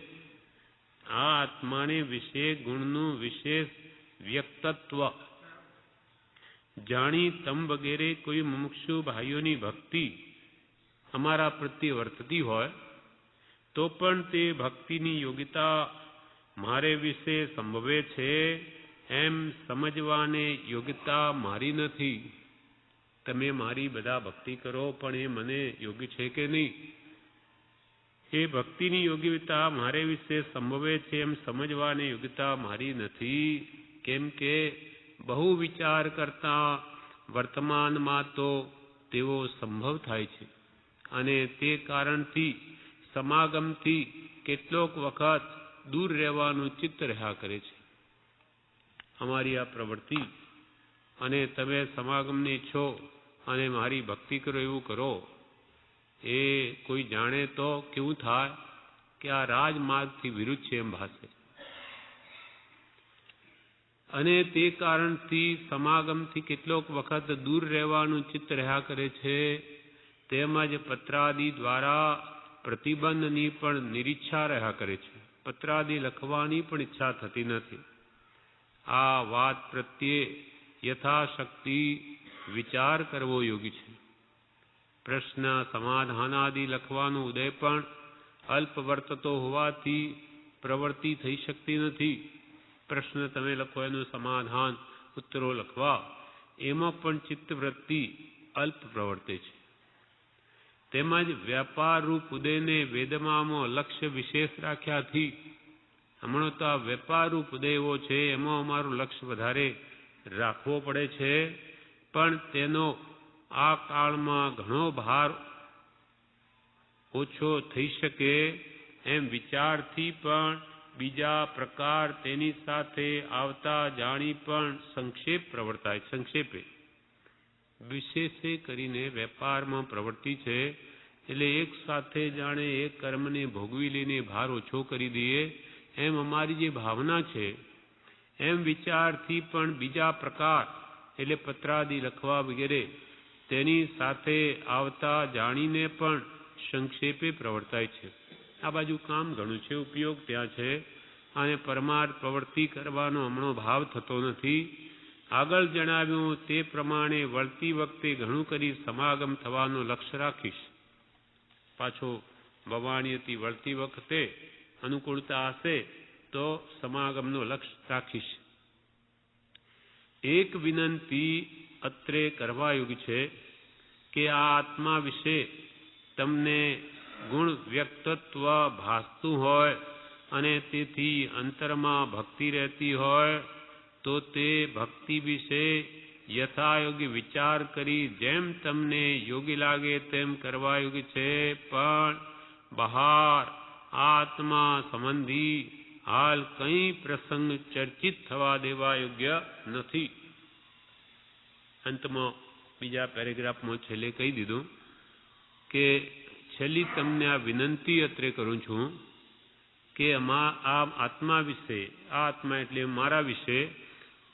આ આત્માને વિશે ગુણનું વિશેષ વ્યક્તત્વ જાણી તમ વગેરે કોઈ મુમુક્ષુ ભાઈઓની ભક્તિ અમારા પ્રત્યે વર્તતી હોય તો પણ તે ભક્તિની યોગ્યતા મારે વિશે સંભવે છે એમ સમજવાને યોગ્યતા મારી નથી. તમે મારી બધા ભક્તિ કરો પણ એ મને યોગ્ય છે કે નહીં, એ ભક્તિની યોગ્યતા મારે વિશે સંભવે છે એમ સમજવાની યોગ્યતા મારી નથી. કેમ કે બહુ વિચાર કરતા વર્તમાનમાં તો તેવો સંભવ થાય છે અને તે કારણથી સમાગમથી કેટલોક વખત દૂર રહેવાનું ચિત્ત રહ્યા કરે છે. અમારી આ પ્રવૃત્તિ અને તમે સમાગમની ઈચ્છો અને મારી ભક્તિ કરો એવું કરો, એ કોઈ જાણે તો કેવું થાય કે આ રાજમાર્ગથી વિરુદ્ધ છે એમ ભાસે. અને તે કારણથી સમાગમથી કેટલોક વખત દૂર રહેવાનું ચિત્ત રહ્યા કરે છે. તેમજ પત્રાદિ દ્વારા પ્રતિબંધની પણ નિરીચ્છા રહ્યા કરે છે. પત્રાદિ લખવાની પણ ઈચ્છા થતી નથી. આ વાત પ્રત્યે યથાશક્તિ વિચાર કરવો યોગી છે. પ્રશ્ન સમાધાનાદિ લખવાનો ઉદય પણ અલ્પ વર્તતો હોવાથી પ્રવૃત્તિ થઈ શકતી નથી. પ્રશ્ન તમે લખો એનું સમાધાન ઉત્તરો લખવા, એમાં પણ ચિત્તવૃત્તિ અલ્પ પ્રવર્તે છે. તેમજ વ્યાપાર રૂપ ઉદયને વેદમાં લક્ષ્ય વિશેષ રાખ્યાથી હમણાં તો આ વેપાર રૂપ ઉદય એવો છે, એમાં અમારું લક્ષ્ય વધારે રાખવો પડે છે. પણ તેનો આ કાળમાં ઘણો ભાર ઓછો થઈ શકે એમ વિચારથી પણ બીજા પ્રકાર તેની સાથે આવતા જાણી પણ સંક્ષેપ પ્રવર્તાય. સંક્ષેપે વિશેષે કરીને વેપારમાં પ્રવૃત્તિ છે એટલે એક સાથે જાણે એક કર્મને ભોગવી લઈને ભાર ઓછો કરી દઈએ એમ અમારી જે ભાવના છે, એમ વિચારથી પણ બીજા પ્રકાર એટલે પત્રાદિ લખવા વગેરે તેની સાથે આવતા જાણીને પણ સંક્ષેપે પ્રવર્તાય છે. આ બાજુ કામ ઘણું છે, ઉપયોગ ત્યાં છે અને પરમાર્થ પ્રવૃત્તિ કરવાનો હમણો ભાવ થતો નથી. આગળ જણાવ્યું તે પ્રમાણે વળતી વખતે ઘણું કરી સમાગમ થવાનું લક્ષ્ય રાખીશ. પાછો ભવાણીથી વળતી વખતે અનુકૂળતા હશે તો સમાગમનો લક્ષ્ય રાખીશ. એક વિનંતી અત્રે કરવા યોગ્ય છે કે આ આત્મા વિશે તમને ગુણ વ્યક્તત્વ ભાસતું હોય અને તેથી અંતરમાં ભક્તિ રહેતી હોય તો તે ભક્તિ વિશે યથાયોગ્ય વિચાર કરી જેમ તમને યોગ્ય લાગે તેમ કરવા યોગ્ય છે. પણ બહાર આત્મા સંબંધી હાલ કંઈ પ્રસંગ ચર્ચિત થવા દેવા યોગ્ય નથી. અંતમાં બીજા પેરેગ્રાફમાં છેલ્લે કહી દીધું કે છેલ્લી તમને આ વિનંતી અત્રે કરું છું કે આ આત્મા વિશે, આ આત્મા એટલે મારા વિશે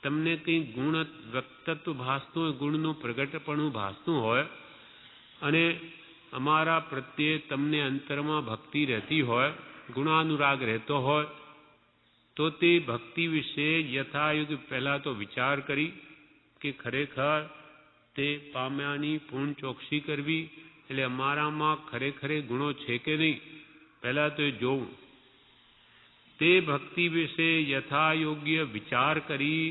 તમને કંઈ ગુણ વ્યક્તત્વ ભાસતું હોય, ગુણનું પ્રગટપણું ભાસતું હોય અને અમારા પ્રત્યે તમને અંતરમાં ભક્તિ રહેતી હોય, ગુણાનુરાગ રહેતો હોય તો તે ભક્તિ વિશે યથાયુગ પહેલાં તો વિચાર કરી કે ખરેખર તે પામ્યાની પૂર્ણ ચોકસી કરવી, એટલે અમારામાં ખરેખર ગુણો છે કે નહીં પહેલાં તો એ જોવું. તે ભક્તિ વિશે યથાયોગ્ય વિચાર કરી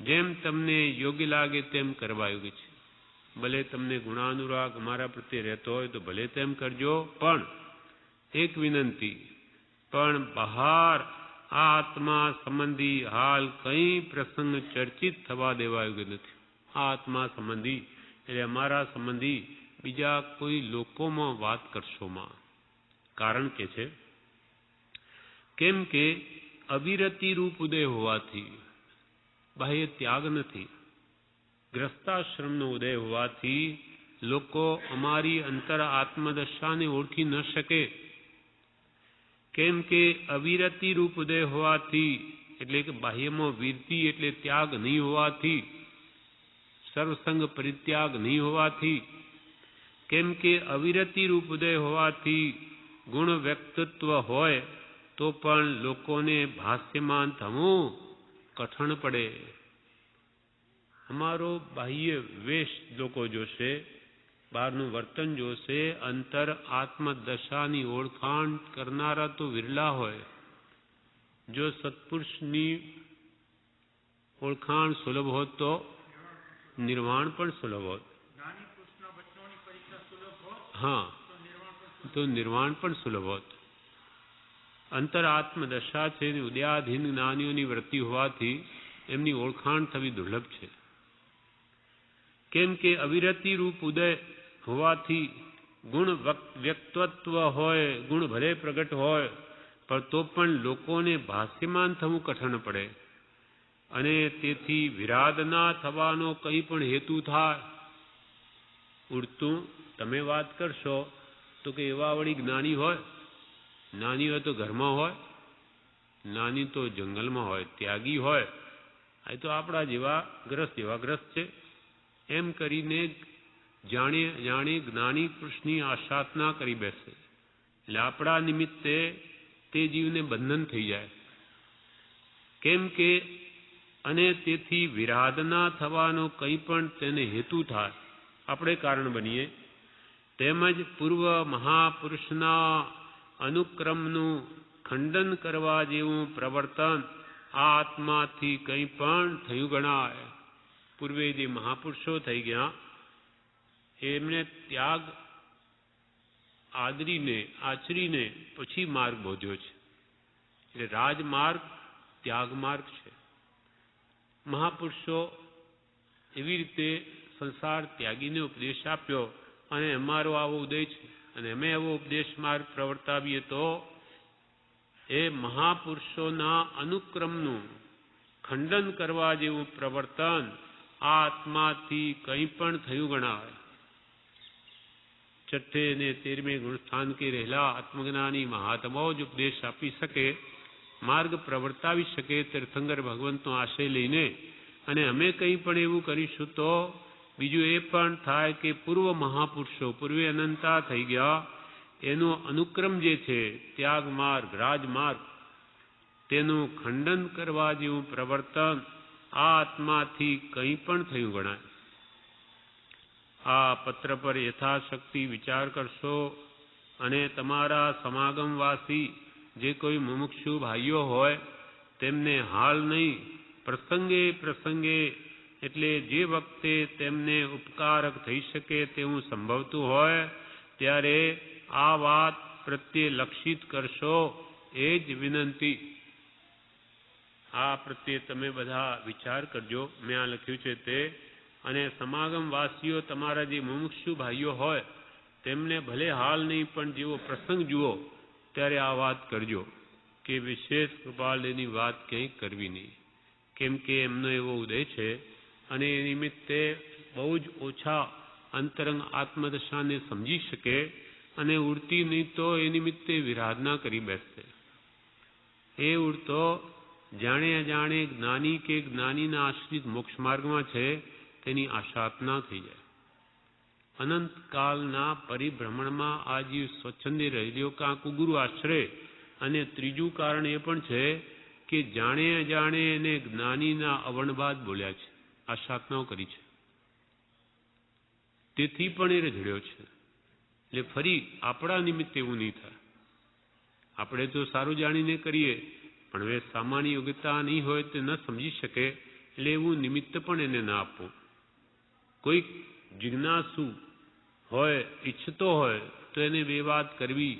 જેમ તમને યોગ્ય લાગે તેમ કરવા યોગ્ય છે. ભલે તમને ગુણાનુરાગ અમારા પ્રત્યે રહેતો હોય તો ભલે તેમ કરજો, પણ એક વિનંતી, પણ બહાર આ આત્મા સંબંધી હાલ કંઈ પ્રસંગ ચર્ચિત થવા દેવા યોગ્ય નથી. આ આત્મા સંબંધી એટલે અમારા સંબંધી બીજા કોઈ લોકોમાં વાત કરશોમાં. કારણ કે છે કેમ કે અવિરતિ રૂપ ઉદય હોવાથી, બાહ્ય ત્યાગ નથી, ગ્રસ્તાશ્રમનો ઉદય હોવાથી લોકો અમારી અંતર આત્મદશાને ઓળખી ન શકે. કેમ કે અવિરતિ રૂપ ઉદય હોવાથી એટલે કે બાહ્યમાં વીરતિ એટલે ત્યાગ નહીં હોવાથી, સર્વસંગ પરિત્યાગ નહીં હોવાથી, કેમ કે અવિરતિ રૂપ ઉદય હોવાથી ગુણ વ્યક્તિત્વ હોય તો પણ લોકોને ભાષ્યમાન થવું કઠણ પડે. અમારો બાહ્ય વેશ લોકો જોશે, બહારનું વર્તન જોશે, અંતર આત્મદશાની ઓળખાણ કરનારા તો વિરલા હોય. જો સત્પુરુષની ઓળખાણ સુલભ હોત તો નિર્વાણ પણ સુલભ હોત. હા, તો નિર્વાણ પણ સુલભ હોત. અંતરાત્મદશા છે ને ઉદયાધીન જ્ઞાનીઓની વૃત્તિ હોવાથી એમની ઓળખાણ થવી દુર્લભ છે. કેમ કે અવિરતિ રૂપ ઉદય હોવાથી ગુણ વ્યક્તત્વ હોય, ગુણ ભલે પ્રગટ હોય, પણ તો પણ લોકોને ભાષ્યમાન થવું કઠણ પડે અને તેથી વિરાદ ના થવાનો કંઈ પણ હેતુ થાય. ઉડતું તમે વાત કરશો તો કે એવા વળી જ્ઞાની હોય, જ્ઞાની હોય તો ઘરમાં હોય, જ્ઞાની તો જંગલમાં હોય, ત્યાગી હોય, આ તો આપણા જેવા ગ્રસ્ત છે. એમ કરીને જાણે જ્ઞાની પુરુષની આશાસના કરી બેસે એટલે આપણા નિમિત્તે તે જીવને બંધન થઈ જાય. કેમ કે અને તેથી વિરાધના થવાનો કંઈ પણ તેને હેતુ થાય, આપણે કારણ બનીએ. તેમજ પૂર્વ મહાપુરુષના અનુક્રમનું ખંડન કરવા જેવું પ્રવર્તન આ આત્માથી કંઈ પણ થયું ગણાય. પૂર્વે જે મહાપુરુષો થઈ ગયા એમણે ત્યાગ આચરીને પછી માર્ગ બોધ્યો છે. એટલે રાજમાર્ગ ત્યાગમાર્ગ છે. મહાપુરુષો એવી રીતે સંસાર ત્યાગીને ઉપદેશ આપ્યો અને અમારો આવો ઉદય છે અને અમે એવો ઉપદેશ માર્ગ પ્રવર્તાવીએ તો એ મહાપુરુષોના અનુક્રમનું ખંડન કરવા જેવું પ્રવર્તન આ આત્માથી કંઈ પણ થયું ગણાય. છઠ્ઠે ને 13મે ગુણસ્થાન કે રહેલા આત્મજ્ઞાની મહાત્માઓ જ ઉપદેશ આપી શકે, માર્ગ પ્રવર્તાવી શકે તીર્થંકર ભગવંતનો આશય લઈને. અને અમે કંઈ પણ એવું કરીશું તો બીજું એ પણ થાય કે પૂર્વ મહાપુરુષો પૂર્વે અનંતા થઈ ગયા એનો અનુક્રમ જે છે ત્યાગ માર્ગ રાજમાર્ગ તેનું ખંડન કરવા જેવું પ્રવર્તન આ આત્માથી કંઈ પણ થયું ગણાય. આ પત્ર પર યથાશક્તિ વિચાર કરશો અને તમારા સમાગમવાસી જે કોઈ મુમુક્ષુ ભાઈઓ હોય તેમને હાલ નહીં પ્રસંગે એટલે જે વખતે તેમને ઉપકારક થઈ શકે તેવું સંભવતું હોય ત્યારે આ વાત પ્રત્યે લક્ષિત કરશો એ જ વિનંતી. આ પ્રત્યે તમે બધા વિચાર કરજો. મેં આ લખ્યું છે તે. અને સમાગમવાસીઓ તમારા જે મુમુક્ષુ ભાઈઓ હોય તેમને ભલે હાલ નહીં પણ જેવો પ્રસંગ જુઓ ત્યારે આ વાત કરજો કે વિશેષ કૃપાલયની વાત ક્યાંય કરવી નહીં. કેમ કે એમનો એવો ઉદય છે અને એ નિમિત્તે બહુ જ ઓછા અંતરંગ આત્મદશાને સમજી શકે અને ઉડતી નહીં તો એ નિમિત્તે વિરાધના કરી બેસશે. એ ઉડતો જાણે અજાણે જ્ઞાની કે જ્ઞાનીના આશ્રિત મોક્ષ માર્ગમાં છે તેની આશાતના થઈ જાય. અનંતકાલના પરિભ્રમણમાં આ જીવ સ્વચ્છંદે રહેલો કાંક ગુરુ આશ્રય. અને ત્રીજું કારણ એ પણ છે કે જાણે અજાણે એને જ્ઞાનીના અવર્ણબાદ બોલ્યા છે, આશાતનાઓ કરી છે, તેથી પણ એ રઝળ્યો છે. એટલે ફરી આપણા નિમિત્તે એવું નહીં થાય. આપણે તો સારું જાણીને કરીએ પણ હવે સામાન્ય યોગ્યતા નહીં હોય તે ન સમજી શકે એટલે એવું નિમિત્ત પણ એને ના આપવું. કોઈક જિજ્ઞાસુ હોય, ઈચ્છતો હોય તો એને બે વાત કરવી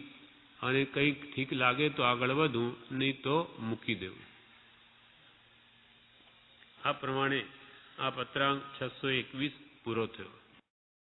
અને કંઈક ઠીક લાગે તો આગળ વધવું, નહીં તો મૂકી દેવું. આ પ્રમાણે આ પત્રાંક 621 પૂરો થયો.